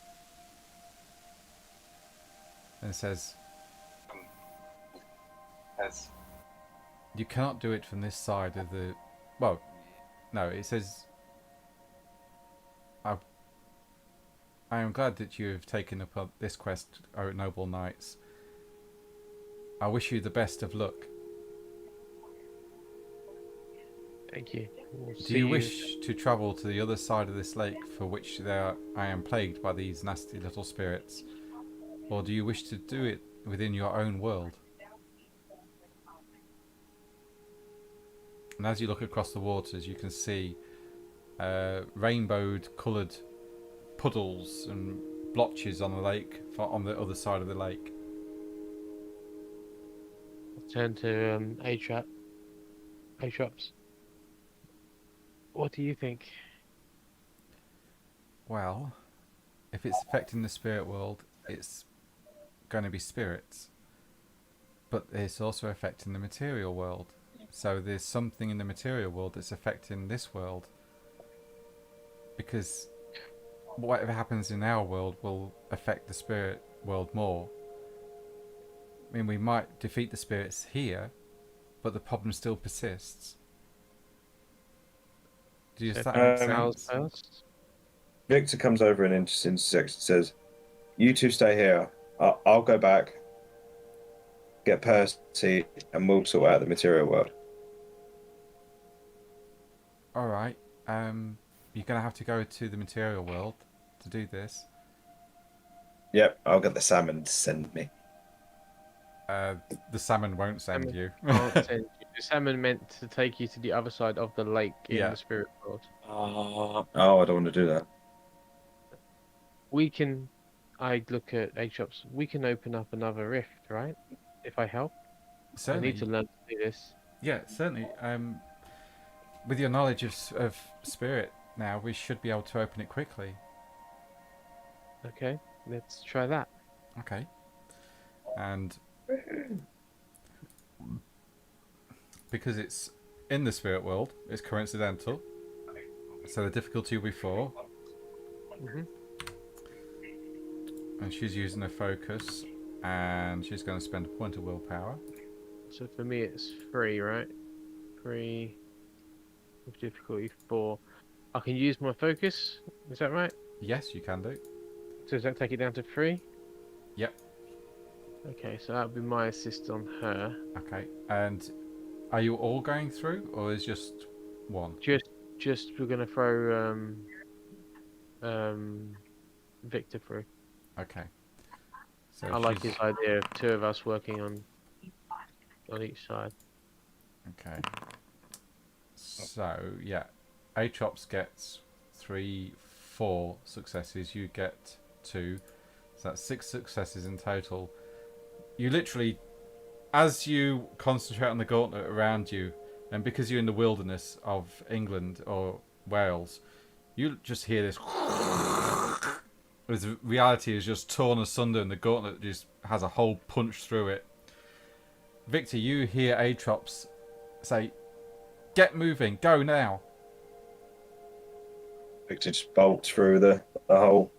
and says, "You cannot do it from this side of the..." Well, no, it says, I am glad that you have taken up this quest, O noble knights. I wish you the best of luck. Thank you. We'll Do see you wish to travel to the other side of this lake, for which I am plagued by these nasty little spirits? Or do you wish to do it within your own world? And as you look across the waters, you can see rainbowed coloured puddles and blotches on the lake, on the other side of the lake. Turn to Atrops. What do you think? Well, if it's affecting the spirit world, it's going to be spirits. But it's also affecting the material world. So there's something in the material world that's affecting this world. Because whatever happens in our world will affect the spirit world more. I mean, we might defeat the spirits here, but the problem still persists. Does that make sense? First? Victor comes over and interjects and says, "You two stay here. I'll go back, get Percy, and we'll sort out the material world." Alright, you're going to have to go to the material world to do this. Yep, I'll get the salmon to send me. The salmon won't send Salmon you. can't send you. The salmon meant to take you to the other side of the lake in Yeah. the spirit world. Oh, I don't want to do that. We can. I look at H-Ops. We can open up another rift, right? If I help. Certainly. I need to learn to do this. Yeah, certainly. With your knowledge of spirit now, we should be able to open it quickly. Okay, let's try that. Okay. And because it's in the spirit world, it's coincidental. So the difficulty will be 4. hmm And she's using her focus, and she's going to spend a point of willpower. So for me, it's 3, right? 3 with difficulty 4. I can use my focus. Is that right? Yes, you can do. So does that take it down to 3? Yep. Okay, so that would be my assist on her. Okay. And are you all going through, or is just one? Just we're gonna throw Victor through. Okay. So I like she's- his idea of 2 of us working on each side. Okay. So yeah, Atrops gets 3, 4 successes. You get 2, so that's 6 successes in total. You literally, as you concentrate on the gauntlet around you, and because you're in the wilderness of England or Wales, you just hear this. As reality is just torn asunder, and the gauntlet just has a hole punched through it. Victor, you hear Atrops say, "Get moving, go now." Victor just bolts through the hole.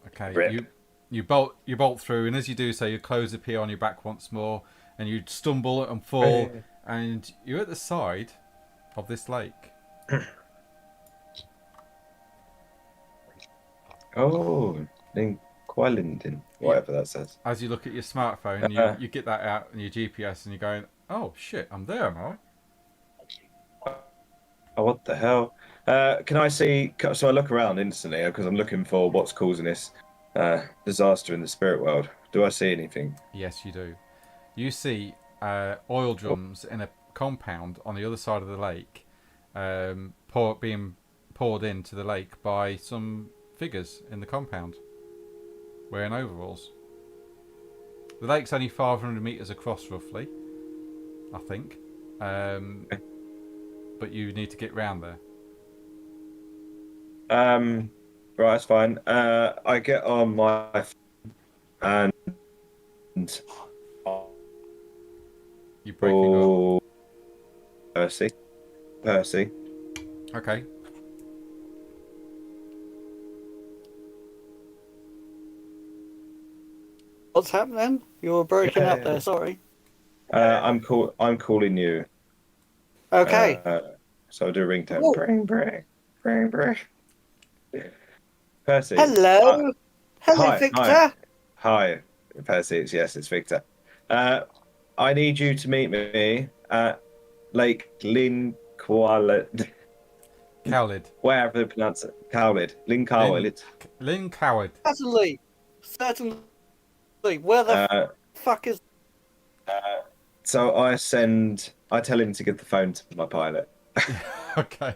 Okay, Rip. you bolt through, and as you do so, your clothes appear on your back once more, and you stumble and fall, and you're at the side of this lake. Oh, in Quellington, whatever that says. As you look at your smartphone, you get that out and your GPS, and you're going, "Oh shit, I'm there, am I?" Oh, what the hell? Can I see? So I look around instantly because I'm looking for what's causing this disaster in the spirit world. Do I see anything? Yes, you do. You see oil drums in a compound on the other side of the lake, being poured into the lake by some figures in the compound, wearing overalls. The lake's only 500 meters across, roughly, I think. But you need to get round there. Right, that's fine. I get on my phone and You're breaking up. Percy. Okay. What's happening? You were breaking up there. Sorry. I'm calling you. Okay. So I'll do a ringtone. Oh. Bring. Percy. Hello. Hello, hi, Victor. Hi, Percy. It's Victor. I need you to meet me at Lake Linqualet. Cowlid. Wherever they pronounce it. Cowlid. Linqualet. Lynn Coward. Certainly. Where the fuck is? So I tell him to give the phone to my pilot. Okay.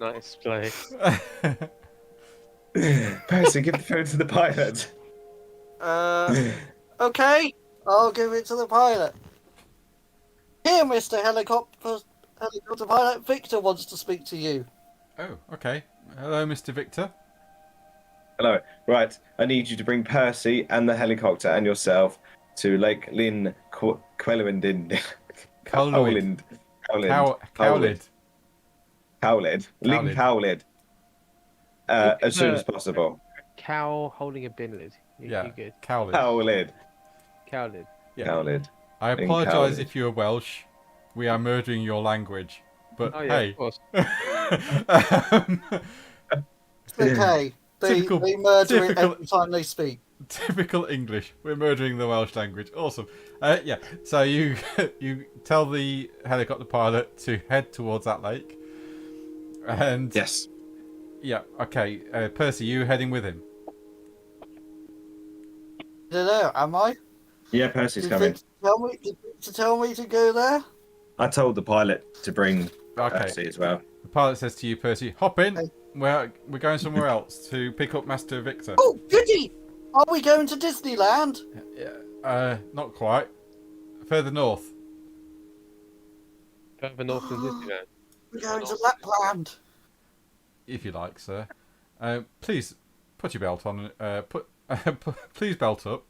Nice play. Percy, give the phone to the pilot. Okay. I'll give it to the pilot. Here, Mr. Helicopter Pilot. Victor wants to speak to you. Oh, okay. Hello, Mr. Victor. Hello. Right, I need you to bring Percy and the helicopter and yourself to Lake Lynn Quellindin. Cowlid. Lynn Cowlid. As soon as possible. Cow holding a bin lid. Yeah. You good? Cowlid. Cow lid. Yeah. Cowlid. I Lynn apologise Cowlid. if you're Welsh. We are murdering your language. But Oh yeah, hey. of course. It's okay. They murder it every time they speak. Typical English. We're murdering the Welsh language. Awesome. Yeah. So you tell the helicopter pilot to head towards that lake. And Yes. yeah. Okay. Percy, you heading with him? I don't know. Am I? Yeah, Percy's Did coming. Victor tell me to go there? I told the pilot to bring Okay. Percy as well. The pilot says to you, Percy, hop in. Okay. We're going somewhere else to pick up Master Victor. Oh, goody! Are we going to Disneyland? Not quite. Further north. Further north than Disneyland. We're going to Lapland. If you like, sir. Please put your belt on. Please belt up.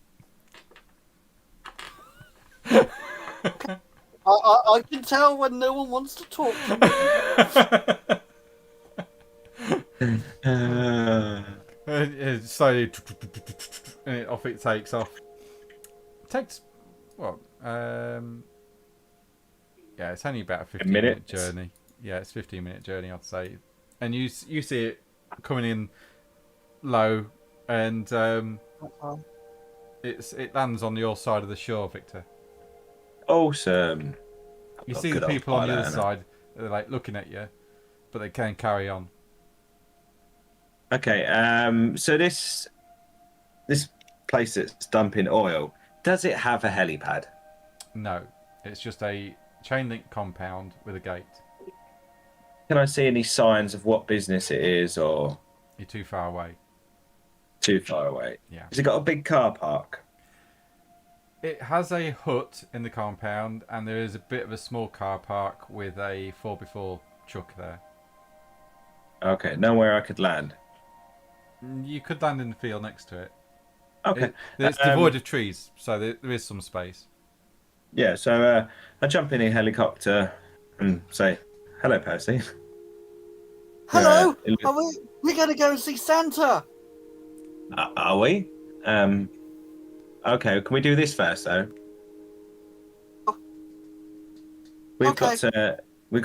I can tell when no one wants to talk to me. Slowly, and off it takes off. Takes what? Yeah, it's only about a 15-minute journey. Yeah, it's a 15-minute journey, I'd say. And you see it coming in low, and it lands on your side of the shore, Victor. Awesome. You see the people on the other side. They're like looking at you, but they can carry on. Okay. So this place that's dumping oil, does it have a helipad? No, it's just a chain link compound with a gate. Can I see any signs of what business it is, or You're too far away. too far away? Yeah. Has it got a big car park? It has a hut in the compound, and there is a bit of a small car park with a 4x4 truck there. Okay, nowhere I could land. You could land in the field next to it. Okay. It's devoid of trees, so there is some space. Yeah, so I jump in a helicopter and say, "Hello, Percy." Hello! It Are we're going to go and see Santa! Are we? Okay, can we do this first though? We've got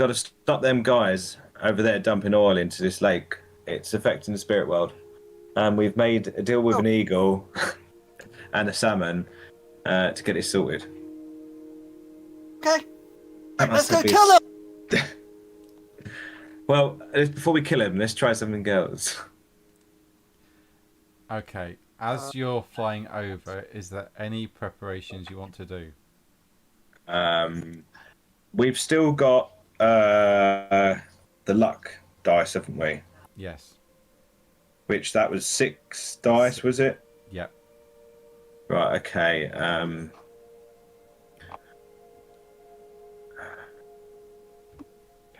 to stop them guys over there dumping oil into this lake. It's affecting the spirit world. We've made a deal with an eagle and a salmon to get it sorted. Okay, That let's must go be kill him! Well, before we kill him, let's try something else. Okay, as you're flying over, is there any preparations you want to do? We've still got the luck dice, haven't we? Yes. Which that was 6 dice, was it? Yep. Right. Okay.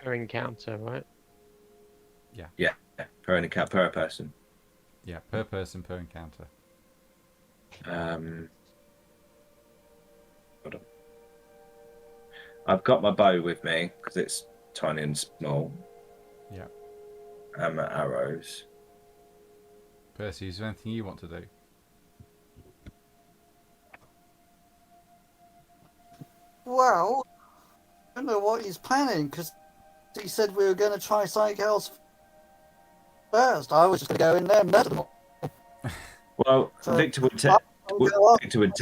Per encounter, right? Yeah. Per encounter, per person. Yeah, per person, per encounter. Hold on. I've got my bow with me because it's tiny and small. Yeah. And my arrows. Percy, is there anything you want to do? Well, I don't know what he's planning, because he said we were going to try something else first. I was just going to go in there and murder them all. Well, So, Victor would tell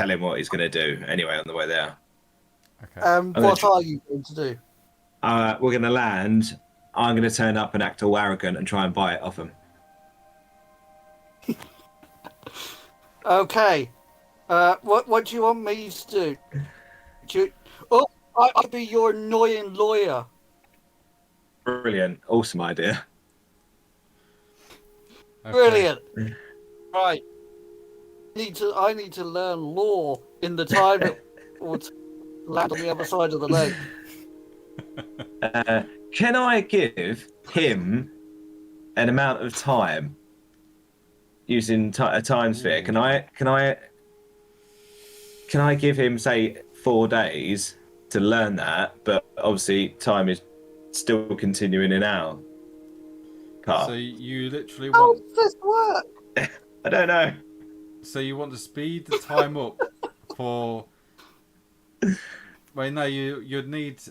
him what he's going to do anyway on the way there. Okay. What are you going to do? We're going to land. I'm going to turn up and act all arrogant and try and buy it off him. Okay. What do you want me to do? I'll be your annoying lawyer. Brilliant. Awesome idea. Okay. Brilliant. Right. I need to learn law in the time it would land on the other side of the lake. Can I give him an amount of time using a time sphere? Can I give him, say, 4 days to learn that? But obviously, time is still continuing in our path. So you literally How want. does this work? I don't know. So you want to speed the time up for. Well, no, you'd need.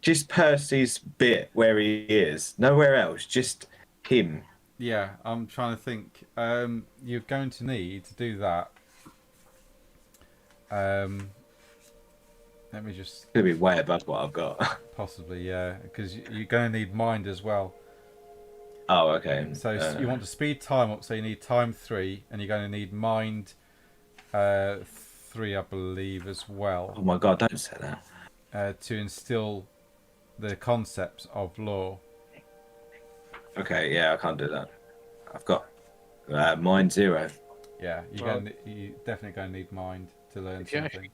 Just Percy's bit where he is. Nowhere else. Just him. Yeah, I'm trying to think. You're going to need to do that. Let me just. It's gonna be way above what I've got. Possibly, yeah, because you're going to need mind as well. Oh, okay. So you want to speed time up, so you need time 3, and you're going to need mind 3, I believe, as well, Oh my god, don't say that. to instill the concepts of law. Okay, yeah, I can't do that. I've got mind 0. Yeah, Well, you definitely going to need mind to learn if you're something. actually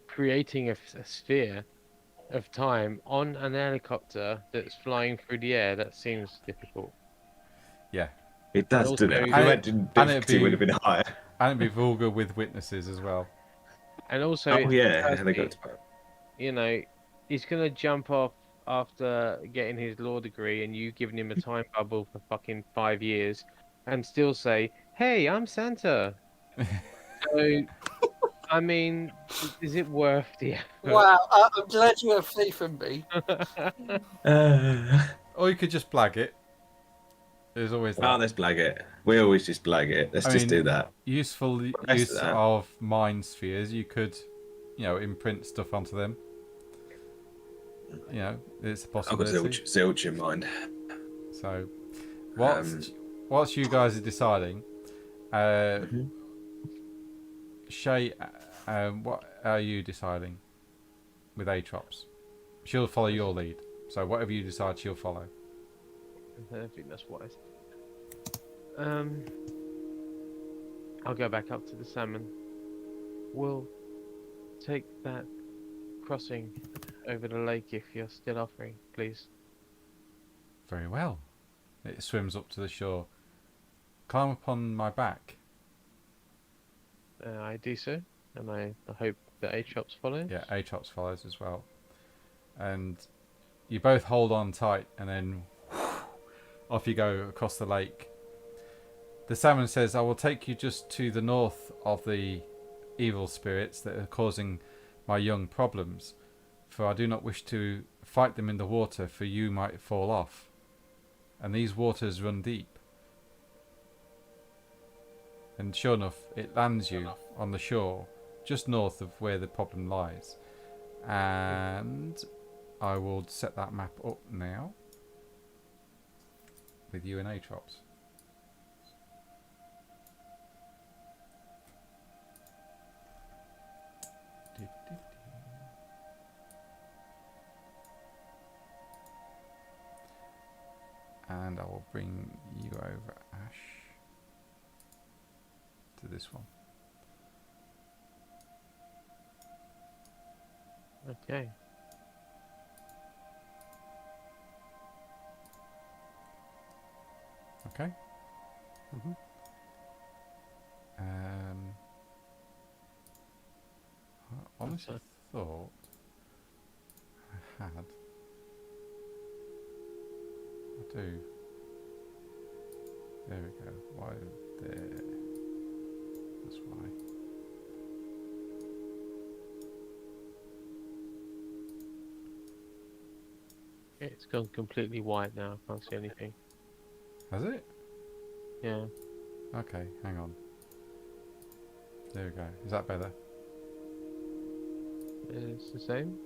creating a sphere of time on an helicopter that's flying through the air, that seems difficult. Yeah, It does, also- doesn't it? And I it- imagine and it'd difficulty would have be- been higher. and it'd be vulgar with witnesses as well. And also, Oh it's yeah, because they got to you know, he's gonna jump off after getting his law degree, and you giving him a time bubble for fucking 5 years, and still say, "Hey, I'm Santa." So, I mean, is it worth the effort? Wow, I'm glad you have faith in me. Or you could just blag it. There's always Oh, that. let's blag it. We always just blag it. Let's just do that. Useful Rest use of that. of mind spheres. You could, imprint stuff onto them. It's a I've got possibility. zilch in mind. So, whilst you guys are deciding, Shay, what are you deciding with Atrops? She'll follow your lead. So whatever you decide, she'll follow. I think that's wise. I'll go back up to the salmon. We'll take that crossing over the lake if you're still offering, please. Very well. It swims up to the shore. Climb upon my back. I do so, and I hope that Atrops follows. Yeah, Atrops follows as well. And you both hold on tight, and then off you go across the lake. The salmon says, I will take you just to the north of the evil spirits that are causing my young problems, for I do not wish to fight them in the water, for you might fall off. And these waters run deep. And sure enough, it lands you on the shore, just north of where the problem lies. And I will set that map up now with you and Atrops. And I will bring you over, Ash, to this one. Okay. Okay. Mhm. I honestly thought I had. I do. There we go. Why there? That's why. It's gone completely white now. I can't see anything. Has it? Yeah. Okay, hang on. There we go. Is that better? It's the same.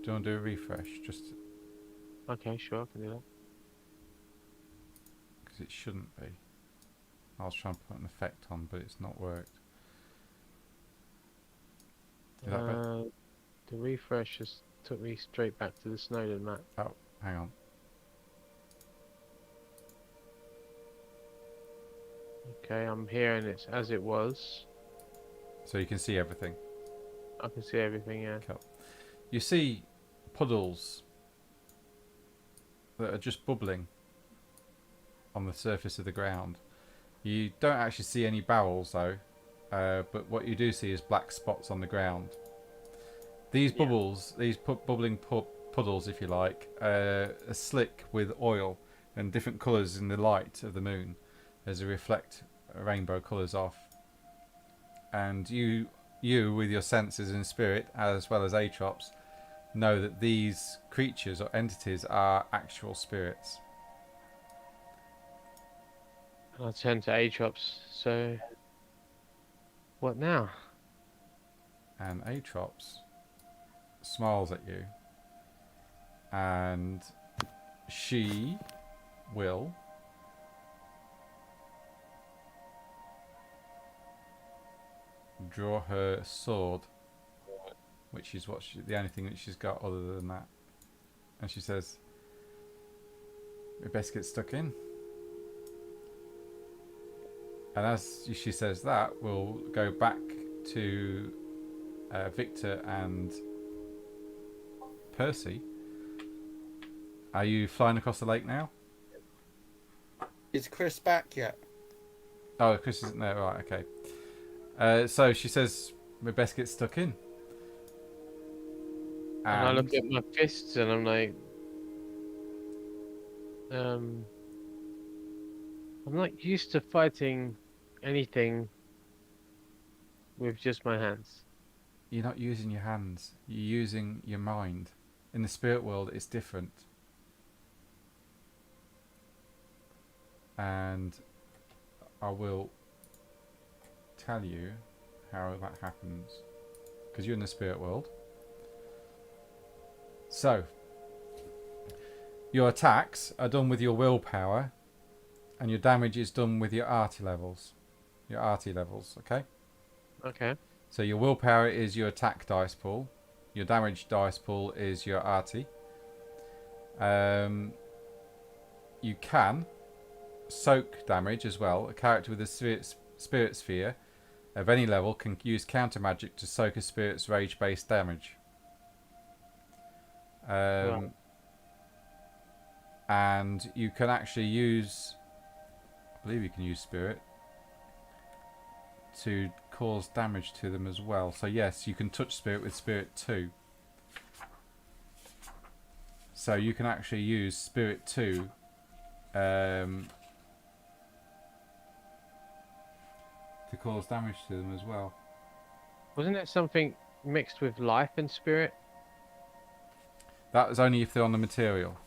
Do you want to do a refresh? Just Okay, sure, I can do that. because it shouldn't be. I was trying to put an effect on, but it's not worked. Is that better? The refresh just took me straight back to the Snowden map. Oh, hang on. Okay, I'm here and it's as it was. So you can see everything. I can see everything, yeah. Cool. You see puddles that are just bubbling on the surface of the ground. You don't actually see any barrels though, but what you do see is black spots on the ground. These bubbles, these bubbling puddles, if you like, are slick with oil and different colours in the light of the moon as they reflect rainbow colours off. And you with your senses and spirit, as well as Atrops, know that these creatures or entities are actual spirits. And I turn to Atrops, so what now? And Atrops smiles at you, and she will draw her sword, which is the only thing that she's got other than that. And she says, "We best get stuck in." And as she says that, we'll go back to Victor and Percy. Are you flying across the lake now? Is Chris back yet? Oh, Chris isn't there. Right, okay. So she says, "We best get stuck in." And I look at my fists and I'm like, I'm not used to fighting anything with just my hands. You're not using your hands. You're using your mind. In the spirit world, it's different. And I will tell you how that happens, because you're in the spirit world. So, your attacks are done with your willpower, and your damage is done with your arty levels. Okay? Okay. So your willpower is your attack dice pool. Your damage dice pool is your arty. You can soak damage as well. A character with a spirit sphere of any level can use counter magic to soak a spirit's rage based damage. Right. And you can actually use, I believe you can use spirit to cause damage to them as well. So yes, you can touch spirit with spirit 2. So you can actually use spirit 2 to cause damage to them as well. Wasn't it something mixed with life and spirit? That is only if they're on the material,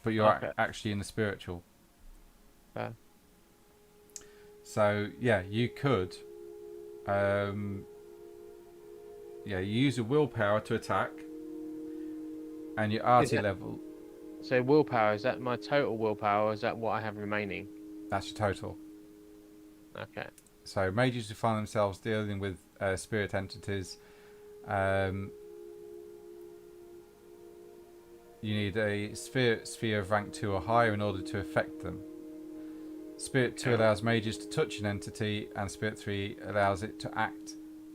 but you're Okay. actually in the spiritual. Fair. So yeah, you could you use a willpower to attack, and your arty level, So willpower, is that my total willpower or is that what I have remaining? that's your total. Okay. So mages who find themselves dealing with spirit entities, you need a spirit sphere of rank 2 or higher in order to affect them. Spirit 2 allows mages to touch an entity, and Spirit 3 allows it to act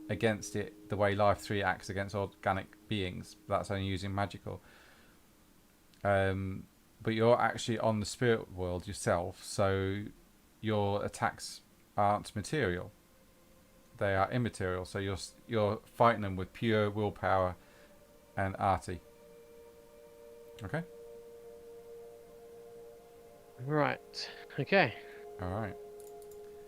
against it the way Life 3 acts against organic beings. That's only using magical. But you're actually on the spirit world yourself, so your attacks aren't material. They are immaterial, so you're fighting them with pure willpower and arty. Okay? Right. Okay. Alright.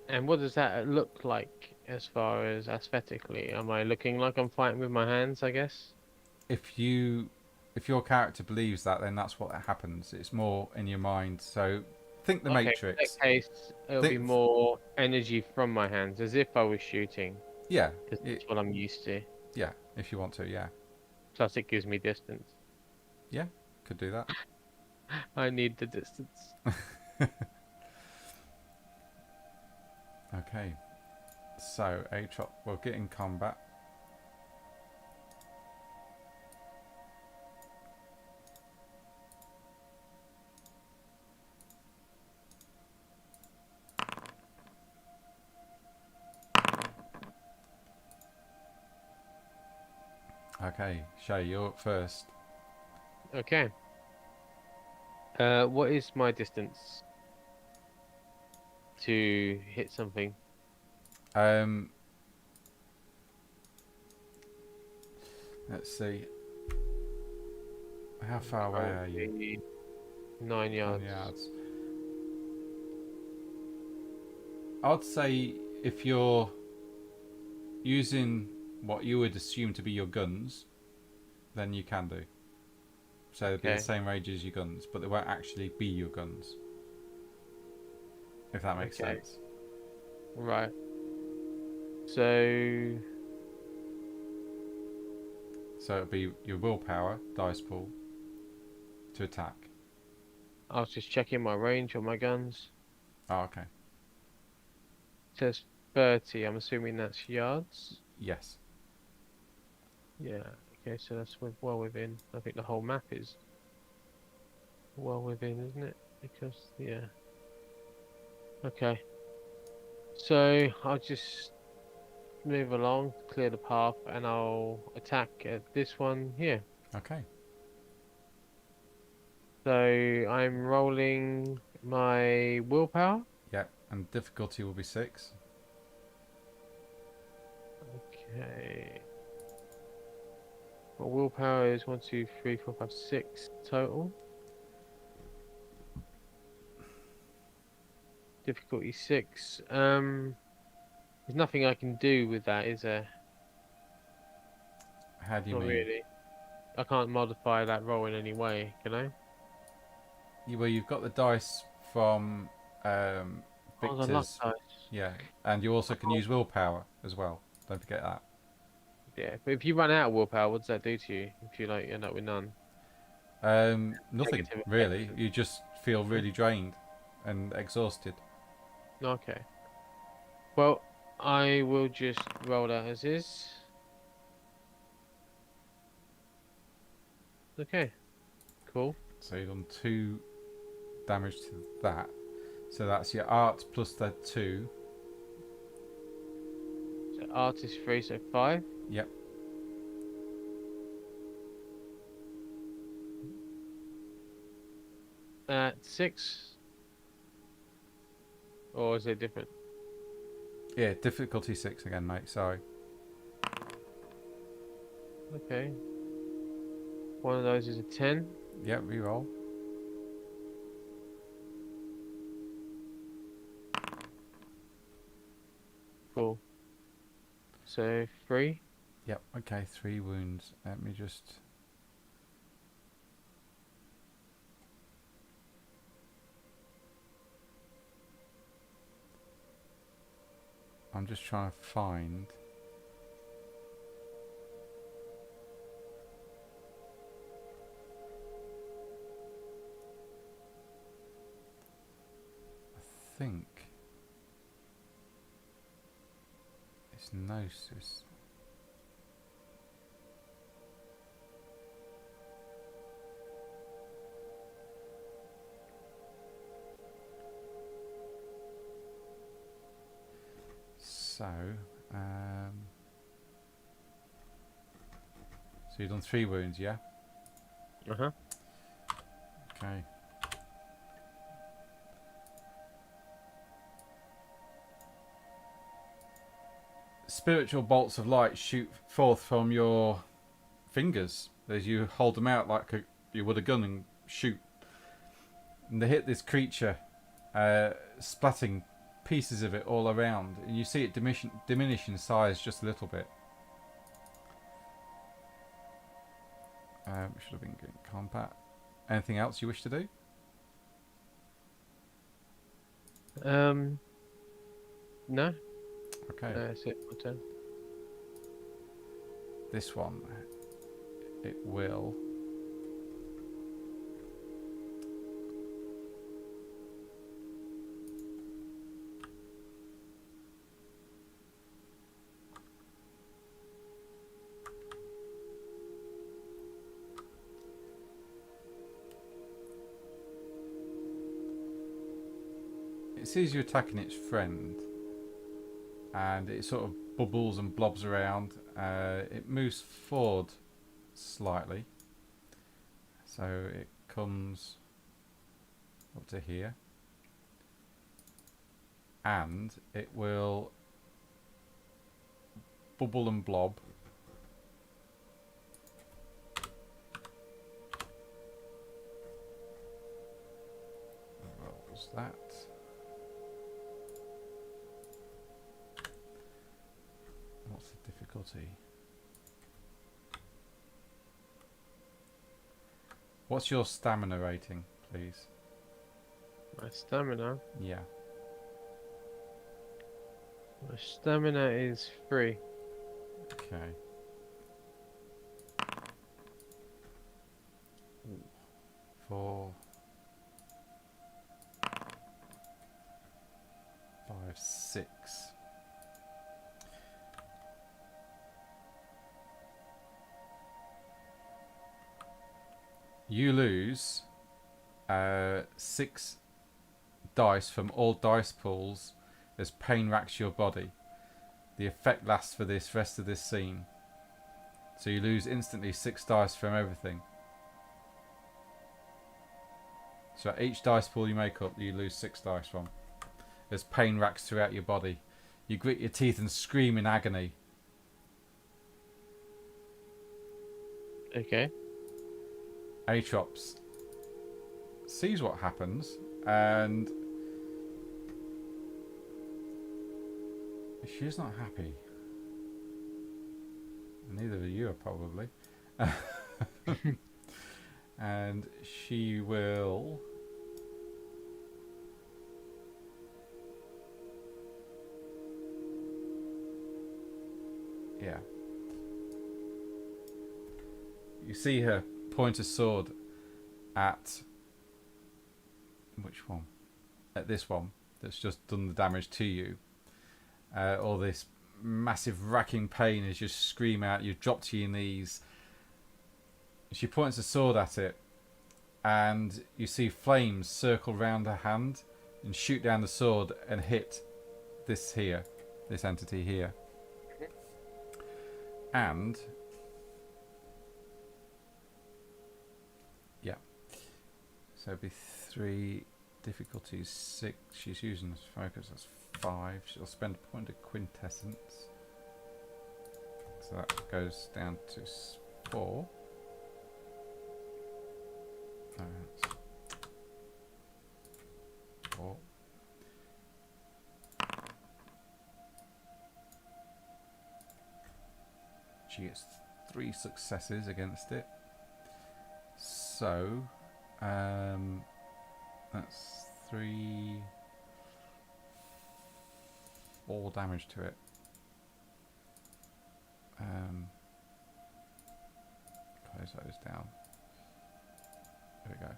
And what does that look like as far as aesthetically? Am I looking like I'm fighting with my hands, I guess? If your character believes that, then that's what happens. It's more in your mind. So think the Okay, Matrix. in that case, it'll be more energy from my hands, as if I was shooting. Yeah. Because that's what I'm used to. Yeah, if you want to, yeah. Plus, it gives me distance. Yeah, could do that. I need the distance. Okay. So, Atrop will get in combat. Okay, Shay, you're up first. Okay. What is my distance to hit something? Let's see. How far away are you? 9 yards. 9 yards. I'd say if you're using what you would assume to be your guns, then you can do. So they'll be the same range as your guns, but they won't actually be your guns. If that makes sense. Right. So it'll be your willpower dice pool to attack. I was just checking my range on my guns. Oh, okay. It says 30. I'm assuming that's yards. Yes. Yeah. Okay, so that's well within. I think the whole map is well within, isn't it? Because yeah. Okay. So I'll just move along, clear the path, and I'll attack at this one here. Okay. So I'm rolling my willpower. Yeah, and difficulty will be 6. Okay. My willpower is 1, 2, 3, 4, 5, 6 total. Difficulty 6. There's nothing I can do with that, is there? How do you Not mean? really. I can't modify that roll in any way, can I? Well, you've got the dice from Oh, the luck Victor's. dice. Yeah, and you also can use willpower as well. Don't forget that. Yeah, but if you run out of willpower, what does that do to you? If you like end up with none? Nothing Negative really. effect. You just feel really drained and exhausted. Okay. Well, I will just roll that as is. Okay. Cool. So you've done 2 damage to that. So that's your art plus the 2. So art is 3, so 5. Yep. At 6. Or is it different? Yeah, difficulty 6 again, mate. Sorry. Okay. One of those is a 10. Yep, reroll. Cool. So 3. Yep. Okay, 3 wounds. Let me just. I'm just trying to find. I think it's Gnosis. So, so you've done 3 wounds, yeah? Uh-huh. Okay. Spiritual bolts of light shoot forth from your fingers as you hold them out like you would a gun and shoot. And they hit this creature, splatting pieces of it all around, and you see it diminish in size just a little bit. Should have been good in combat. Anything else you wish to do? No. Okay. That's it. My turn. This one, it will. It sees you attacking its friend, and it sort of bubbles and blobs around. It moves forward slightly, so it comes up to here, and it will bubble and blob. What was that? What's the difficulty? What's your stamina rating, please? My stamina. Yeah. My stamina is 3. Okay. Ooh. 4, 5, 6. You lose 6 dice from all dice pools as pain racks your body. The effect lasts for this rest of this scene. So you lose instantly 6 dice from everything. So at each dice pool you make up, you lose 6 dice from. As pain racks throughout your body. You grit your teeth and scream in agony. Okay. Atrops sees what happens and she's not happy. Neither of you are probably. And she will you see her point a sword at which one? At this one that's just done the damage to you. All this massive racking pain as you scream out, you drop to your knees. She points a sword at it and you see flames circle round her hand and shoot down the sword and hit this entity here. And so it'd be 3 difficulties, 6. She's using focus, that's 5. She'll spend a point of quintessence. So that goes down to 4. No, that's 4. She gets 3 successes against it. So that's 4 damage to it. Close those down. There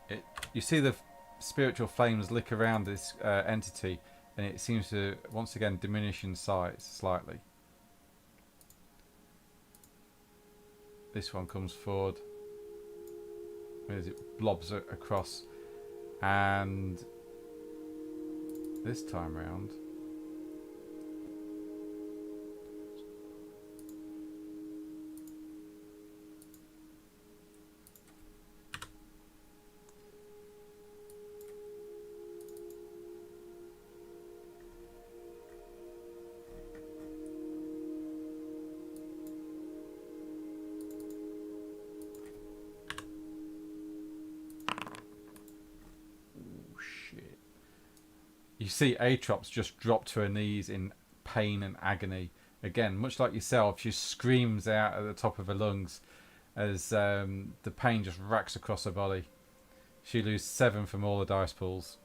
we go. You see the spiritual flames lick around this entity, and it seems to once again diminish in size slightly. This one comes forward as it blobs across, and this time round you see Atrops just drop to her knees in pain and agony. Again, much like yourself, she screams out at the top of her lungs as the pain just racks across her body. She loses 7 from all the dice pools.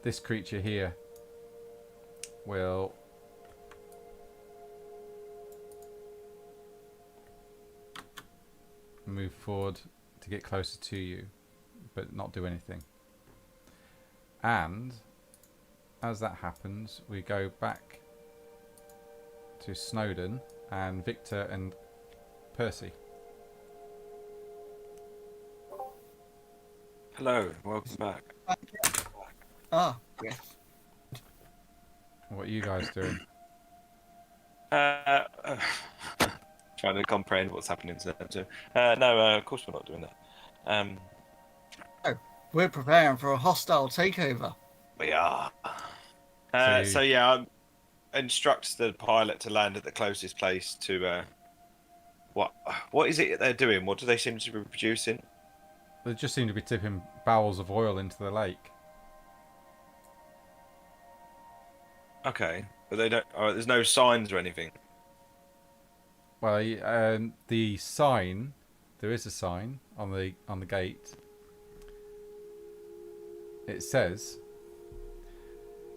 This creature here will move forward to get closer to you, but not do anything. And as that happens, we go back to Snowden and Victor and Percy. Hello, welcome back. Ah, yes. What are you guys doing? Trying to comprehend what's happening to them too. No, of course we're not doing that. We're preparing for a hostile takeover. We are. So So yeah, instructs the pilot to land at the closest place to. What is it they're doing? What do they seem to be producing? They just seem to be tipping barrels of oil into the lake. Okay, but they don't. There's no signs or anything. Well, the sign, there is a sign on the gate. It says,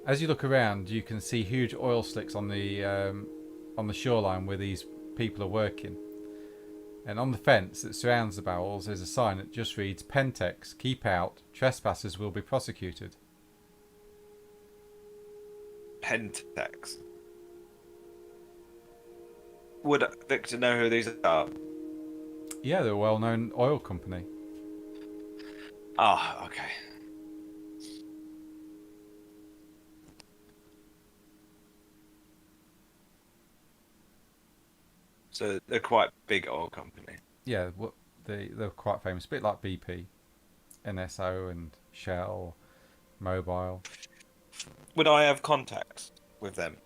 as you look around, you can see huge oil slicks on the shoreline where these people are working. And on the fence that surrounds the barrels, there's a sign that just reads, "Pentex, keep out. Trespassers will be prosecuted." Pentax. would Victor know who these are? Yeah, they're a well-known oil company. Ah, okay. So they're quite big oil company. Yeah, they're quite famous, a bit like BP, NSO, and Shell, Mobile. Would I have contacts with them?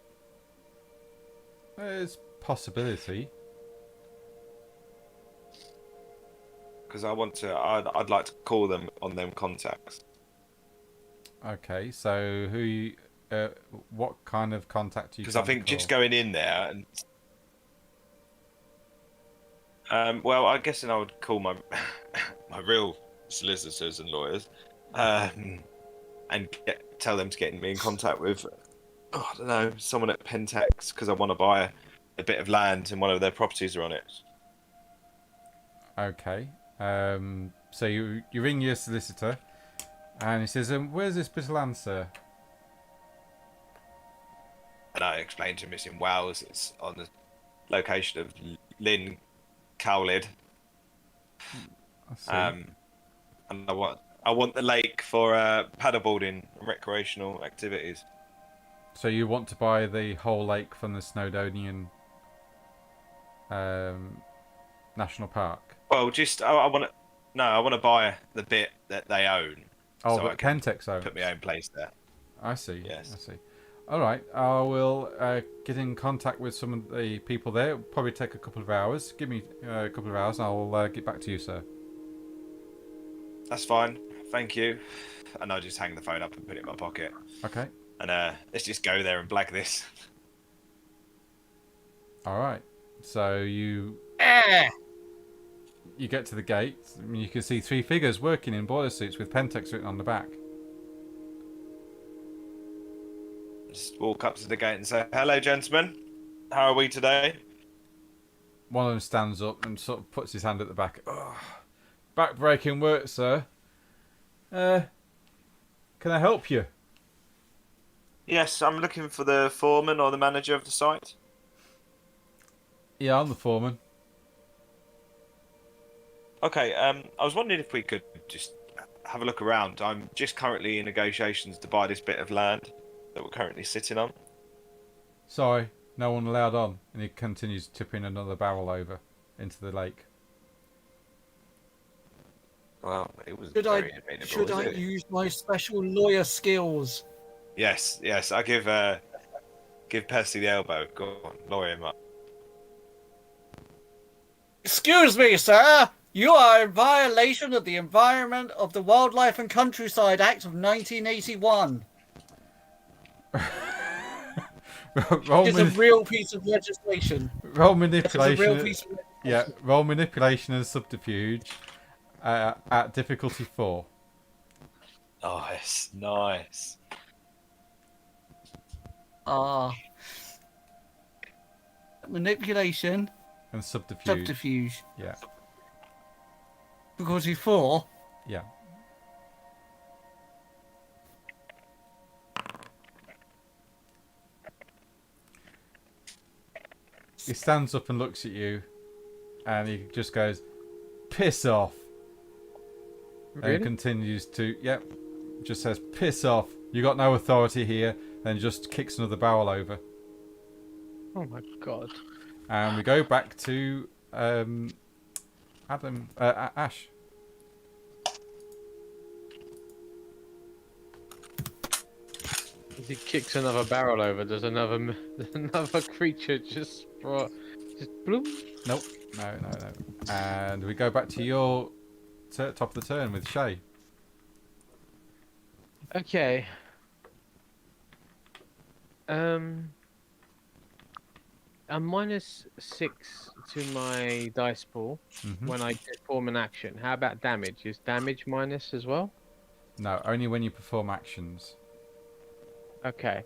There's possibility. Because I'd like to call them on them contacts. Okay, so what kind of contact do you? Because I think just going in there and well, I guess then I would call my my real solicitors and lawyers, and tell them to get me in contact with, I don't know, someone at Pentax, because I want to buy a bit of land and one of their properties are on it. Okay. So you ring your solicitor, and he says, "Where's this bit of land, sir?" And I explained to him it's in Wales. It's on the location of Lynn Cowlid. I see. And I want the lake for paddleboarding and recreational activities. So you want to buy the whole lake from the Snowdonian National Park? Well, I want to buy the bit that they own. Oh, so but I can Pentex owns. put my own place there. I see. Yes. I see. All right. I will get in contact with some of the people there. It'll probably take a couple of hours. Give me a couple of hours, and I'll get back to you, sir. That's fine. Thank you. And I'll just hang the phone up and put it in my pocket. Okay. And let's just go there and blag this. All right. So you get to the gate. I mean, you can see 3 figures working in boiler suits with Pentex written on the back. Just walk up to the gate and say, "Hello, gentlemen. How are we today?" One of them stands up and sort of puts his hand at the back. Oh, back-breaking work, sir. Can I help you? Yes, I'm looking for the foreman or the manager of the site. Yeah, I'm the foreman. Okay, I was wondering if we could just have a look around. I'm just currently in negotiations to buy this bit of land that we're currently sitting on. Sorry, no one allowed on. And he continues tipping another barrel over into the lake. Well, it was Should very I debatable, should isn't I it? use my special lawyer skills? Yes. I give Percy the elbow. Go on, lawyer him up. Excuse me, sir. You are in violation of the Environment of the Wildlife and Countryside Act of 1981. It's a real piece of legislation. Roll It's a manipulation. real piece of legislation. Yeah, roll manipulation and subterfuge at difficulty 4. Nice. Manipulation, And subterfuge. subterfuge. Yeah, Difficulty 4. yeah. He stands up and looks at you, and he just goes, "Piss off." Really? And continues to, just says, "Piss off. You got no authority here," and just kicks another barrel over. Oh my god. And we go back to Ash. As he kicks another barrel over, there's another creature just bloom. Nope. No. And we go back to your top of the turn with Shay. Okay. I'm -6 to my dice pool when I perform an action. How about damage? Is damage minus as well? No, only when you perform actions. Okay.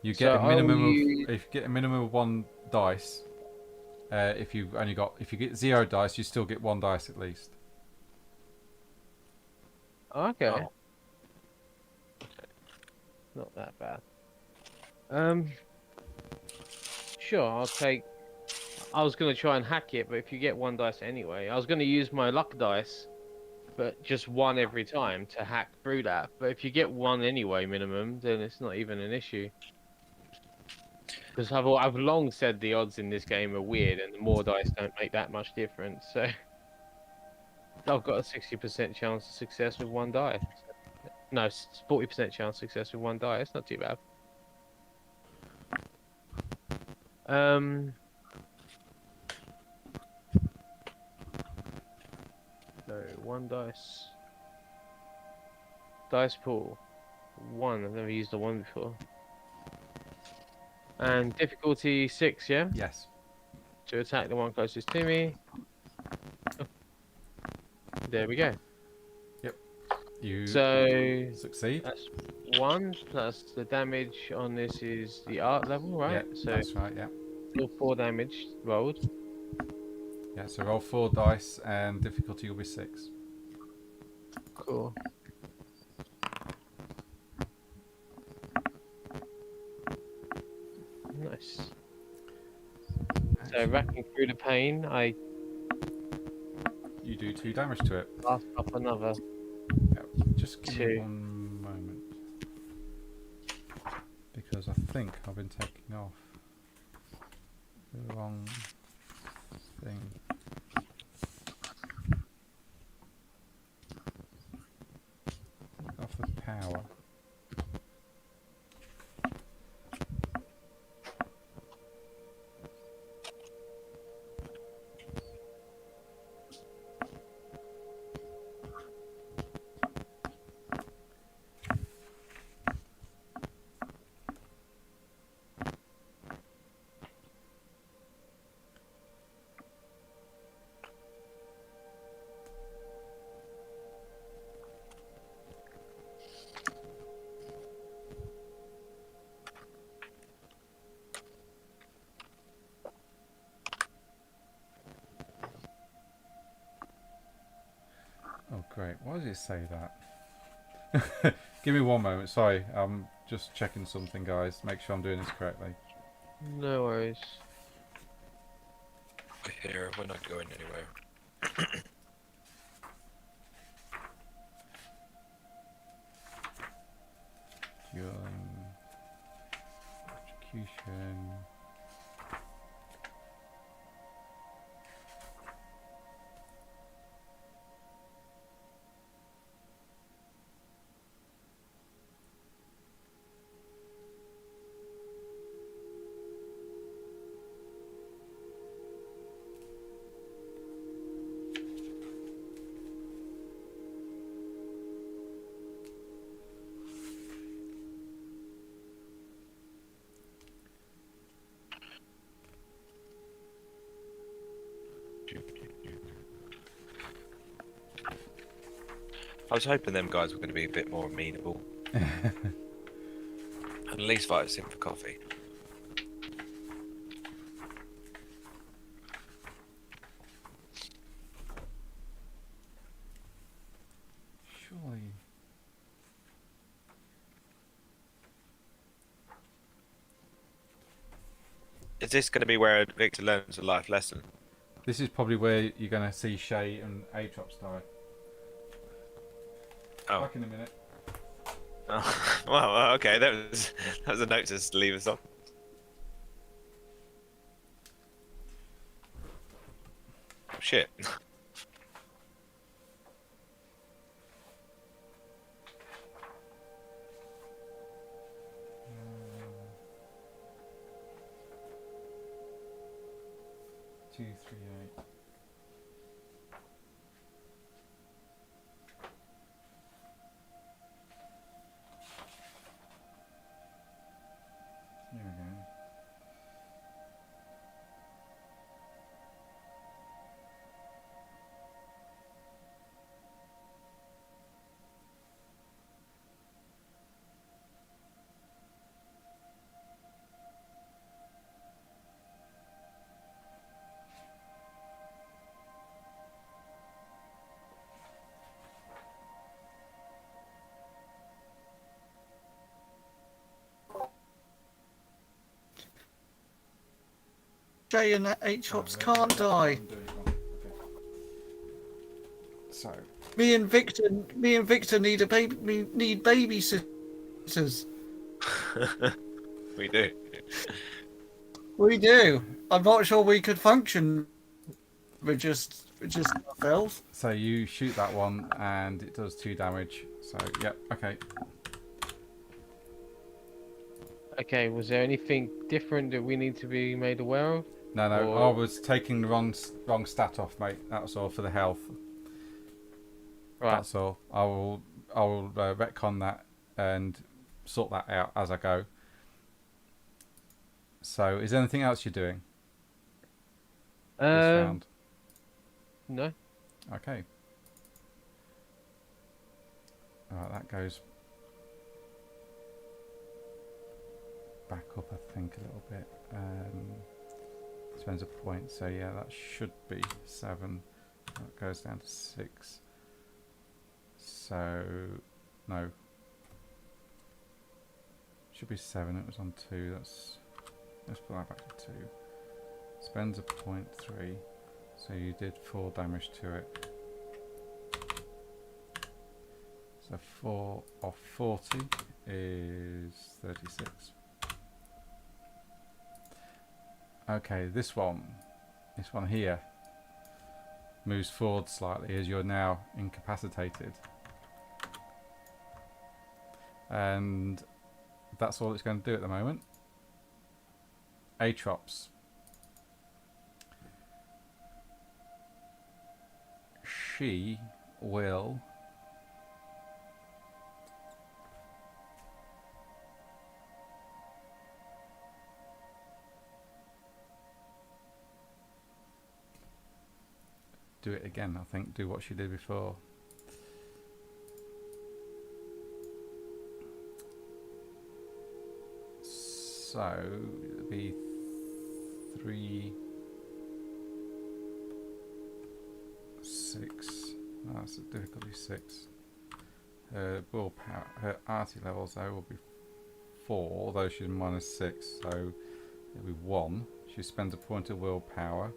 You get a minimum I'll of use- if you get a minimum of 1 dice. If you get 0 dice, you still get 1 dice at least. Okay. Oh. Not that bad. Sure, I was gonna try and hack it, but if you get 1 dice anyway, I was gonna use my luck dice, but just 1 every time to hack through that. But if you get 1 anyway, minimum, then it's not even an issue. Because I've long said the odds in this game are weird, and the more dice don't make that much difference. So I've got a 60% chance of success with 1 die. No, 40% chance of success with 1 die. It's not too bad. So 1 dice. Dice pool. 1. I've never used a 1 before. And difficulty 6, yeah? Yes. To attack the one closest to me. Oh. There we go. You So succeed. that's 1 plus the damage on this is the art level, right? Yeah, So that's right. Yeah. still 4 damage rolled. Yeah. So roll 4 dice, and difficulty will be 6. Cool. Nice. So racking through the pain, I You do 2 damage to it. blast up another. Yeah, just give me 2. 1 moment, because I think I've been taking off the wrong thing. Off the power. Oh great, why does it say that? Give me 1 moment, sorry, I'm just checking something, guys. Make sure I'm doing this correctly. No worries. We're here. We're not going anywhere. Execution. I was hoping them guys were going to be a bit more amenable. At least invite us in for coffee. Surely. Is this going to be where Victor learns a life lesson? This is probably where you're going to see Shay and Aatrox die. Oh. Back in a minute. Oh. Well, okay. That was a note to leave us on. Oh, shit. Two, 3, 8. Here we go. J and H-Hops can't die. I'm doing it wrong. Okay. So, Me and Victor need a baby. We need babysitters. We do. We do. I'm not sure we could function with just ourselves. so you shoot that one and it does 2 damage. So, yep, okay. Okay, was there anything different that we need to be made aware of? No, no, Or- I was taking the wrong stat off, mate. That's all for the health. Right. That's all. I will retcon that and sort that out as I go. So, is there anything else you're doing this round? No. Okay. Alright, that goes back up, I think, a little bit. Spends a point, so yeah, that should be 7. That goes down to 6. So, no. Should be 7, it was on 2. Let's put that back to 2. Spends a point 3. So you did 4 damage to it. So 4 off 40 is 36. Okay, this one here moves forward slightly as you're now incapacitated. And that's all it's going to do at the moment. Atrops. She will do it again, I think. Do what she did before. So it'll be 3, 6. Oh, that's a difficulty 6. Her willpower, her arty levels though will be 4, although she's -6, so it'll be 1. She spends a point of willpower.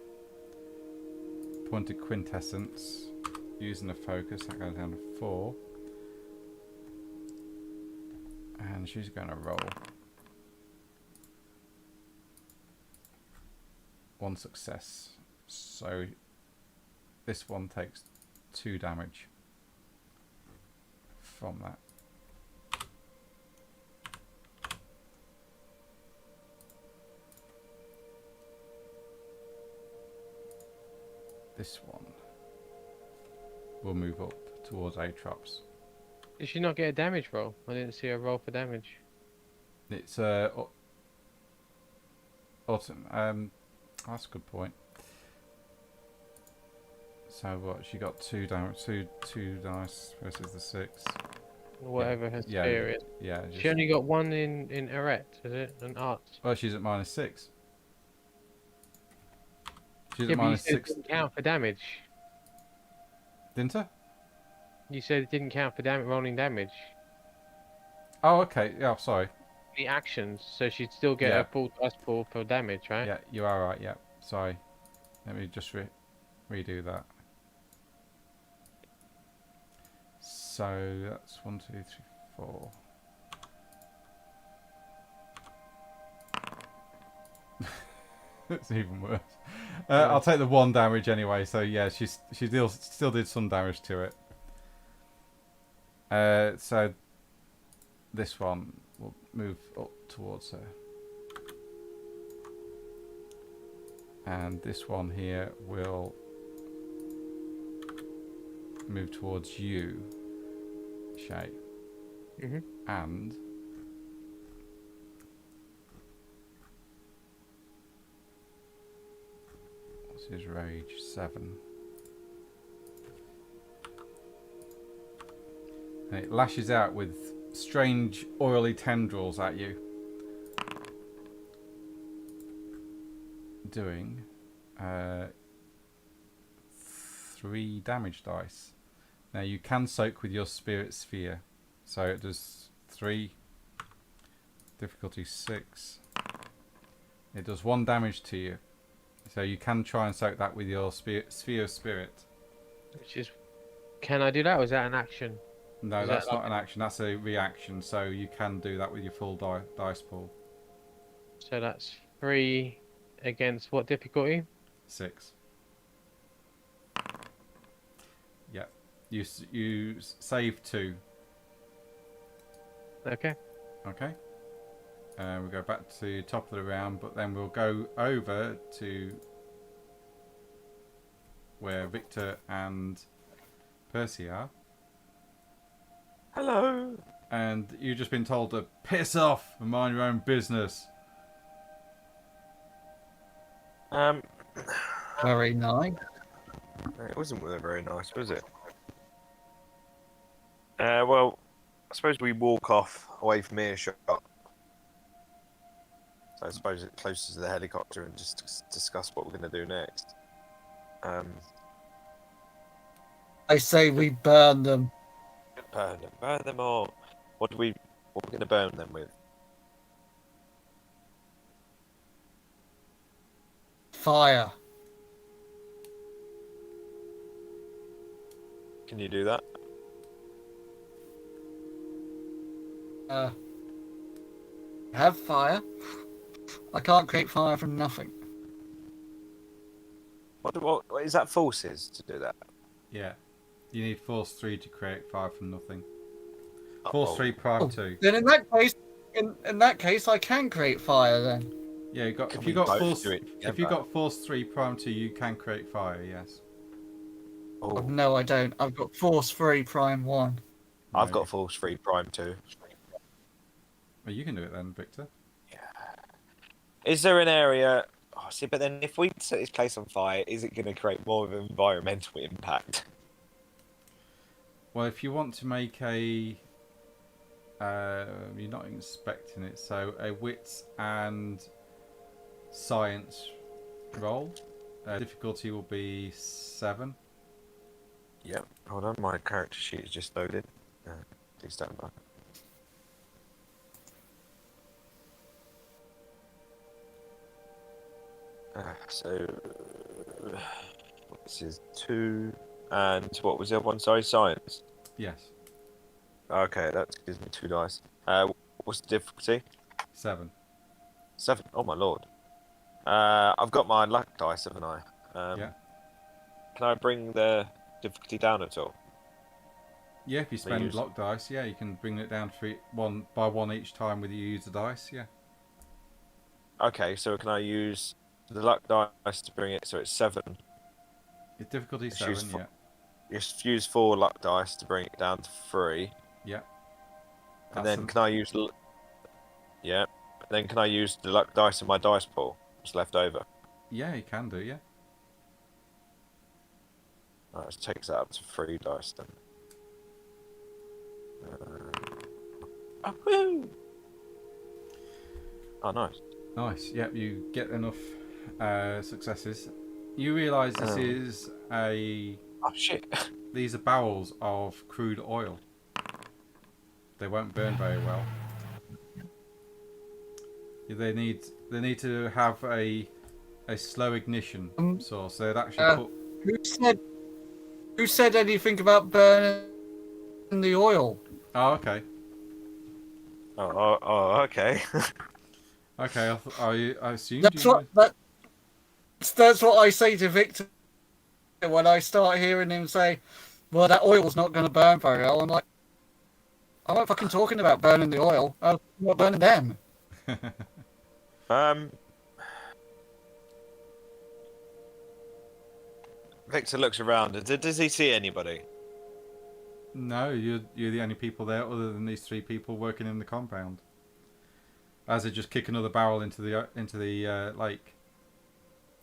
Point of quintessence, using the focus, that goes down to 4. And she's going to roll 1 success. So this one takes 2 damage from that. This one will move up towards Atrops. Did she not get a damage roll? I didn't see her roll for damage. It's autumn. That's a good point. So what? She got 2 damage, two dice versus the 6. Whatever her Yeah, spear is. yeah. She only got 1 in Eret, is it? An art. Well, she's at -6. She's Yeah, at but you said it -6, didn't count for damage. didn't her? You said it didn't count for rolling damage. Oh, okay. Yeah, sorry. The actions, so she'd still get Yeah. a full dice pool for damage, right? Yeah, you are right. Yeah, sorry. Let me just redo that. So that's 1, 2, 3, 4. It's even worse. I'll take the 1 damage anyway. So yeah, she still did some damage to it. So this one will move up towards her, and this one here will move towards you, Shay. Mhm. And what's his rage? 7. And it lashes out with strange oily tendrils at you, doing 3 damage dice. Now you can soak with your spirit sphere, so it does 3, difficulty 6. It does 1 damage to you, So you can try and soak that with your sphere of spirit. Which is, can I do that, or is that an action? No, Is that's that not an action. That's a reaction. So you can do that with your full dice pool. So that's 3 against what difficulty? 6. Yeah. You save 2. Okay. Okay. We'll go back to top of the round, but then we'll go over to where Victor and Percy are. Hello. And you've just been told to piss off and mind your own business. Very nice. It wasn't very nice, was it? Well, I suppose we walk off away from earshot. So I suppose it's closer to the helicopter and just discuss what we're going to do next. I say we burn them. Burn them all. What are we going to burn them with? Fire. Can you do that? Have fire. I can't create fire from nothing. What is that forces to do that? Yeah. You need force 3 to create 5 from nothing. Force 3 prime 2. Then in that case, I can create fire then. Yeah, you got. Can If we you got both force, do it if you together? got force 3 prime 2, you can create fire. Yes. Oh, no, I don't. I've got force 3 prime 1. I've No, got force 3 prime 2. Well, you can do it then, Victor. Is there an area? Oh, see, but then if we set this place on fire, is it going to create more of an environmental impact? Well, if you want to make a, you're not inspecting it, so a wits and science roll. Difficulty will be 7. Yep. Hold on, my character sheet is just loaded. Please stand by. So this is 2, and what was the other one? Sorry, science. Yes. Okay, that gives me 2 dice. What's the difficulty? 7. 7. Oh my lord. I've got my luck dice, haven't I? Yeah. Can I bring the difficulty down at all? Yeah, if you spend lock dice, yeah, you can bring it down one by 1 each time with you use the dice. Yeah. Okay, so can I use the luck dice to bring it so it's 7? It's difficulty Just 7. use Yeah. Just use 4 luck dice to bring it down to 3. Yeah. And then can I use yeah. And then can I use the luck dice in my dice pool? What's left over? Yeah, you can do. Yeah. Alright, let's take that up to 3 dice then. Woo! Oh, nice. Nice. Yep, you get enough successes. You realise this is a. Oh shit! These are barrels of crude oil. They won't burn very well. They need to have a slow ignition source. So they'd actually put. Who said anything about burning the oil? Oh, okay. Oh, okay. Okay, I assumed That's what I say to Victor when I start hearing him say, "Well, that oil's not going to burn very well." I'm like, "I'm not fucking talking about burning the oil. I'm not burning them." Victor looks around. Does he see anybody? No, you're the only people there other than these 3 people working in the compound. As they just kick another barrel into the lake.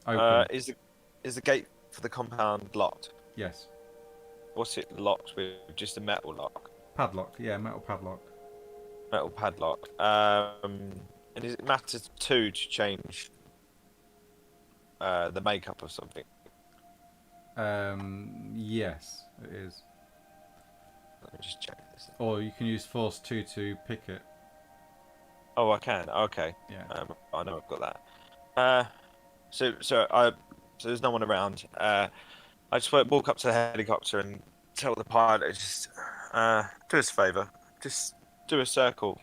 Open. Is the gate for the compound locked? Yes. What's it locked with? Just a metal lock? Padlock. Yeah, metal padlock. Metal padlock. And does it matter 2 to change the makeup of something? Yes, it is. Let me just check this. Or you can use force 2 to pick it. Oh, I can. Okay. Yeah. I know I've got that. So there's no one around. I just walk up to the helicopter and tell the pilot, just do us a favour, just do a circle,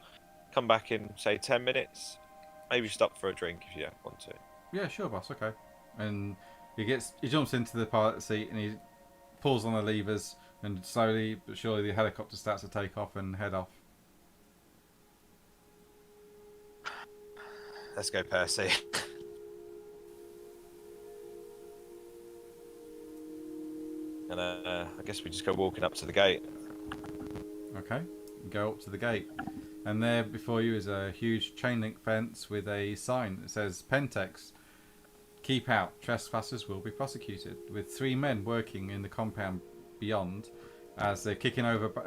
come back in say 10 minutes, maybe stop for a drink if you want to. Yeah, sure, boss. Okay. And he jumps into the pilot seat and he pulls on the levers, and slowly but surely the helicopter starts to take off and head off. Let's go, Percy. And I guess we just go walking up to the gate. Okay. You go up to the gate, and there before you is a huge chain link fence with a sign that says Pentex. Keep out. Trespassers will be prosecuted. With 3 men working in the compound beyond, as they're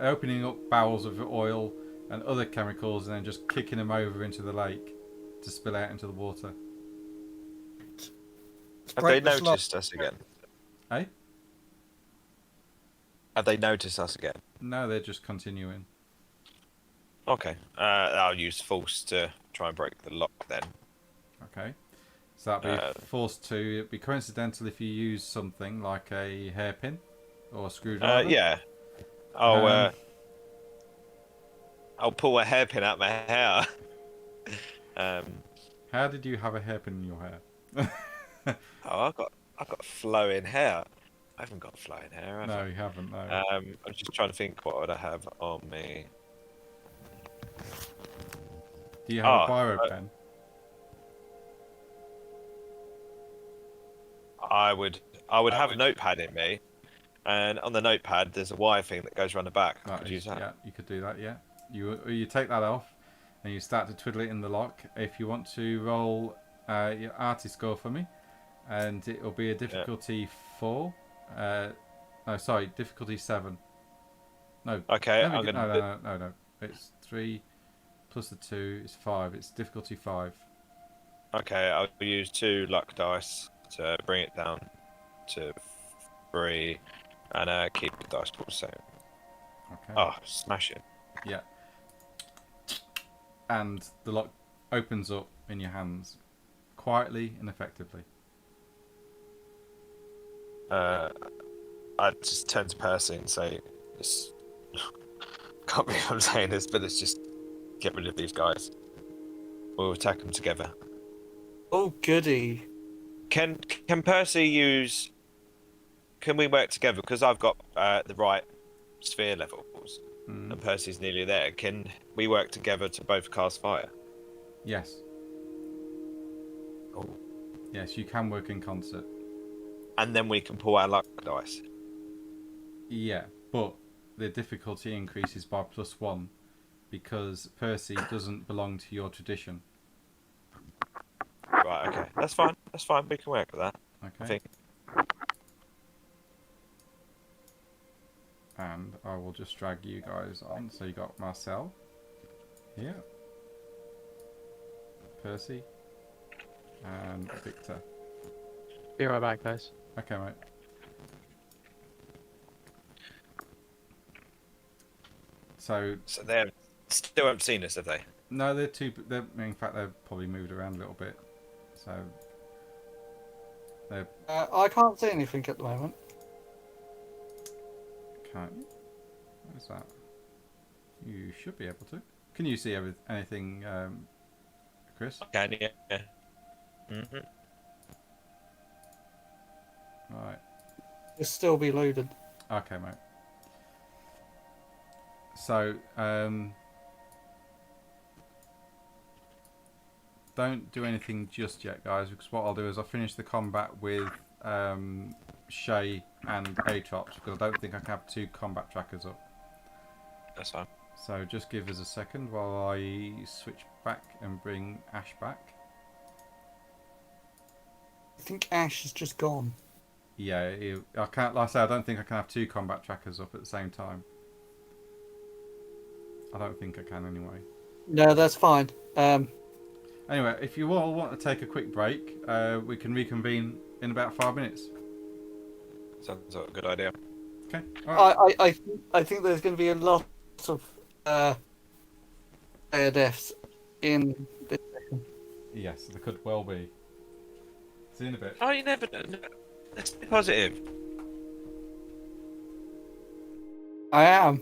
opening up barrels of oil and other chemicals, and then just kicking them over into the lake to spill out into the water. Have they noticed us again? Eh? Have they noticed us again? No, they're just continuing. Okay. I'll use force to try and break the lock then. Okay. So that'd be forced to. It'd be coincidental if you use something like a hairpin or a screwdriver. Yeah. I'll pull a hairpin out my hair. How did you have a hairpin in your hair? I've got flowing hair. I haven't got flowing hair. No, you haven't. No. I'm just trying to think, what would I have on me? Do you have a biro pen? I would have a notepad in me, and on the notepad there's a wire thing that goes around the back. I could use that. Yeah, you could do that. Yeah, you take that off, and you start to twiddle it in the lock. If you want to roll your artist score for me, and it will be a difficulty 4. No, sorry, difficulty 7. No. Okay, No. It's 3 plus the 2 is 5. It's difficulty 5. Okay, I'll use 2 luck dice to bring it down to 3, and keep the dice pool the same. Okay. Oh, smash it! Yeah. And the lock opens up in your hands, quietly and effectively. I just turn to Percy and say, "This can't believe I'm saying this, but let's just get rid of these guys. We'll attack them together." Oh, goody. Can Percy use? Can we work together? Because I've got the right sphere levels, and Percy's nearly there. Can we work together to both cast fire? Yes. Oh. Yes, you can work in concert. And then we can pull our luck dice. Yeah, but the difficulty increases by +1 because Percy doesn't belong to your tradition. Right. Okay. That's fine. That's fine. We can work with that. Okay. I think. And I will just drag you guys on. So you got Marcel here, Percy, and Victor. Be right back, guys. Okay, mate. So they still haven't seen us, have they? no, in fact, they've probably moved around a little bit. So they're I can't see anything at the moment. can't. What is that? You should be able to. Can you see anything, Chris? Can you? Yeah. Mhm. Right. It'll still be loaded. Okay, mate. So, don't do anything just yet, guys, because what I'll do is I'll finish the combat with Shay and Atrox, because I don't think I can have 2 combat trackers up. That's fine. So just give us a second while I switch back and bring Ash back. I think Ash has just gone. Yeah, I can't. Like I say, I don't think I can have 2 combat trackers up at the same time. I don't think I can anyway. No, that's fine. Anyway, if you all want to take a quick break, we can reconvene in about 5 minutes. Sounds like a good idea. Okay. All right. I think there's going to be a lot of player deaths in this. Yes, there could well be. See you in a bit. Oh, you never know. Let's be positive. I am.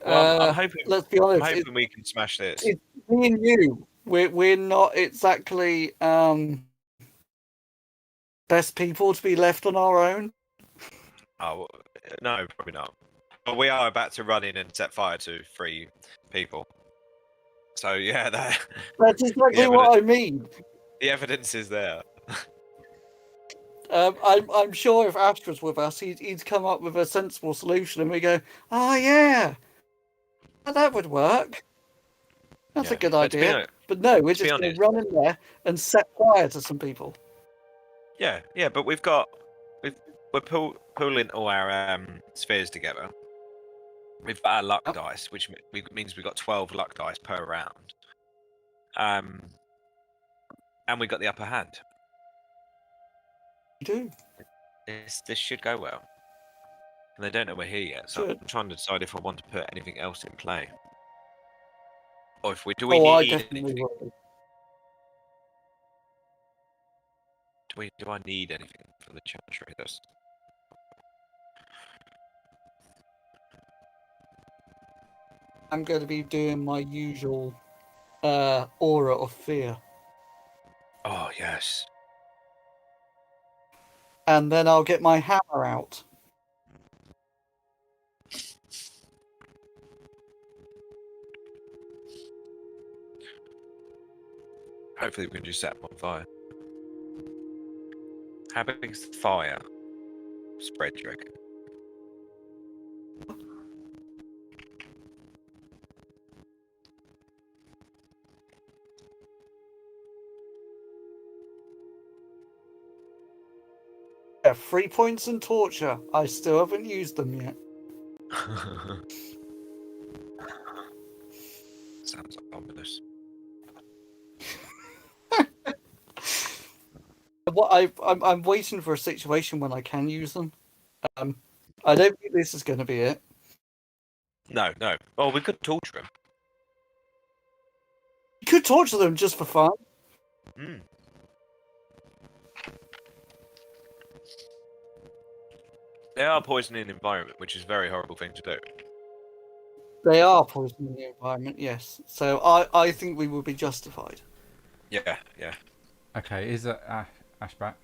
Well, I'm hoping. Let's be I'm honest. hoping we can smash this. It's me and you. We're not exactly best people to be left on our own. Oh no, probably not. But we are about to run in and set fire to 3 people. So yeah, That's exactly what I mean. the evidence is there. I'm sure if Astra's with us, he'd come up with a sensible solution, and we go, "Oh yeah, that would work. That's a Yeah. good But to be idea." hon- But no, we're to be just going honest- to run in there and set fire to some people. Yeah, but we're pooling all our spheres together. We've got our luck Yep. dice, which means we've got 12 luck dice per round. And we got the upper hand. You do. This should go well. And they don't know we're here yet, so Should. I'm trying to decide if I want to put anything else in play. Or if we I need definitely anything. will. Do I need anything for the chantry? I'm going to be doing my usual aura of fear, Oh yes. and then I'll get my hammer out. Hopefully we can just set them on fire. How big is the fire spread, do you reckon? Yeah, 3 points in torture. I still haven't used them yet. Sounds ominous. I'm waiting for a situation when I can use them. I don't think this is going to be it. No. Oh, we could torture him. You could torture them just for fun. Mm. They are poisoning the environment, which is a very horrible thing to do. They are poisoning the environment, yes. So I think we will be justified. Yeah. Okay, is it Ash back?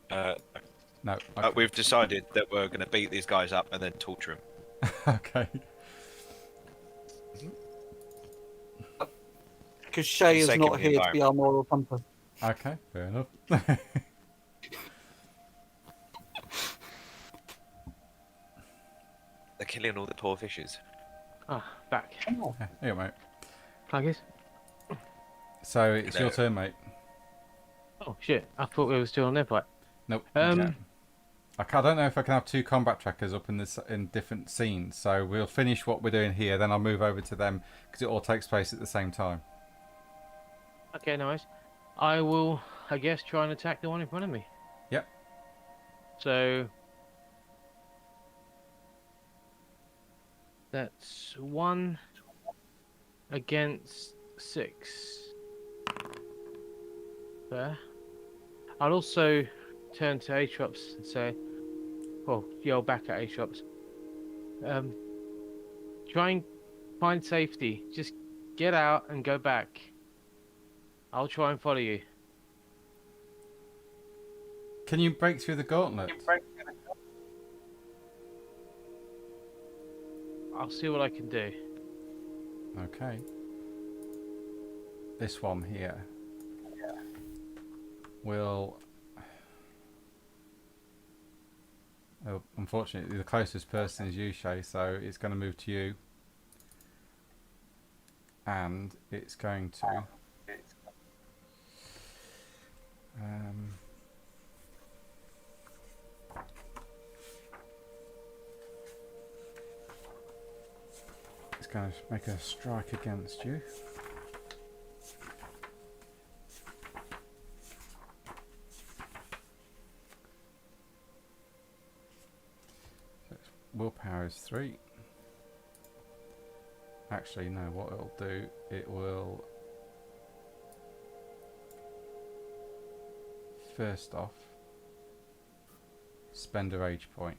No. Okay. We've decided that we're going to beat these guys up and then torture them. Okay. Because Shay is sake of not the here to be our moral compass. Okay, fair enough. They're killing all the poor fishes. Ah, back. Oh. Here, mate. I guess. So it's your No. turn, mate. Oh shit! I thought we were still on their fight. Nope. Um, I don't know if I can have 2 combat trackers up in different scenes. So we'll finish what we're doing here, then I'll move over to them because it all takes place at the same time. Okay, nice. I will, I guess, try and attack the one in front of me. Yep. So that's 1 against 6. There. I'll also turn to Atrops and say, well, yell back at Atrops. Try and find safety. Just get out and go back. I'll try and follow you. Can you break through the gauntlet? I'll see what I can do. Okay. This one here will... Oh, unfortunately, the closest person is you, Shay, so it's going to move to you. And it's going to... it's going to make a strike against you. So its willpower is 3. Actually, no, what it'll do, it will first off spend a rage point.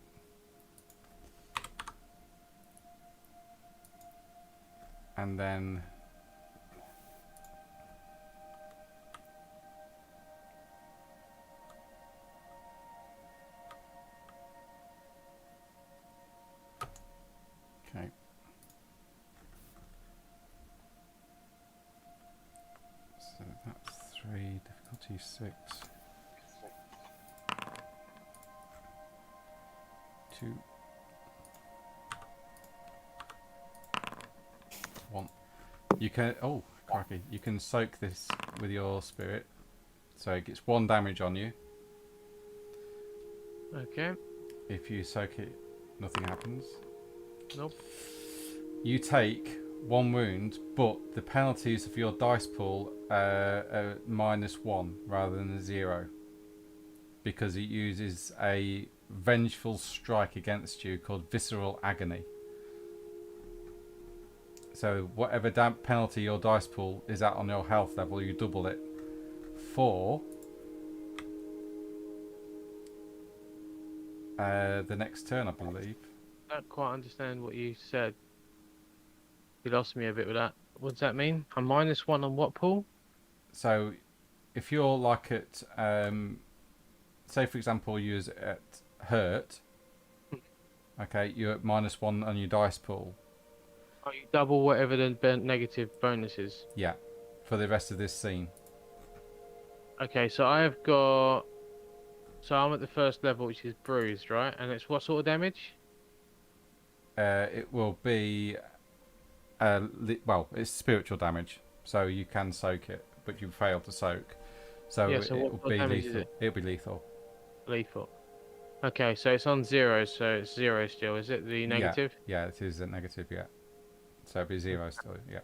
And then okay. So that's 3, difficulty 6. 2, 1. You can, oh cracky, you can soak this with your spirit, so it gets 1 damage on you. Okay. If you soak it, nothing happens. Nope. You take 1 wound, but the penalties of your dice pool are -1 rather than a 0, because it uses a vengeful strike against you called Visceral Agony. So whatever penalty your dice pool is at on your health level, you double it for the next turn, I believe. I don't quite understand what you said. You lost me a bit with that. What does that mean? I'm -1 on what pool? So if you're like at, say for example, you're at hurt, okay, you're at -1 on your dice pool. Oh, you double whatever the negative bonus is. Yeah, for the rest of this scene. Okay, so I've got. So I'm at the first level, which is bruised, right? And it's what sort of damage? It will be, well, it's spiritual damage, so you can soak it, but you fail to soak. So, Yeah, so it what will sort be of damage is lethal. it? It'll be lethal. Lethal. Okay, so it's on 0, so it's 0 still. Is it the negative? Yeah, it is a negative, yeah. So it'll be 0 still, yeah.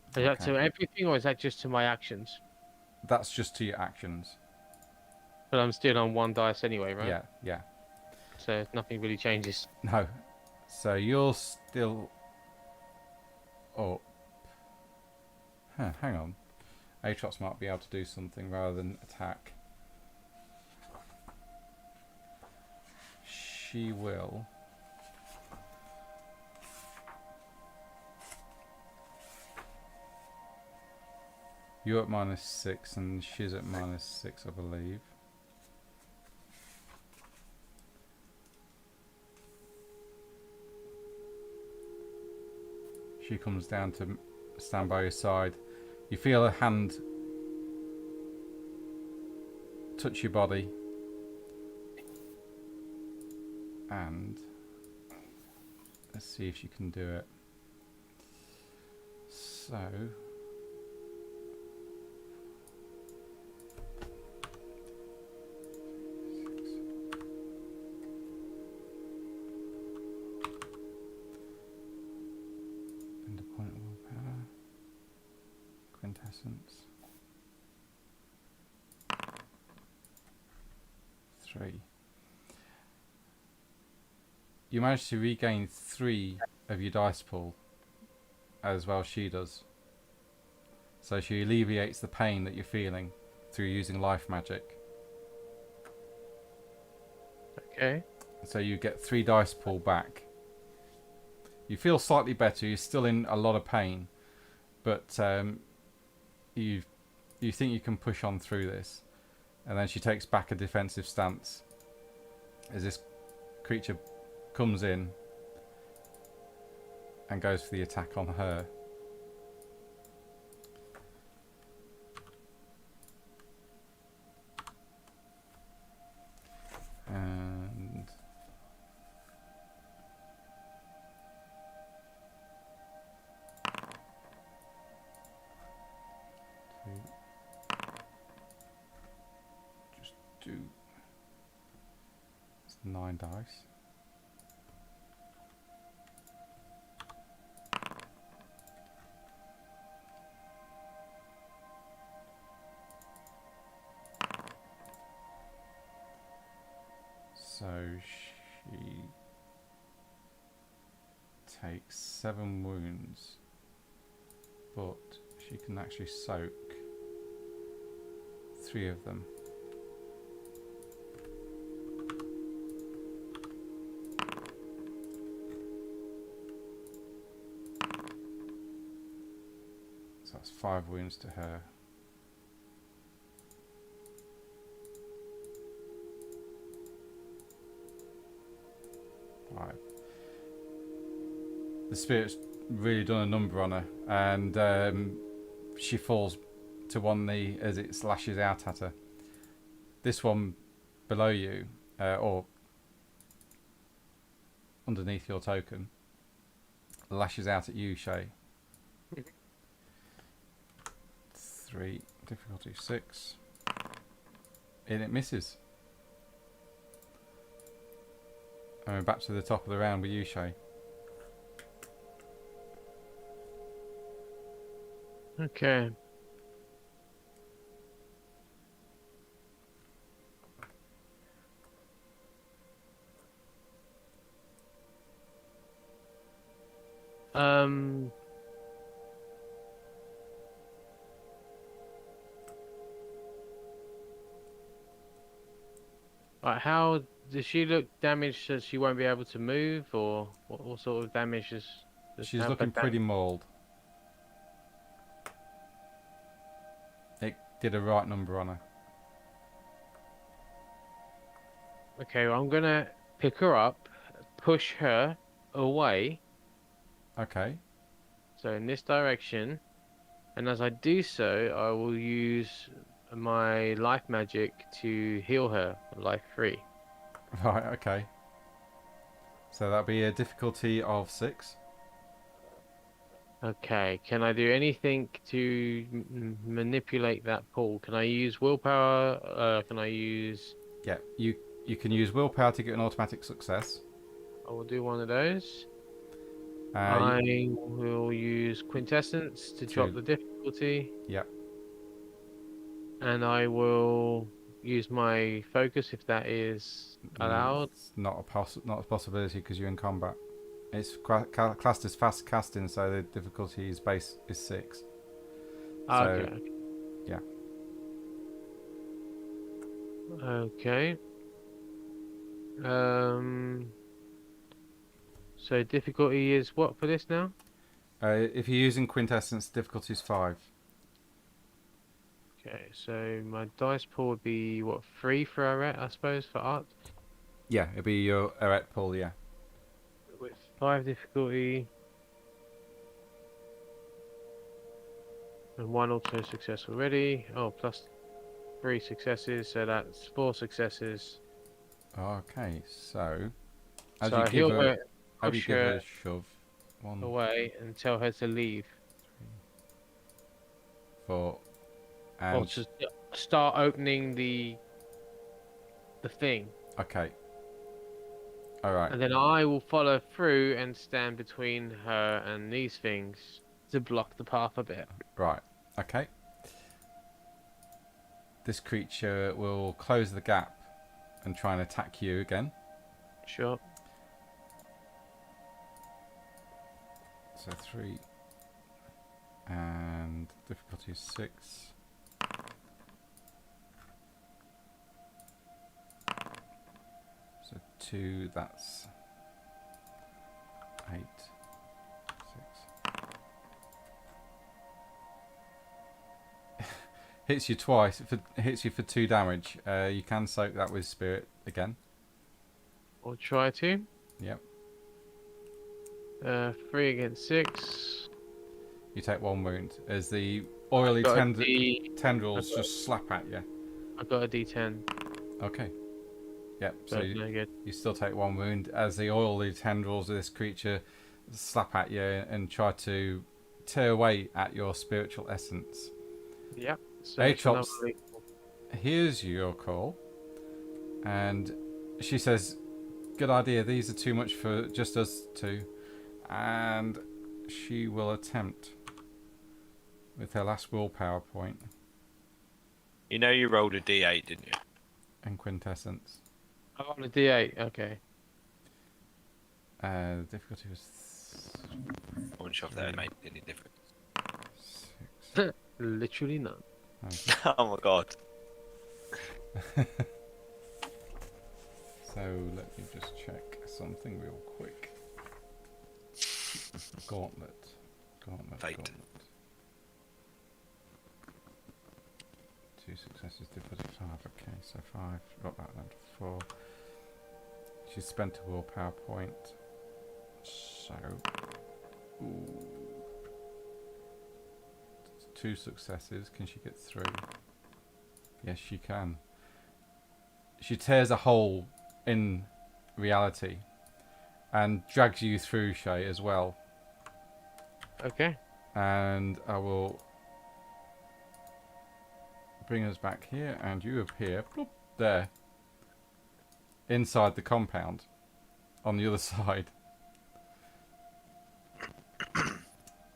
Is that to everything, or is that just to my actions? That's just to your actions. But I'm still on 1 dice anyway, right? Yeah, yeah. So nothing really changes. No. So you're still up. Huh, hang on. Aatrox might be able to do something rather than attack. She will. You're at -6 and she's at -6, I believe. She comes down to stand by your side. You feel a hand touch your body, and let's see if she can do it. So spend a point of willpower. Quintessence. 3. You manage to regain 3 of your dice pool, as well she does. So she alleviates the pain that you're feeling through using life magic. Okay. So you get 3 dice pool back. You feel slightly better. You're still in a lot of pain, but you think you can push on through this. And then she takes back a defensive stance as this creature comes in and goes for the attack on her. And just do 9 dice. So she take 7 wounds, but she can actually soak 3 of them. So that's 5 wounds to her. Right. The spirit's really done a number on her, and she falls to one knee as it slashes out at her. This one below you, or underneath your token, lashes out at you, Shay. 3, difficulty 6, and it misses. And we're back to the top of the round with you, Shay. Okay. Right, how does she look damaged that she won't be able to move, or what sort of damage is? She's looking pretty mauled. It did a right number on her. Okay, well, I'm gonna pick her up, push her away, Okay. so in this direction, and as I do so, I will use my life magic to heal her, life 3. Right, okay. So that'll be a difficulty of 6. Okay, can I do anything to manipulate that pool? Can I use willpower? Can I use... Yeah, you can use willpower to get an automatic success. I will do one of those. You, I will use quintessence to drop the difficulty. yeah. And I will use my focus if that is allowed. It's not a possibility because you're in combat. It's classed as fast casting, so the difficulty is 6. Ah, So, okay. yeah. Okay. So difficulty is what for this now? If you're using quintessence, difficulty is 5. Okay, so my dice pool would be what, 3 for Arret, I suppose, for art? Yeah, it'll be your Eret pool, yeah. With 5 difficulty. And 1 auto success already. Oh, plus 3 successes, so that's 4 successes. Okay, so as So you I give heal her, her, as you push give her her a shove, 1, away and tell her to leave. 4, Or and to start opening the thing. okay. All right. And then I will follow through and stand between her and these things to block the path a bit. Right. Okay. This creature will close the gap and try and attack you again. Sure. So 3 and difficulty is 6. So 2, that's 8, 6. Hits you twice. Hits you for 2 damage. You can soak that with spirit again. I'll try to. Yep. 3 against 6. You take 1 wound as the oily tendrils just slap at you. I got a D10. Okay. Yep. So No good. you still take 1 wound as the oily tendrils of this creature slap at you and try to tear away at your spiritual essence. Yep. So Atrox hears your call, and she says, "Good idea. These are too much for just us two," and she will attempt with her last willpower point. You know you rolled a D8, didn't you? And quintessence. I rolled a D8. Okay. The difficulty was I wasn't sure if that made any difference. 6. Literally none. Oh my god. So let me just check something real quick. Gauntlet. Fate. Gauntlet. 2 successes, difficulty 5. Okay, so 5. Got that down to 4. She spent a willpower point. So. Ooh. 2 successes. Can she get through? Yes, she can. She tears a hole in reality and drags you through, Shay, as well. Okay. And I will bring us back here, and you appear bloop, there inside the compound on the other side.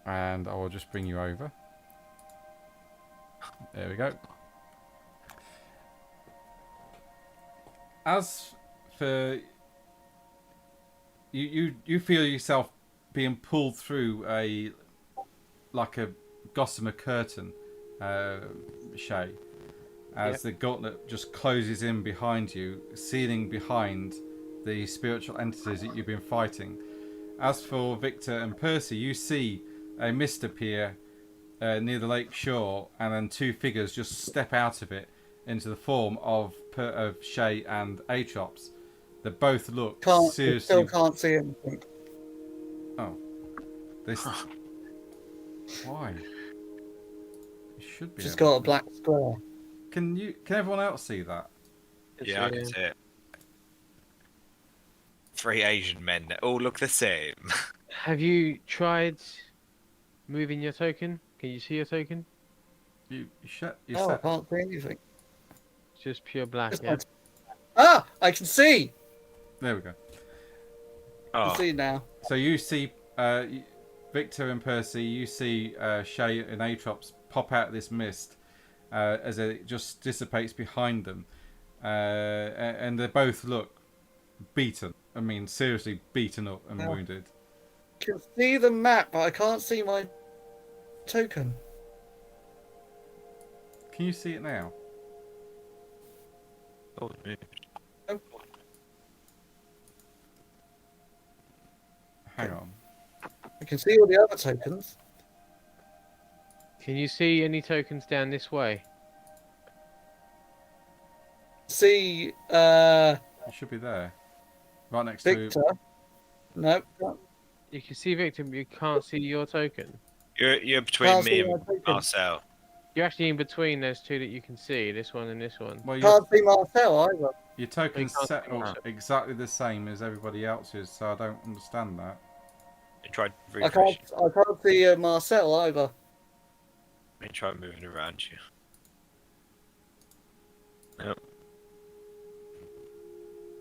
And I will just bring you over. There we go. As for you feel yourself being pulled through a gossamer curtain, Shay, as the gauntlet just closes in behind you, sealing behind the spiritual entities that you've been fighting. As for Victor and Percy, you see a mist appear near the lake shore, and then 2 figures just step out of it into the form of Shay and Atrops. They both look seriously. Still can't see anything. Oh, this. Why? You should be. Just able got a to. black square. Can everyone else see that? Yeah, I can see it. 3 Asian men that all look the same. Have you tried moving your token? Can you see your token? You No, I can't see anything. It's just pure black. Just Yeah. one- Ah, I can see. There we go. I Oh, can see now. So you see Victor and Percy. You see Shay and Atrops pop out of this mist as it just dissipates behind them, and they both look beaten. I mean, seriously beaten up and wounded. I can see the map, but I can't see my token. Can you see it now? oh, yeah. Hang on. I can see all the other tokens. Can you see any tokens down this way? See, It should be there, right next Victor. to. No, You can see Victor, but you can't see your token. You're between Can't me see and my token. Marcel. You're actually in between those 2 that you can see. This one and this one. Well, can't see Marcel either. your token's can't set see up exactly the same as everybody else's, so I don't understand that. I tried I refreshing. can't see Marcel either. I tried moving around you. Yep.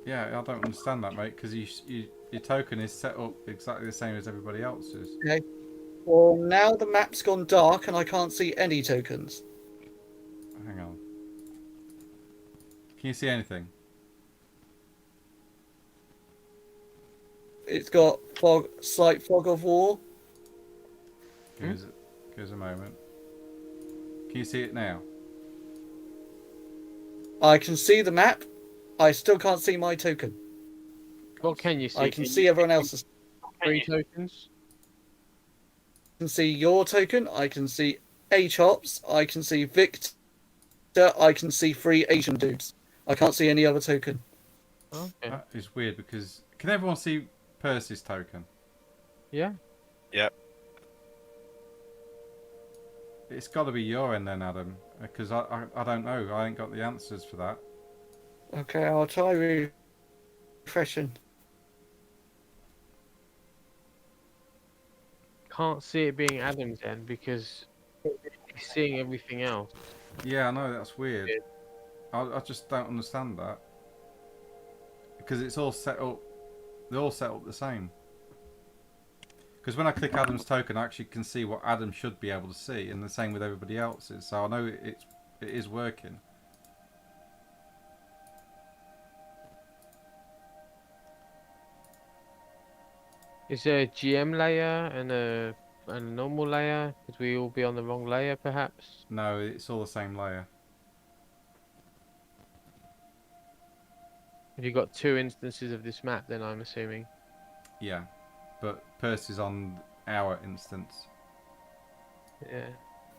Yeah, I don't understand that, mate, because your token is set up exactly the same as everybody else's. Okay. Well, now the map's gone dark and I can't see any tokens. Hang on. Can you see anything? It's got slight fog of war. Give us a moment. Can you see it now? I can see the map. I still can't see my token. What can you see? I can see everyone else's. 3 tokens. I can see your token. I can see Achops. I can see Victor. I can see 3 Asian dudes. I can't see any other token. Okay. That is weird because can everyone see Percy's token? Yeah. Yep. It's got to be your end then, Adam, because I don't know. I ain't got the answers for that. Okay, I'll try refreshing. Can't see it being Adam's end because he's seeing everything else. Yeah, I know that's weird. I just don't understand that because it's all set up. They're all set up the same. Because when I click Adam's token, I actually can see what Adam should be able to see, and the same with everybody else's. So I know it is working. Is there a GM layer and a normal layer? Could we all be on the wrong layer, perhaps? No, it's all the same layer. Have you got 2 instances of this map, then I'm assuming? Yeah, but Percy's on our instance. Yeah.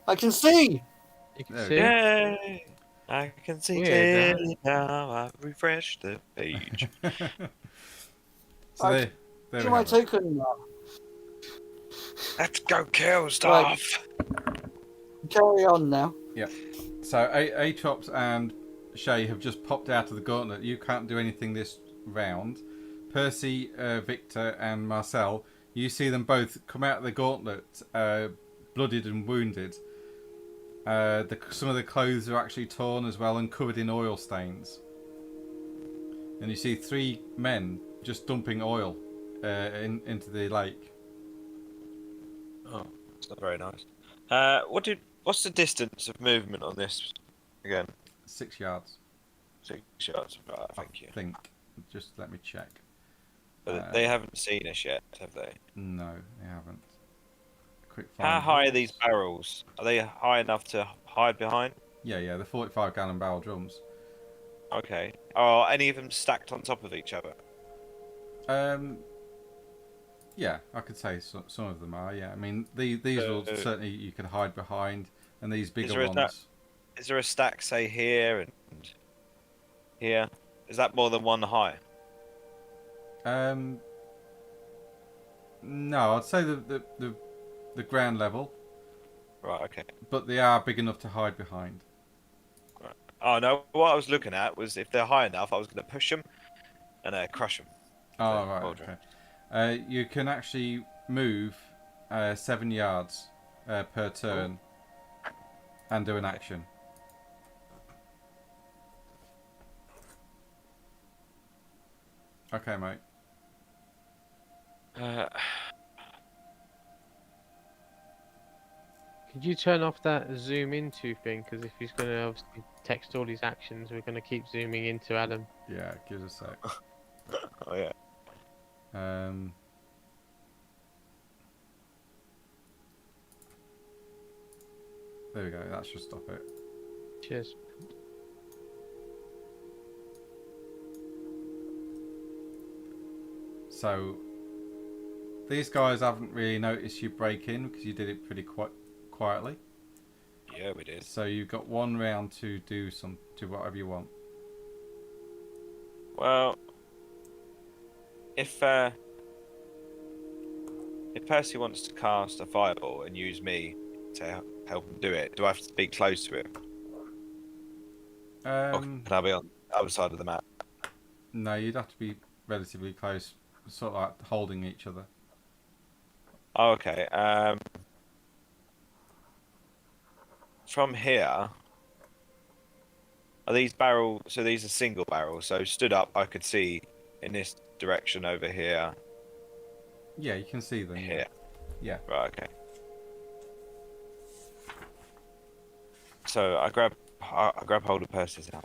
I can see. You can There we see? go. Yay! I can see Weird, that. clearly now. I refreshed the page. So I there we see my have it. token now. Let's go kill stuff. Carry on now. So Atrops and Shay have just popped out of the gauntlet. You can't do anything this round. Percy, Victor, and Marcel, you see them both come out of the gauntlet, bloodied and wounded. Some of the clothes are actually torn as well and covered in oil stains. And you see 3 men just dumping oil into the lake. Oh, it's not very nice. What's the distance of movement on this again? 6 yards, 6 yards. Right, thank you. I think. Just let me check. But they haven't seen us yet, have they? No, they haven't. Quick How find high are rules. these barrels? Are they high enough to hide behind? Yeah, the 45-gallon barrel drums. Okay. Are any of them stacked on top of each other? Yeah, I could say some of them are. Yeah, I mean these will certainly you can hide behind, and these bigger ones. Is there a stack, say, here and here? Is that more than one high? No, I'd say the ground level, Right. Okay. but they are big enough to hide behind. Oh no! What I was looking at was if they're high enough, I was going to push them and crush them. Oh right, okay. You can actually move 7 yards per turn and do an action. Okay, mate. Could you turn off that zoom into thing? Because if he's going to obviously text all his actions, we're going to keep zooming into Adam. Yeah, give us a sec. Oh yeah. There we go. That should stop it. Cheers. So these guys haven't really noticed you break in because you did it pretty quietly. Yeah, we did. So you've got 1 round to do whatever you want. Well, if Percy wants to cast a fireball and use me to help him do it, do I have to be close to him? Or can I be on the other side of the map? No, you'd have to be relatively close, sort of like holding each other. Oh, okay. From here, are these barrels? So these are single barrels. So stood up, I could see in this direction over here. Yeah, you can see them. Here. Yeah. Right. Okay. So I grab hold of Percy's arm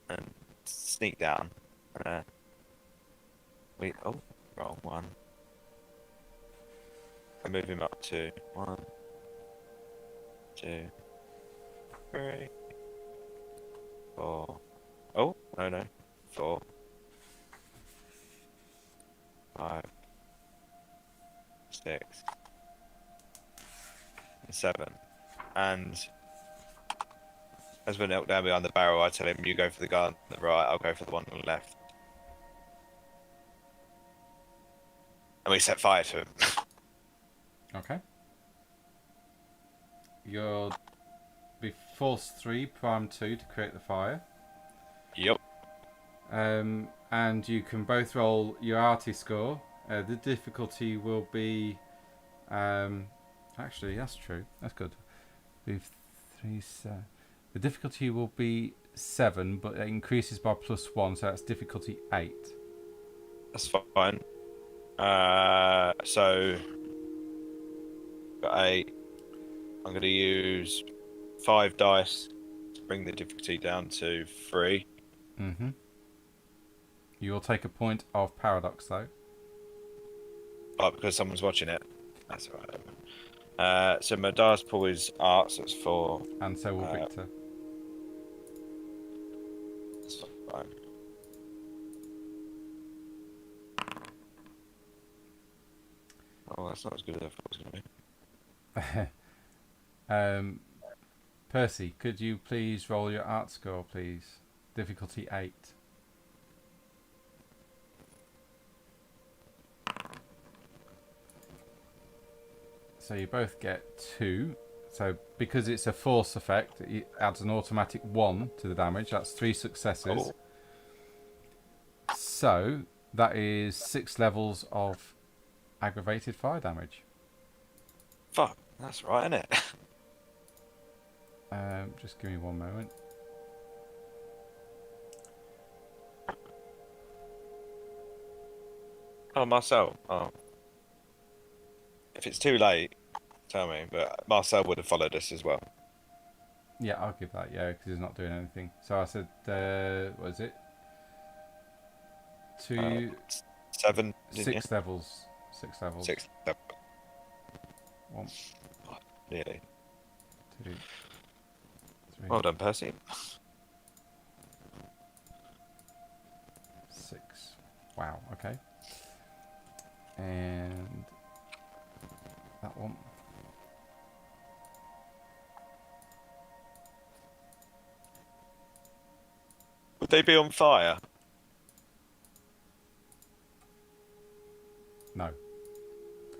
and sneak down. Roll 1. I move him up to 1, 2, 3, 4. Oh no, 4, 5, 6, and 7, and as we're knelt down behind the barrel, I tell him, you go for the guy on the right, I'll go for the one on the left. And we set fire to him. Okay. You'll be force 3, prime 2 to create the fire. Yep. And you can both roll your arty score. The difficulty will be... actually, that's true. That's good. We've 3, 7. The difficulty will be 7, but it increases by +1, so that's difficulty 8. That's fine. So got 8. I'm going to use 5 dice to bring the difficulty down to 3. You will take a point of paradox, though. Oh, because someone's watching it. That's all right. So my dice pool is art, so it's 4. And so will Victor. That's fine. Oh, that's not as good as I thought it was going to be. Percy, could you please roll your art score, please? Difficulty 8. So you both get 2. So because it's a force effect, it adds an automatic 1 to the damage. That's 3 successes. Oh. So that is 6 levels of aggravated fire damage. Fuck, that's right, isn't it? Just give me one moment. Oh, Marcel. Oh. If it's too late, tell me. But Marcel would have followed us as well. Yeah, I'll give that, yeah, because he's not doing anything. So I said, what is it? 7, didn't you? 6 levels. 6 levels. 6. 1, Nearly. 2, 3, Well done, Percy. 6. Wow, okay. And that one. Would they be on fire? No,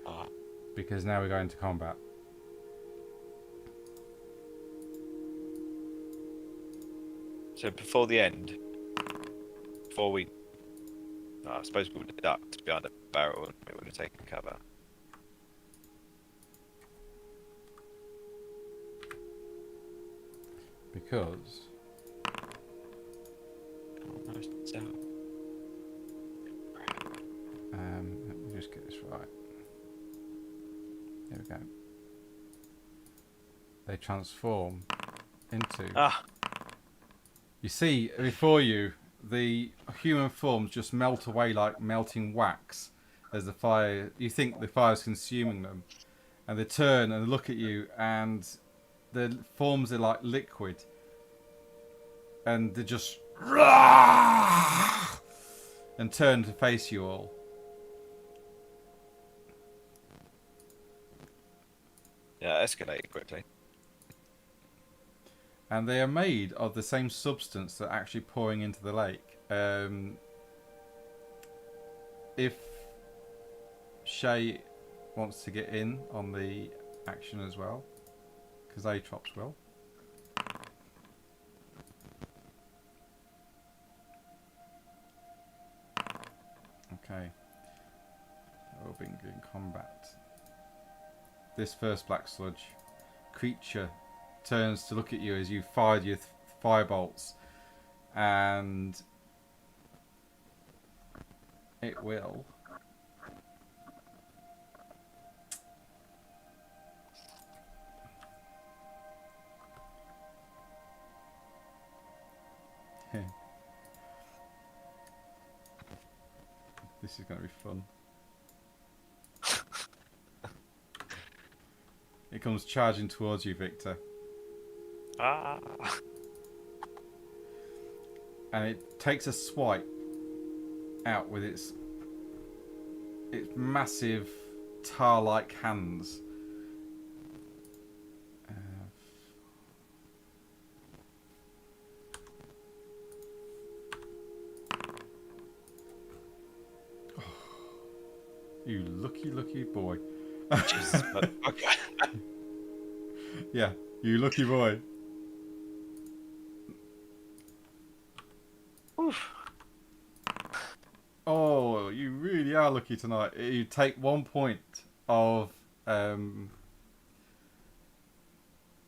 Oh, because now we're going to combat. so before the end, before we... I suppose we would have ducked behind a barrel and we would have taken cover. Because let me just get this right. There we go. They transform into... Ah, You see, before you, the human forms just melt away like melting wax as the fire... You think the fire is consuming them. And they turn and look at you, and the forms are like liquid. And they just... and turn to face you all. yeah, escalated quickly. And they are made of the same substance that are actually pouring into the lake. If Shay wants to get in on the action as well, because Atrops will. Okay. We'll be in combat. This first black sludge creature turns to look at you as you fired your firebolts, and it will this is going to be fun. It comes charging towards you, Victor. Ah. And it takes a swipe out with its massive tar-like hands. You lucky boy. Jesus, okay. Yeah, you lucky boy. Oof. Oh, you really are lucky tonight. You take 1 point of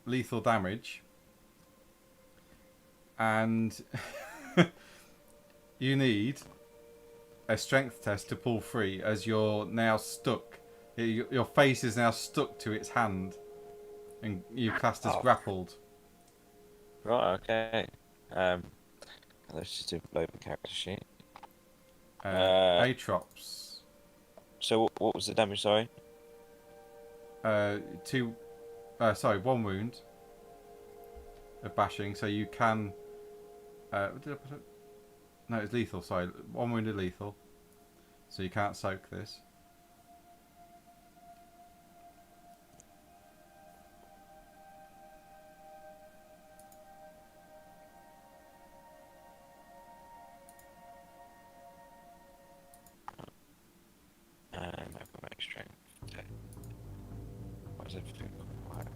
lethal damage, and you need a strength test to pull free, as you're now stuck. Your face is now stuck to its hand, and you're classed as grappled. Right, okay. Let's just load the character sheet. Atrops, So what was the damage? Sorry. One wound of bashing, so you can. Did I put it? No, it's lethal. Sorry, one wound of lethal, so you can't soak this. Make strength. Okay. Why is everything quiet?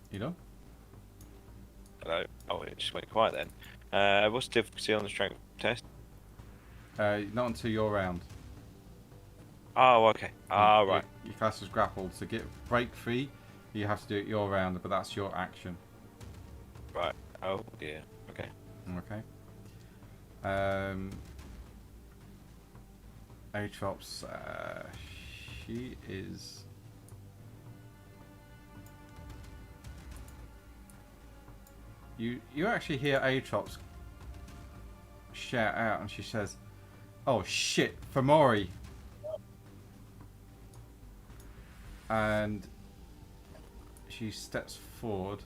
You know. Hello. Oh, it just went quiet then. What's the difficulty on the strength test? Not until your round. Oh, okay. Ah, right. Your class is grappled. To get break free, you have to do it your round, but that's your action. Right. Oh dear. Okay. Okay. Atrops, she is. You actually hear Atrops shout out, and she says, "Oh shit, Famori!" And she steps forward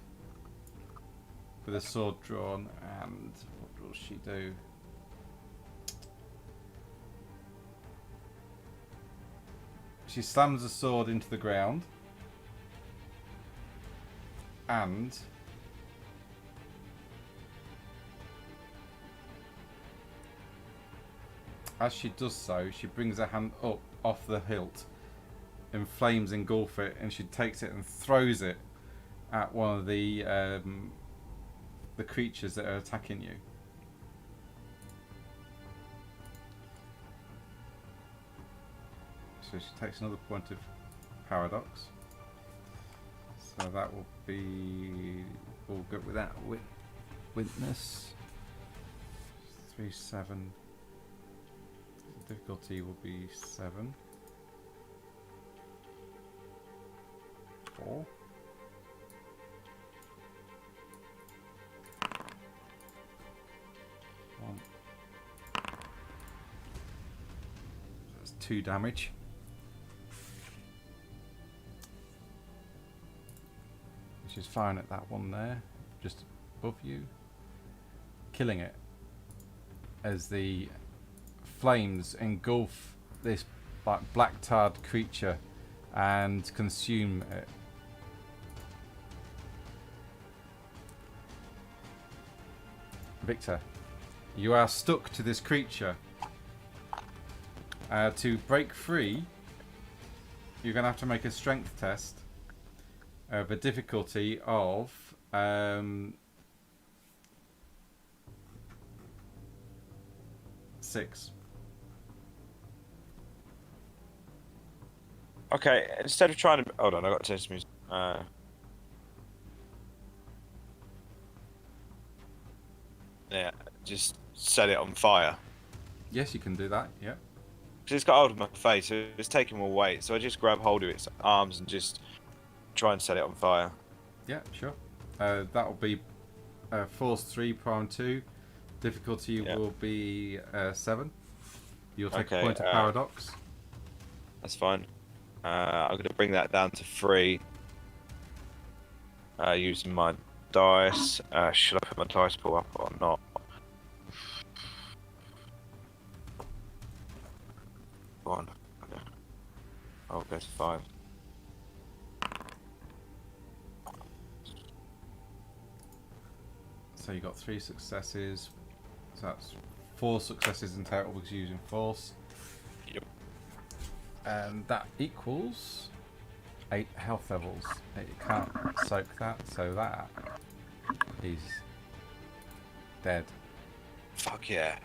with a sword drawn, and what will she do? She slams the sword into the ground, and as she does so, she brings her hand up off the hilt, and flames engulf it, and she takes it and throws it at one of the creatures that are attacking you. So she takes another point of paradox. So that will be all good with that. Witness 3-7. Difficulty will be 7. 4. That's 2 damage. She's firing at that one there, just above you, killing it as the flames engulf this black tarred creature and consume it. Victor, you are stuck to this creature. To break free, you're going to have to make a strength test of a difficulty of 6. Okay. Instead of trying to hold on, I got to test music. Yeah, just set it on fire. Yes, you can do that. Yeah. Because it's got hold of my face, so it's taking more weight. So I just grab hold of its arms and just try and set it on fire. Yeah, sure. That will be Force 3, Prime 2. Difficulty will be 7. You'll take a point of paradox. That's fine. I'm going to bring that down to 3. Using my dice. Should I put my dice pool up or not? Go on. Okay. I'll go to 5. So you got 3 successes. So that's 4 successes in total because you're using force. Yep. And that equals 8 health levels. It can't soak that, so that is dead. Fuck yeah.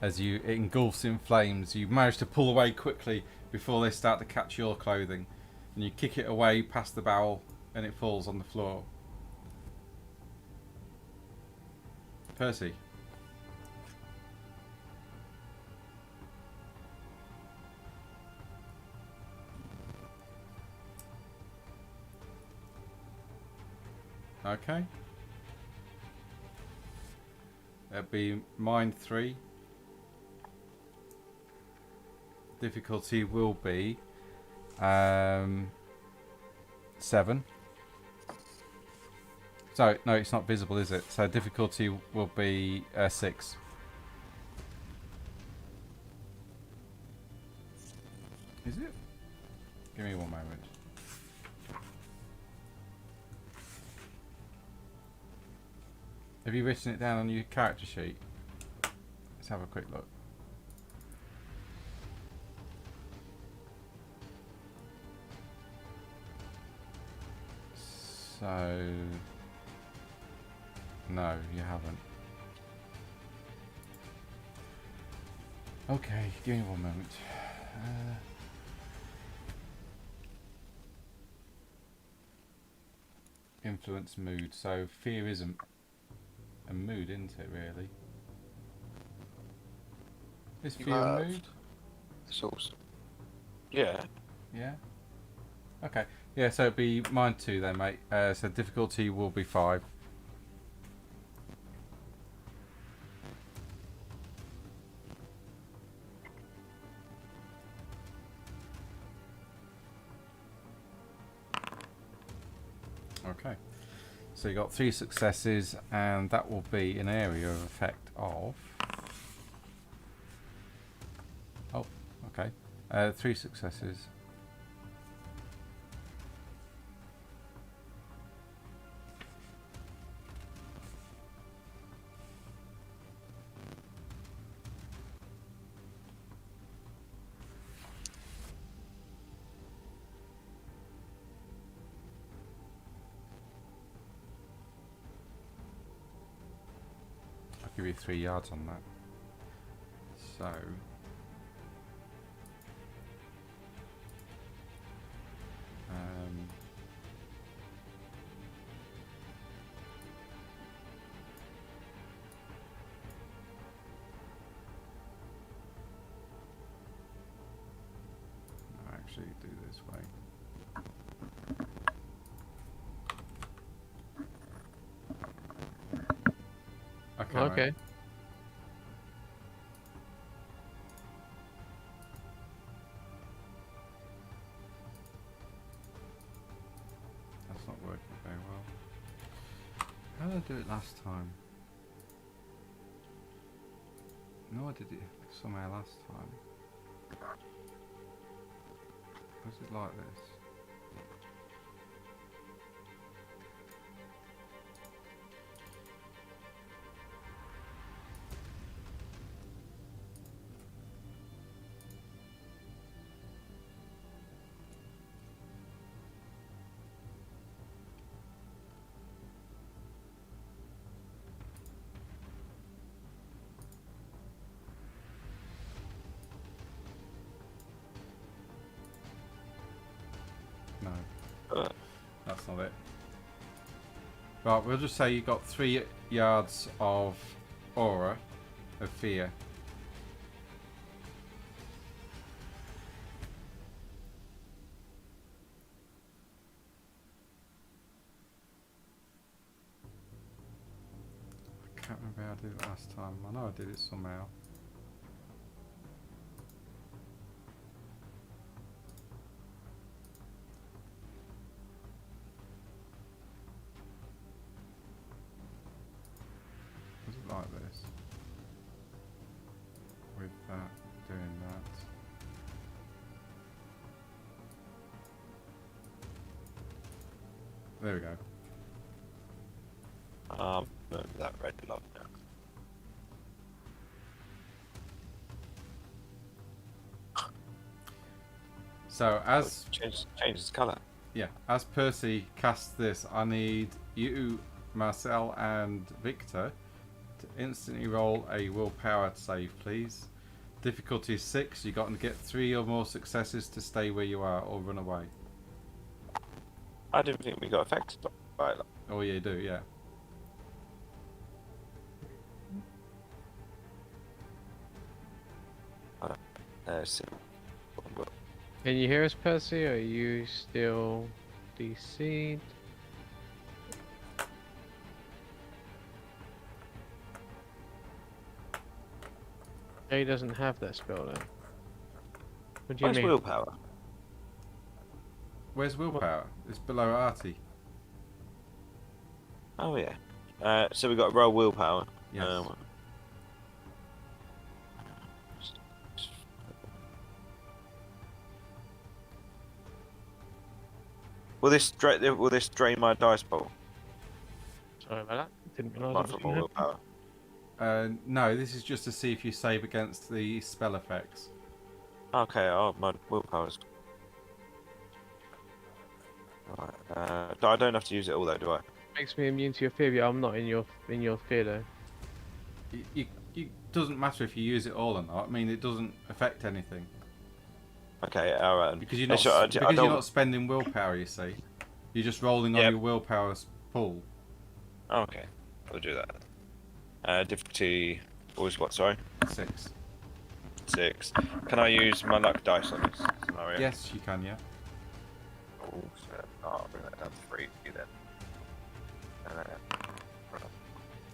As it engulfs in flames, you manage to pull away quickly before they start to catch your clothing, and you kick it away past the barrel, and it falls on the floor. Percy. Okay. It'll be mine 3. Difficulty will be 7. So no, it's not visible, is it? So difficulty will be 6. Is it? Give me one moment. Have you written it down on your character sheet? Let's have a quick look. So, no, you haven't. Okay, give me one moment. Influence mood. So fear isn't a mood, isn't it? Really? Is You fear a have. mood? Source. Yeah. Yeah. Okay. Yeah. So it'd be mine 2 then, mate. So difficulty will be 5. Okay. So you got 3 successes, and that will be an area of effect of. Oh, okay. 3 successes. I'll give you 3 yards on that. So. I'll actually do this way. Okay. Okay. Mate. That's not working very well. How did I do it last time? No, I did it somehow last time. Was it like this? No. That's not it. Right, we'll just say you got 3 yards of aura of fear. I can't remember how I did it last time. I know I did it somehow. Was it like this? With that, doing that. There we go. That red love now. So as Change its colour. yeah, as Percy casts this, I need you, Marcel, and Victor to instantly roll a willpower save, please. Difficulty is 6. You got to get 3 or more successes to stay where you are or run away. I didn't think we got affected by it. Oh yeah, you do, yeah. So, Can you hear us, Percy? Or are you still DC'd? He doesn't have that spell though. What do you Where's mean? willpower? Where's willpower? It's below Artie. Oh yeah. So we got to roll willpower. Yes. Will this drain my dice pool? Sorry about that. Didn't realise My it was football gonna happen. willpower. No, this is just to see if you save against the spell effects. Okay, oh, my willpower's. Right, I don't have to use it all though, do I? Makes me immune to your fear, but I'm not in your fear though. It doesn't matter if you use it all or not. I mean, it doesn't affect anything Okay, alright. because you're No, not sure, I because you're don't- not spending willpower. You see, you're just rolling on Yep. your willpower pool. Okay, I'll do that. Difficulty was what? Sorry, 6. 6. Can I use my luck dice on this scenario? Yes, you can. Yeah. Oh, so I'll bring that down to 3 then.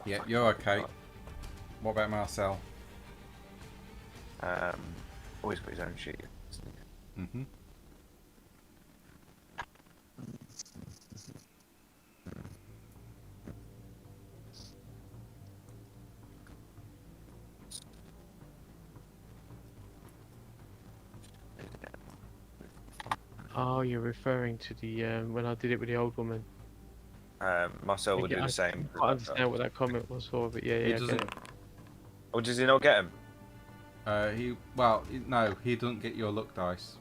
Yeah, you're okay. What about Marcel? Always got his own sheet. Mhm. Oh, you're referring to the when I did it with the old woman. Marcel would do I the same. can't understand what that comment was for, but yeah, He I get doesn't. it. Or does he not get him? No, he doesn't get your luck dice.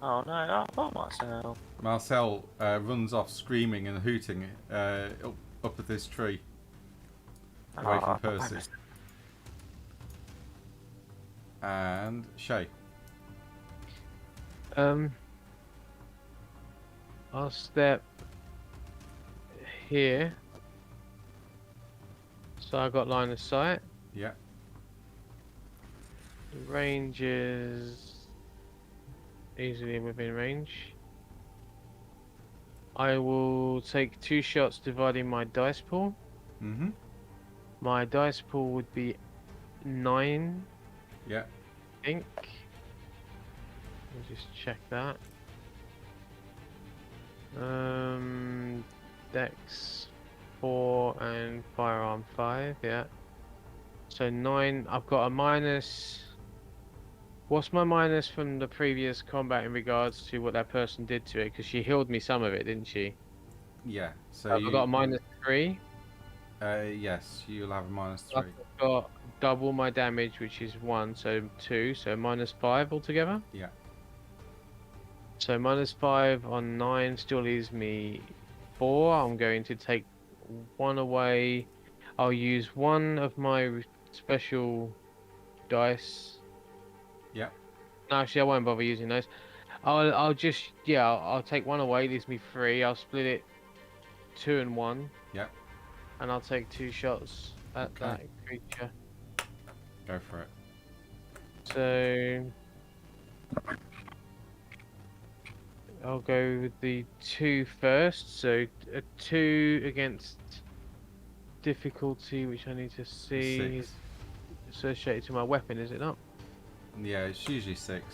Oh no, oh Marcel. Marcel runs off screaming and hooting up at this tree, away from Percy. And Shay. I'll step here. So I got line of sight. Yeah. The range is easily within range. I will take 2 shots dividing my dice pool. Mhm. My dice pool would be 9, Yeah. I think. Let me just check that. Dex 4 and firearm 5, yeah. So 9, I've got a minus. What's my minus from the previous combat in regards to what that person did to it? Because she healed me some of it, didn't she? Yeah. So I've got a minus 3. Yes, you'll have a minus 3. I've got double my damage, which is 1, so 2, so minus 5 altogether. Yeah. So minus 5 on 9 still leaves me 4. I'm going to take 1 away. I'll use 1 of my special dice. Yeah. No, actually, I won't bother using those. I'll just, yeah, I'll take 1 away. Leaves me 3. I'll split it 2 and 1. Yeah. And I'll take 2 shots at Okay. that creature. Go for it. So I'll go with the 2 first. So a 2 against difficulty, which I need to see 6. is associated to my weapon, is it not? Yeah, it's usually 6.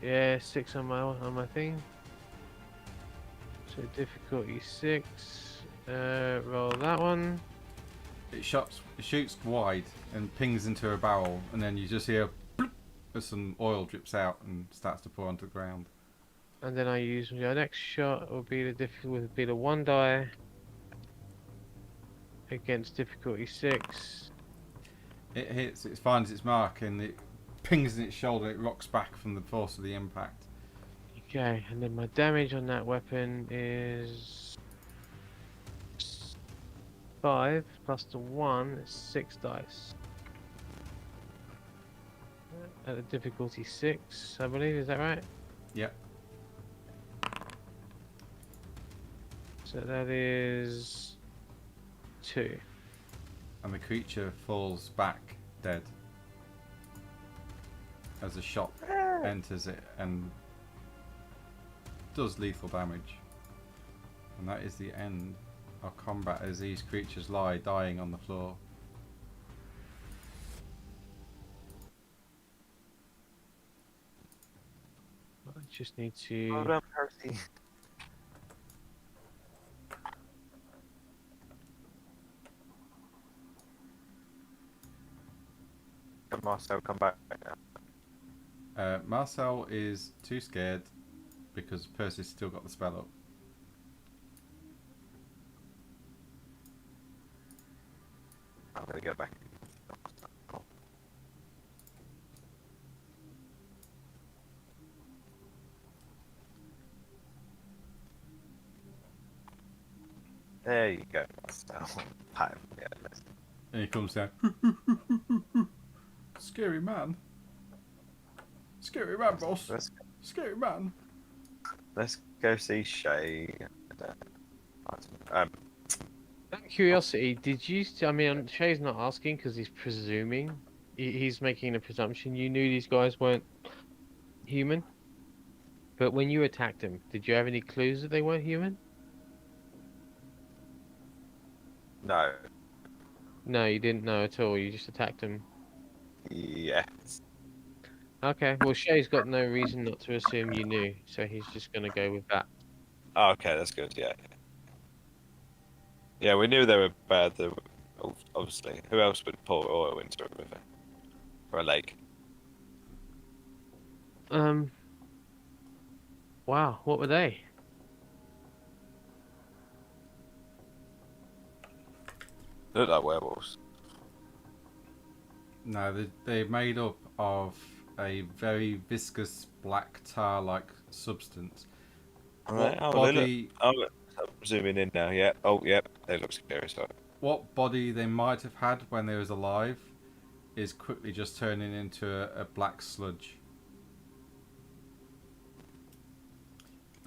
Yeah, 6 on my thing. So difficulty 6. Roll that one. It shoots wide and pings into a barrel, and then you just hear bloop, as some oil drips out and starts to pour onto the ground. And then I use my next shot will be the 1 die against difficulty 6. It hits, it finds its mark, and it pings in its shoulder. It rocks back from the force of the impact. Okay, and then my damage on that weapon is 5 plus the 1 is 6 dice. At a difficulty 6, I believe, is that right? Yep. So that is 2. And the creature falls back dead as a shot enters it and does lethal damage. And that is the end of combat as these creatures lie dying on the floor. Just need Well to. done, Percy. Can Marcel come back now? Marcel is too scared because Percy's still got the spell up. I'm gonna go back. There you go, Marcel. Pat him. Yeah, let's- And he comes down. Scary man. Scary man, boss. Scary man. Let's go see Shay. Um, Out of curiosity, did you? I mean, Shay's not asking because he's presuming. He's making a presumption. You knew these guys weren't human, but when you attacked them, did you have any clues that they weren't human? no. No, you didn't know at all. You just attacked them. Yes. Okay. Well, Shay's got no reason not to assume you knew, so he's just gonna go with that. Oh, okay, that's good. Yeah. Yeah, we knew they were bad. They were, obviously, who else would pour oil into a river or a lake? Wow. What were they? They look like werewolves. No, they're made up of a very viscous black tar-like substance. Alright, What oh, body? I'm zooming in now. Yeah. Oh, yep. They look scary. So. What body they might have had when they was alive is quickly just turning into a black sludge,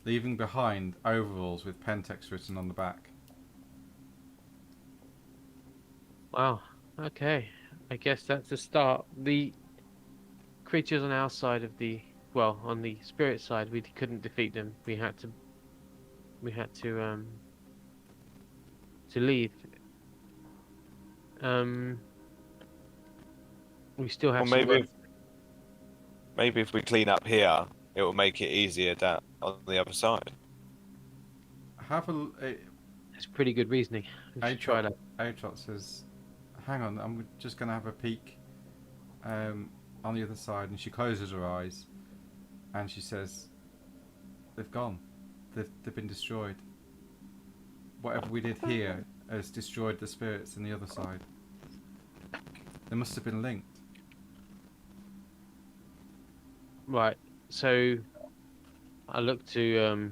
leaving behind overalls with Pentex written on the back. Wow. Okay. I guess that's the start. The creatures on our side of the, well, on the spirit side, we couldn't defeat them. We had to leave. We still have Well, some work. maybe if we clean up here, it will make it easier down on the other side. Have a That's pretty good reasoning. We should try that. Atrot says, "Hang on, I'm just going to have a peek on the other side." And she closes her eyes, and she says, "They've gone. They've been destroyed. Whatever we did here has destroyed the spirits on the other side. They must have been linked." Right. So I look to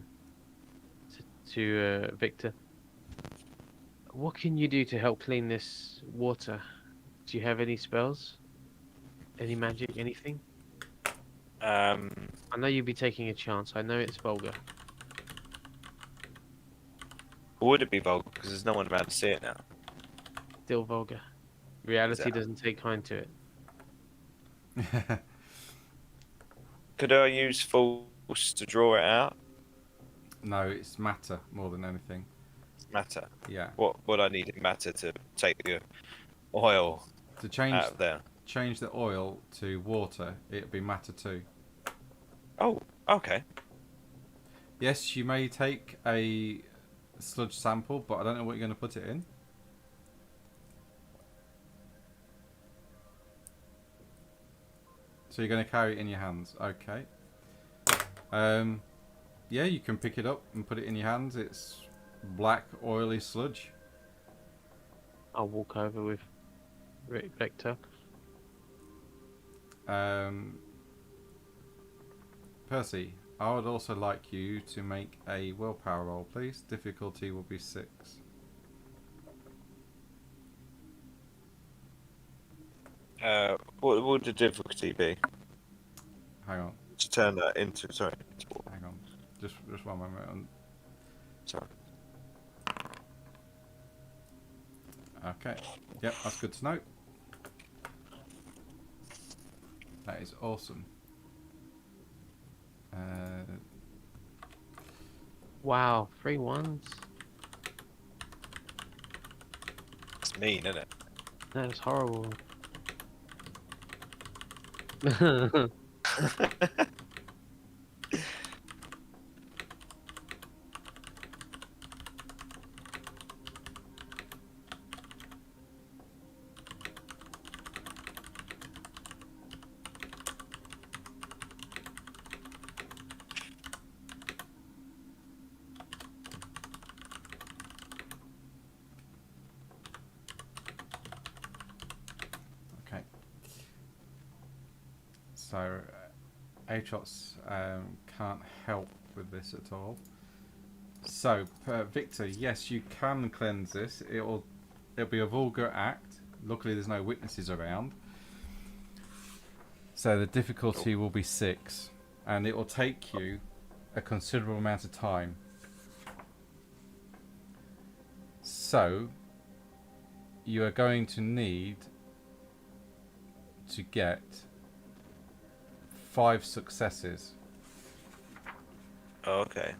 Victor. What can you do to help clean this water? Do you have any spells? Any magic? Anything? I know you'd be taking a chance. I know it's vulgar. Would it be vulgar? Because there's no one around to see it now. Still vulgar. Reality Exactly. doesn't take kind to it. Could I use force to draw it out? No, it's matter more than anything. Matter. Yeah. What would I need in matter to take the oil To change out of there? the oil to water, it'd be matter too. Oh, okay. Yes, you may take a sludge sample, but I don't know what you're going to put it in. So you're going to carry it in your hands. Okay. Yeah, you can pick it up and put it in your hands. It's black, oily sludge. I'll walk over with Victor. Percy, I would also like you to make a willpower roll, please. Difficulty will be 6. What would the difficulty be Hang on, to turn that into? Sorry. hang on. Just one moment. Sorry. Okay. Yep, that's good to know. That is awesome. Wow, 3 1s. It's mean, isn't it? That is horrible. So Aatrox can't help with this at all. So Victor, yes, you can cleanse this. It'll be a vulgar act. Luckily, there's no witnesses around. So the difficulty will be 6, and it will take you a considerable amount of time. So you are going to need to get 5 successes, Oh, okay.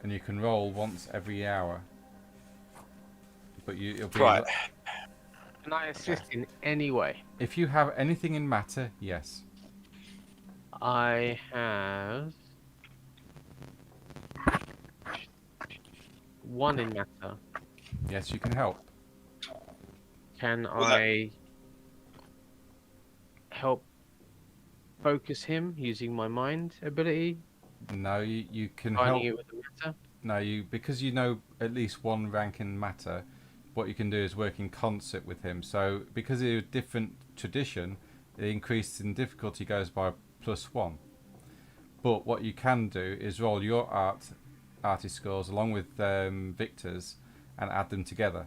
and you can roll once every hour. But it'll be Right. Can I assist in any way? if you have anything in matter, yes. I have 1 in matter. Yes, you can help. Can Well, I help focus him using my mind ability? No, you can Combining help. it with the matter? No, because you know at least 1 rank in matter, what you can do is work in concert with him. So because of a different tradition, the increase in difficulty goes by +1. But what you can do is roll your artist scores along with Victor's and add them together.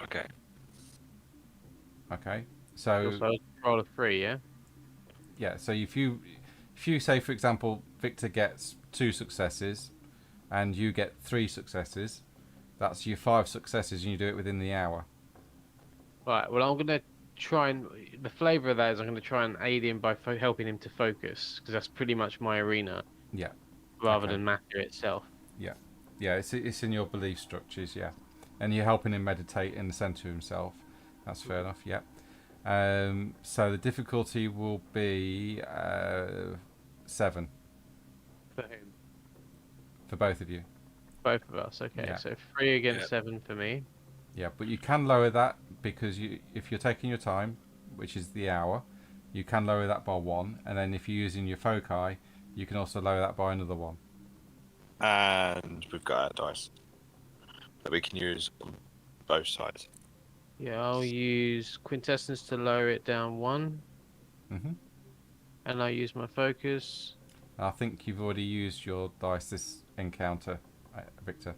Okay. Okay. So Also, roll a 3, yeah? yeah. So if you say, for example, Victor gets 2 successes, and you get 3 successes, that's your 5 successes, and you do it within the hour. Right, well, I'm going to try and... The flavour of that is I'm going to try and aid him by helping him to focus, because that's pretty much my arena, Yeah. rather Okay. than matter itself. Yeah, it's in your belief structures, yeah. And you're helping him meditate in the centre of himself. That's fair enough, yeah. So the difficulty will be 7 For whom? for both of you. Both of us, okay. Yeah. So 3 against Yeah. 7 for me. Yeah, but you can lower that because if you're taking your time, which is the hour, you can lower that by 1. And then if you're using your foci, you can also lower that by another 1. And we've got our dice that we can use on both sides. Yeah, I'll use Quintessence to lower it down 1, Mhm. and I'll use my focus. I think you've already used your dice this encounter, Victor.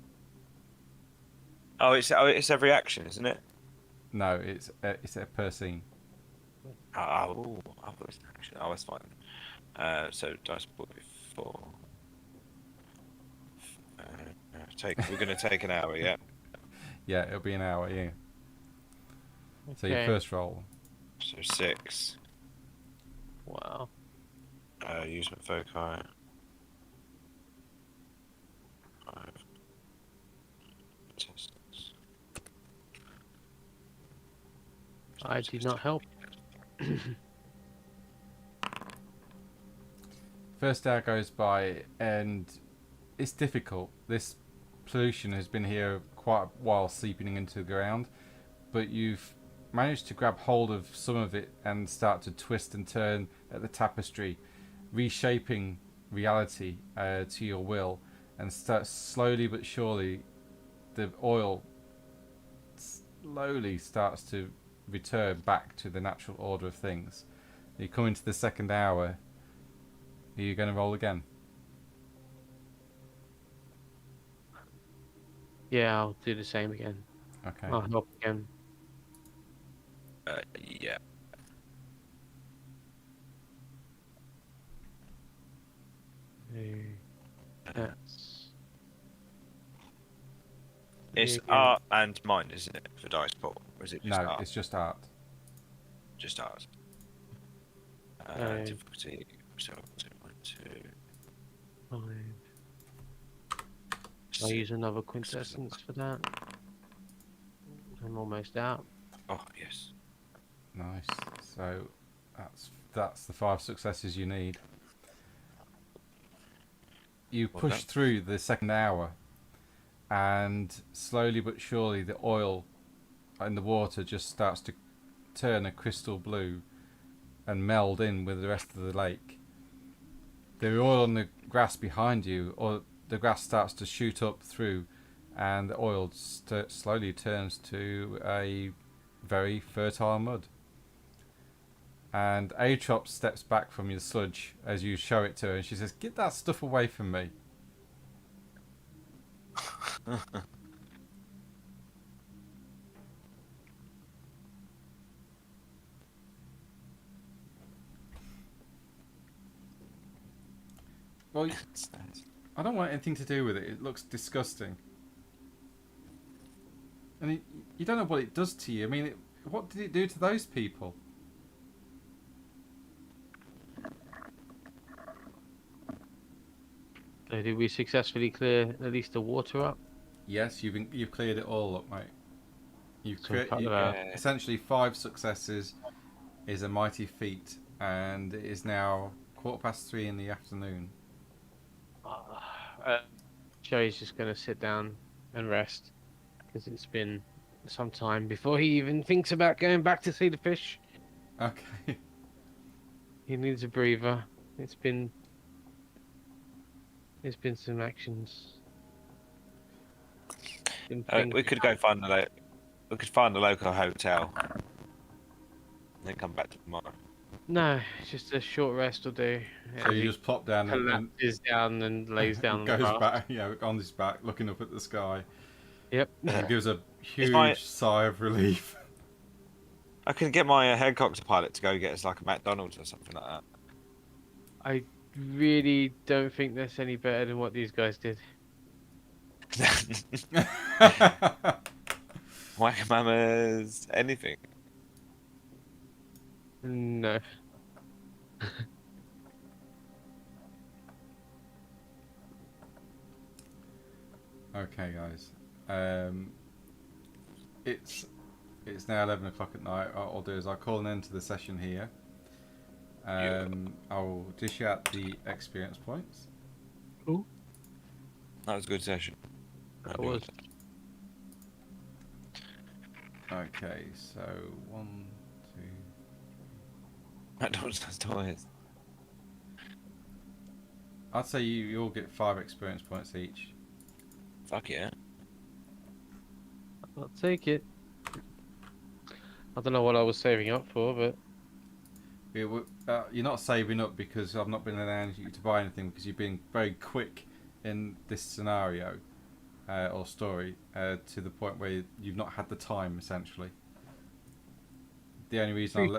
Oh, it's every action, isn't it? No, it's a per scene. Oh, I thought it was an action. Oh, that's fine. So dice will be 4. We're going to take an hour, yeah. Yeah, it'll be an hour. Yeah. So your Okay. first roll. So 6. Wow. Use my foci. 5. Contestants. I did not help. First hour goes by, and it's difficult. This pollution has been here quite a while, seeping into the ground, but you've managed to grab hold of some of it and start to twist and turn at the tapestry, reshaping reality to your will, and start slowly but surely the oil slowly starts to return back to the natural order of things. You come into the second hour. Are you going to roll again? Yeah, I'll do the same again. Okay. I'll help again. Yeah. That's... It's Yeah. art and mind, isn't it, for dice pool? Or is it just No, art? it's just art. Just art. Okay. Difficulty. So 2.2. 5. I'll use another Quintessence for that. I'm almost out. Oh yes. Nice. So that's the 5 successes you need. You Well push done. through the second hour, and slowly but surely the oil in the water just starts to turn a crystal blue and meld in with the rest of the lake. The oil on the grass behind you, or the grass starts to shoot up through, and the oil slowly turns to a very fertile mud. And Atrop steps back from your sludge as you show it to her, and she says, "Get that stuff away from me." Well, I don't want anything to do with it. It looks disgusting. And you don't know what it does to you. I mean, what did it do to those people? So did we successfully clear at least the water up? Yes, you've cleared it all up, mate. You've So cut it out. essentially 5 successes is a mighty feat, and it is now 3:15 in the afternoon. Joey's just going to sit down and rest because it's been some time before he even thinks about going back to see the fish. Okay. He needs a breather. It's been some actions. We could go find we could find a local hotel, and then come back tomorrow. No, just a short rest will do. So you just plop down and collapses down and lays down on the goes grass. back, on his back, looking up at the sky. Yep. And gives a huge sigh of relief. I can get my helicopter pilot to go get us like a McDonald's or something like I really don't think that's any better than what these guys did. that. Wagamama's, anything. No. Okay, guys. It's now 11 o'clock at night. What I'll do is I'll call an end to the session here. I'll dish out the experience points. Cool. That was a good session. That was. Okay, so 1, 2. McDonald's has toys. I'd say you all get 5 experience points each. Fuck yeah. I'll take it. I don't know what I was saving up for, but You're not saving up because I've not been allowing you to buy anything because you've been very quick in this scenario or story to the point where you've not had the time, essentially. The only reason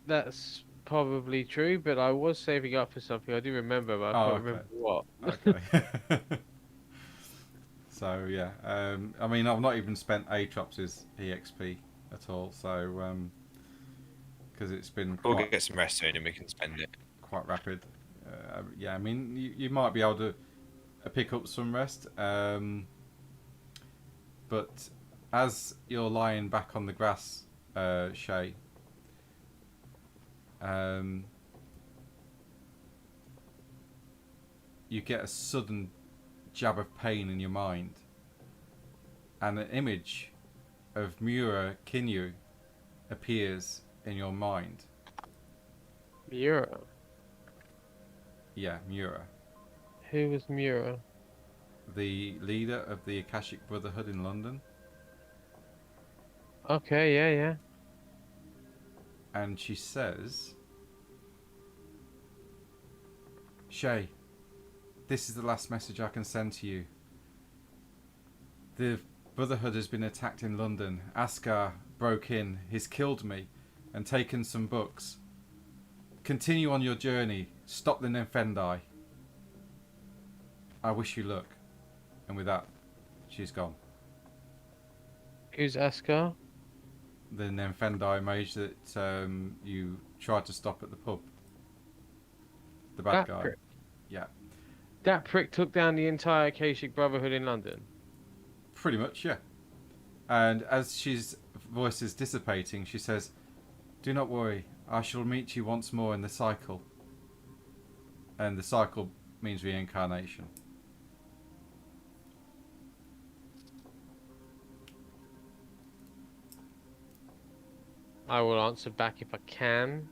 that's probably true, but I was saving up for something. I do remember, but I can't remember what. Okay. So yeah, I mean, I've not even spent Atrop's EXP at all, so because it's been We'll get some rest soon and we can spend it. quite rapid. Yeah, I mean, you might be able to pick up some rest, but as you're lying back on the grass, Shay, you get a sudden jab of pain in your mind, and an image of Mura Kinyu appears in your mind. Mura? Yeah, Mura. Who was Mura? The leader of the Akashic Brotherhood in London. Okay, yeah. And she says, "Shay, this is the last message I can send to you. The Brotherhood has been attacked in London. Askar broke in. He's killed me and taken some books. Continue on your journey. Stop the Nefendi. I wish you luck." And with that, she's gone. Who's Askar? The Nefendi mage that you tried to stop at the pub. The bad guy. Prick. Yeah. That prick took down the entire Akashic Brotherhood in London. Pretty much, yeah. And as she's voice is dissipating, she says, "Do not worry, I shall meet you once more in the cycle." And the cycle means reincarnation. I will answer back if I can.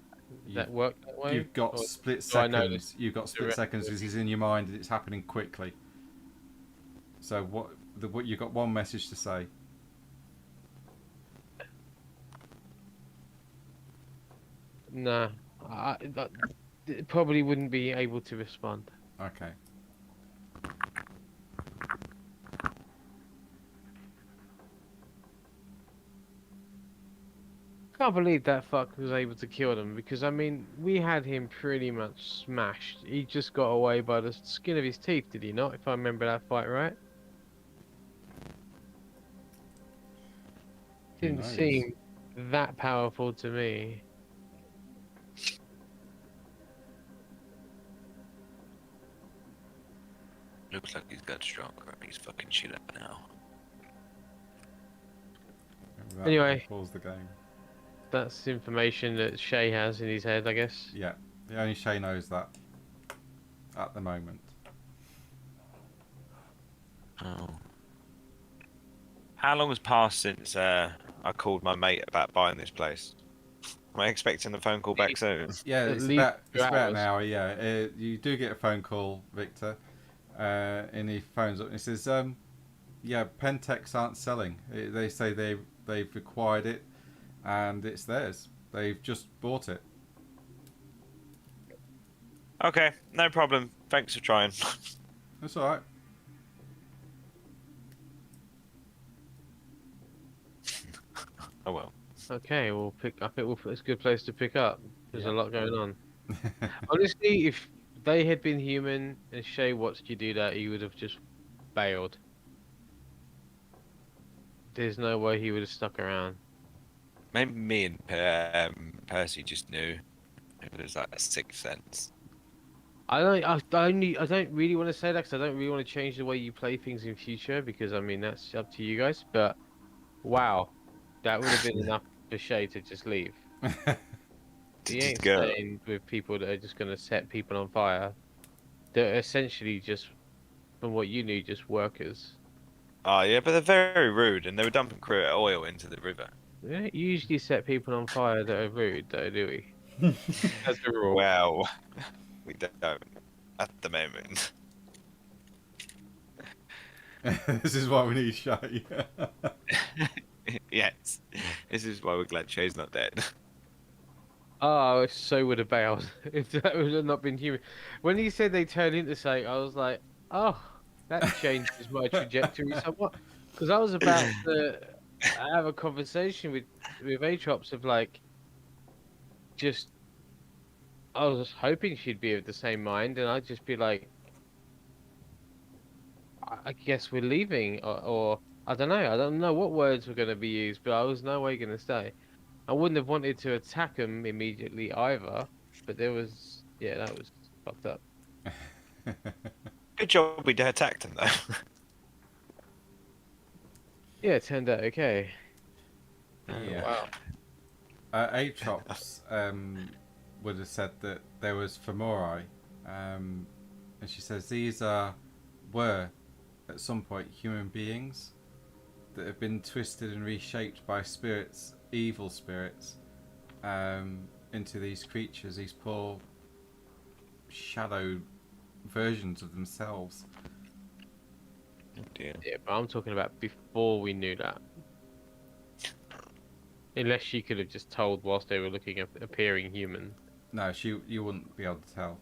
Does that work that way? You've got Or split do I know seconds. You've got split seconds because it's in your mind and it's happening quickly. So what you've got one message to say. Nah, probably wouldn't be able to respond. Okay. Can't believe that fuck was able to kill them because I mean we had him pretty much smashed. He just got away by the skin of his teeth, did he not? If I remember that fight right. Who Didn't knows? seem that powerful to me. Looks like he's got stronger. He's fucking shit up now. That Anyway. pause the game. That's information that Shay has in his head, I guess. Yeah, the only Shay knows that at the moment. Oh. How long has passed since I called my mate about buying this place? Am I expecting a phone call back soon? Yeah, At it's least about 2 an hours. hour. Yeah, you do get a phone call, Victor, and he phones up and he says, "Yeah, Pentex aren't selling. They say they've acquired it, and it's theirs. They've just bought it." Okay, no problem. Thanks for trying. That's all right. Oh well. Okay, we'll pick. I think it's a good place to pick up. There's Yeah. a lot going on. Honestly, if they had been human and Shay watched you do that, he would have just bailed. There's no way he would have stuck around. Maybe me and Percy just knew. It was like a sixth sense. I don't really want to say that because I don't really want to change the way you play things in future because I mean that's up to you guys. But wow, that would have been enough for Shay to just leave. He ain't staying with people that are just going to set people on fire. They're essentially just, from what you knew, just workers. Oh yeah, but they're very rude, and they were dumping crude oil into the river. We don't usually set people on fire that are rude, though, do we? That's the rule. Well, we don't at the moment. This is why we need Shay. Yes, this is why we're glad Shay's not dead. Oh, I so would have bailed if that would have not been human. When he said they turned into something, I was like, oh, that changes my trajectory somewhat. Because I was about to have a conversation with Atrops of like, just, I was hoping she'd be of the same mind, and I'd just be like, I guess we're leaving, or I don't know what words were going to be used, but I was no way going to stay. I wouldn't have wanted to attack them immediately either, but there was, yeah, that was fucked up. Good job we attacked him though. Yeah, it turned out okay. Yeah. Wow. Atrops would have said that there was femori, and she says these were at some point human beings that have been twisted and reshaped by spirits, evil spirits, into these creatures, these poor shadow versions of themselves. Oh dear. Yeah, but I'm talking about before we knew that. Unless she could have just told whilst they were looking at appearing human. No, you wouldn't be able to tell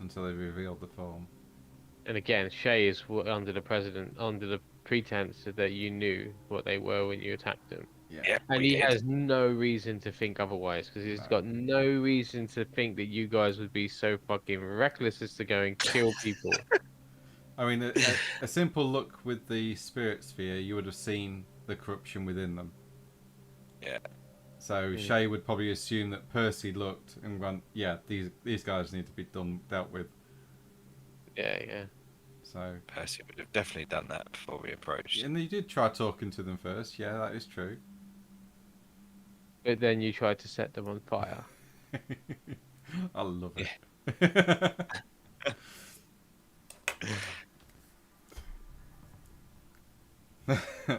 until they revealed the form. And again, Shay is under the pretense that you knew what they were when you attacked them. Yeah. And he has no reason to think otherwise, because he's got no reason to think that you guys would be so fucking reckless as to go and kill people. I mean, a simple look with the spirit sphere, you would have seen the corruption within them. Yeah. So Shay would probably assume that Percy looked and went, yeah, these guys need to be dealt with. Yeah. So Percy would have definitely done that before we approached. and you did try talking to them first. Yeah, that is true. But then you tried to set them on fire. I love it.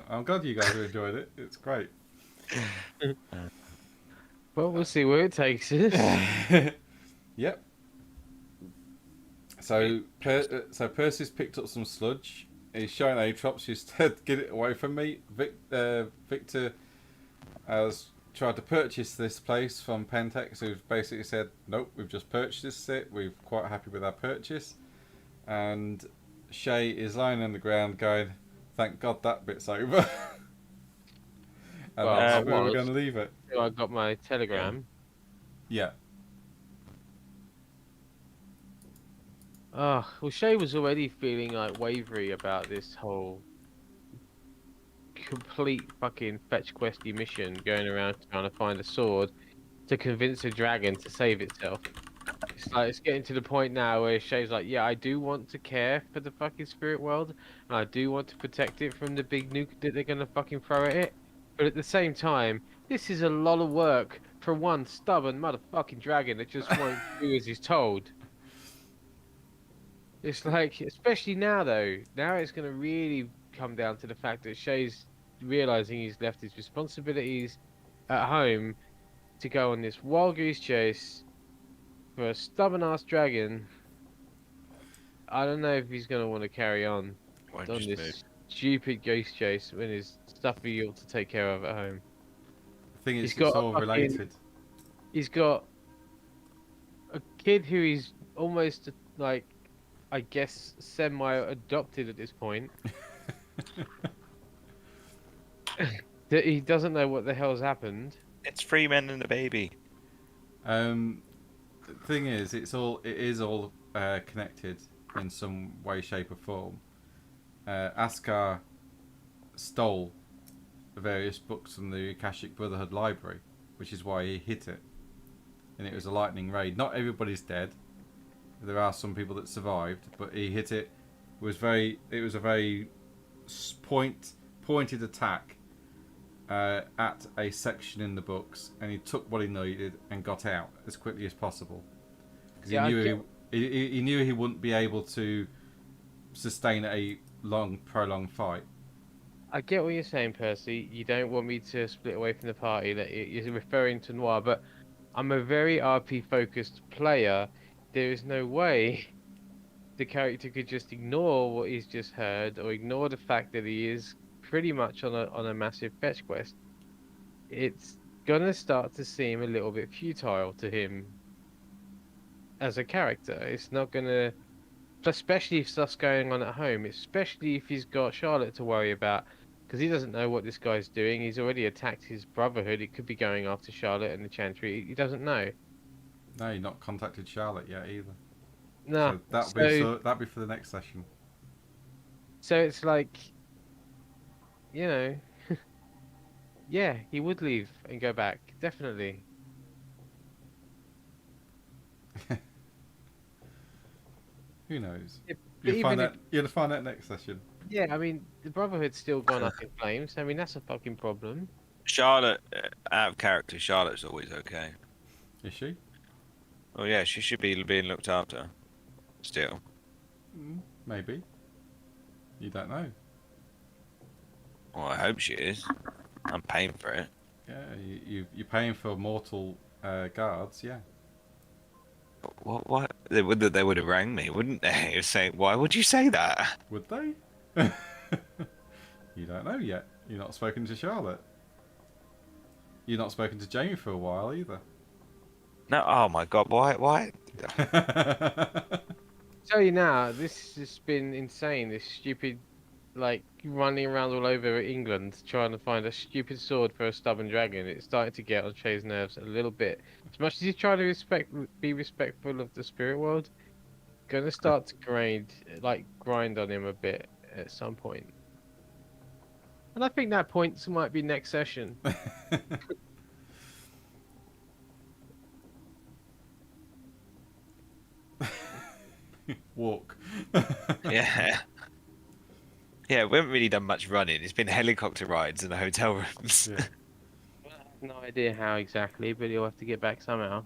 I'm glad you guys enjoyed it. It's great. Well, we'll see where it takes us. Yep. So Percy's picked up some sludge. He's showing Atrops. She said, "Get it away from me." Victor has tried to purchase this place from Pentex, who've basically said, nope, we've just purchased it, we're quite happy with our purchase. And Shay is lying on the ground going, thank God that bit's over. And Well, that's I where we're was. going to leave it. I got my telegram. Yeah. Oh, well, Shay was already feeling like wavery about this whole complete fucking fetch questy mission going around trying to find a sword to convince a dragon to save itself. It's like it's getting to the point now where Shay's like, yeah, I do want to care for the fucking spirit world, and I do want to protect it from the big nuke that they're gonna fucking throw at it. But at the same time, this is a lot of work for one stubborn motherfucking dragon that just won't do as he's told. It's like, especially now though, now it's gonna really come down to the fact that Shay's realizing he's left his responsibilities at home to go on this wild goose chase for a stubborn ass dragon. I don't know if he's gonna want to carry on Won't on just this move. stupid goose chase when there's stuff he ought to take care of at home. The thing is, He's it's got a all fucking- related. He's got a kid who he's almost like, I guess, semi-adopted at this point. That he doesn't know what the hell's happened. It's 3 men and a baby. The thing is, it is all connected in some way, shape, or form. Askar stole various books from the Akashic Brotherhood library, which is why he hit it, and it was a lightning raid. Not everybody's dead. There are some people that survived, but he hit it. It was a very pointed attack at a section in the books, and he took what he needed and got out as quickly as possible. Because he knew he wouldn't be able to sustain a prolonged fight. I get what you're saying, Percy. You don't want me to split away from the party. That you're referring to Noir, but I'm a very RP-focused player. There is no way the character could just ignore what he's just heard, or ignore the fact that he is pretty much on a massive fetch quest. It's gonna start to seem a little bit futile to him as a character. It's not gonna, especially if stuff's going on at home, especially if he's got Charlotte to worry about, because he doesn't know what this guy's doing. He's already attacked his brotherhood. It could be going after Charlotte and the Chantry. He doesn't know. No, you've not contacted Charlotte yet either. No, So that'll be for the next session. So it's like, you know, yeah, he would leave and go back, definitely. Who knows? Yeah, but You'll even find out next session. Yeah, I mean, the Brotherhood's still gone up in flames. I mean, that's a fucking problem. Charlotte, out of character, Charlotte's always okay. Is she? Oh yeah, she should be being looked after. Still. Maybe. You don't know. Well, I hope she is. I'm paying for it. Yeah, you're paying for mortal guards. Yeah. What? They would have rang me, wouldn't they? Saying, why would you say that? Would they? You don't know yet. You're not spoken to Charlotte. You're not spoken to Jamie for a while either. No. Oh my God. Why? Tell you now, this has been insane. This stupid, like, running around all over England trying to find a stupid sword for a stubborn dragon. It's starting to get on Shay's nerves a little bit. As much as he's trying to be respectful of the spirit world, gonna start to grind on him a bit at some point. And I think that point might be next session. Walk. Yeah. Yeah, we haven't really done much running. It's been helicopter rides and hotel rooms. Yeah. I have no idea how exactly, but he'll have to get back somehow.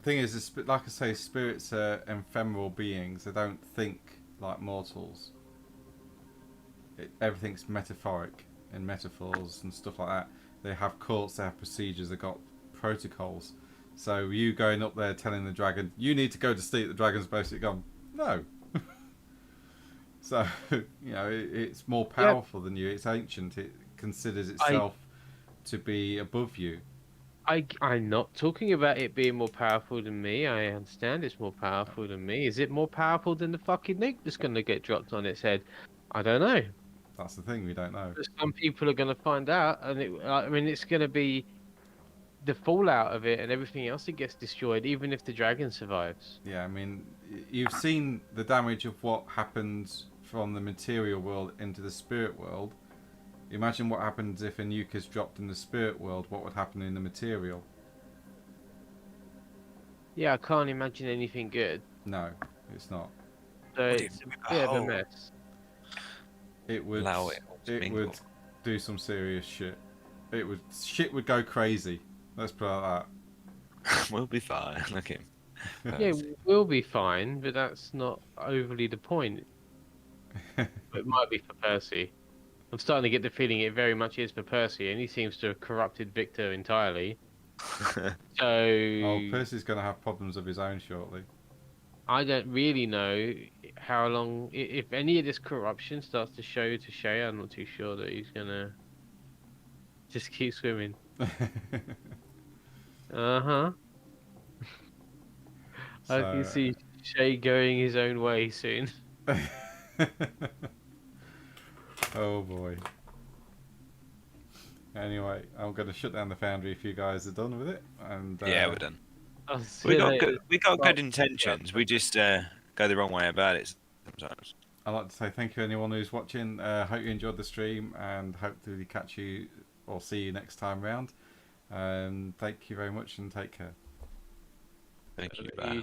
Thing is, like I say, spirits are ephemeral beings. They don't think like mortals. Everything's metaphoric and metaphors and stuff like that. They have courts, they have procedures, they've got protocols. So you going up there telling the dragon, you need to go to sleep, the dragon's basically gone, no. So, you know, it's more powerful than you. It's ancient. It considers itself to be above you. I'm not talking about it being more powerful than me. I understand it's more powerful than me. Is it more powerful than the fucking nuke that's going to get dropped on its head? I don't know. That's the thing, we don't know. But some people are going to find out, and I mean, it's going to be the fallout of it and everything else that gets destroyed, even if the dragon survives. Yeah, I mean, you've seen the damage of what happens from the material world into the spirit world. Imagine what happens if a nuke is dropped in the spirit world. What would happen in the material? Yeah, I can't imagine anything good. No, it's not. So it's a bit of a mess. It would. Allow it to It mingle. would do some serious shit. Shit would go crazy. Let's put it like We'll be fine. Look at him. that. Yeah, we'll be fine, but that's not overly the point. It might be for Percy. I'm starting to get the feeling it very much is for Percy, and he seems to have corrupted Victor entirely. So Oh, Percy's going to have problems of his own shortly. I don't really know how long, if any of this corruption starts to show to Shay, I'm not too sure that he's gonna just keep swimming. Uh-huh. I can see Shay going his own way soon. Oh boy. Anyway, I'm going to shut down the foundry if you guys are done with it. And Yeah, we're done. I'll see We you got later. good intentions. We just go the wrong way about it sometimes. I'd like to say thank you to anyone who's watching. Hope you enjoyed the stream and hope to catch you or see you next time round. Thank you very much and take care. Thank you. You Bye.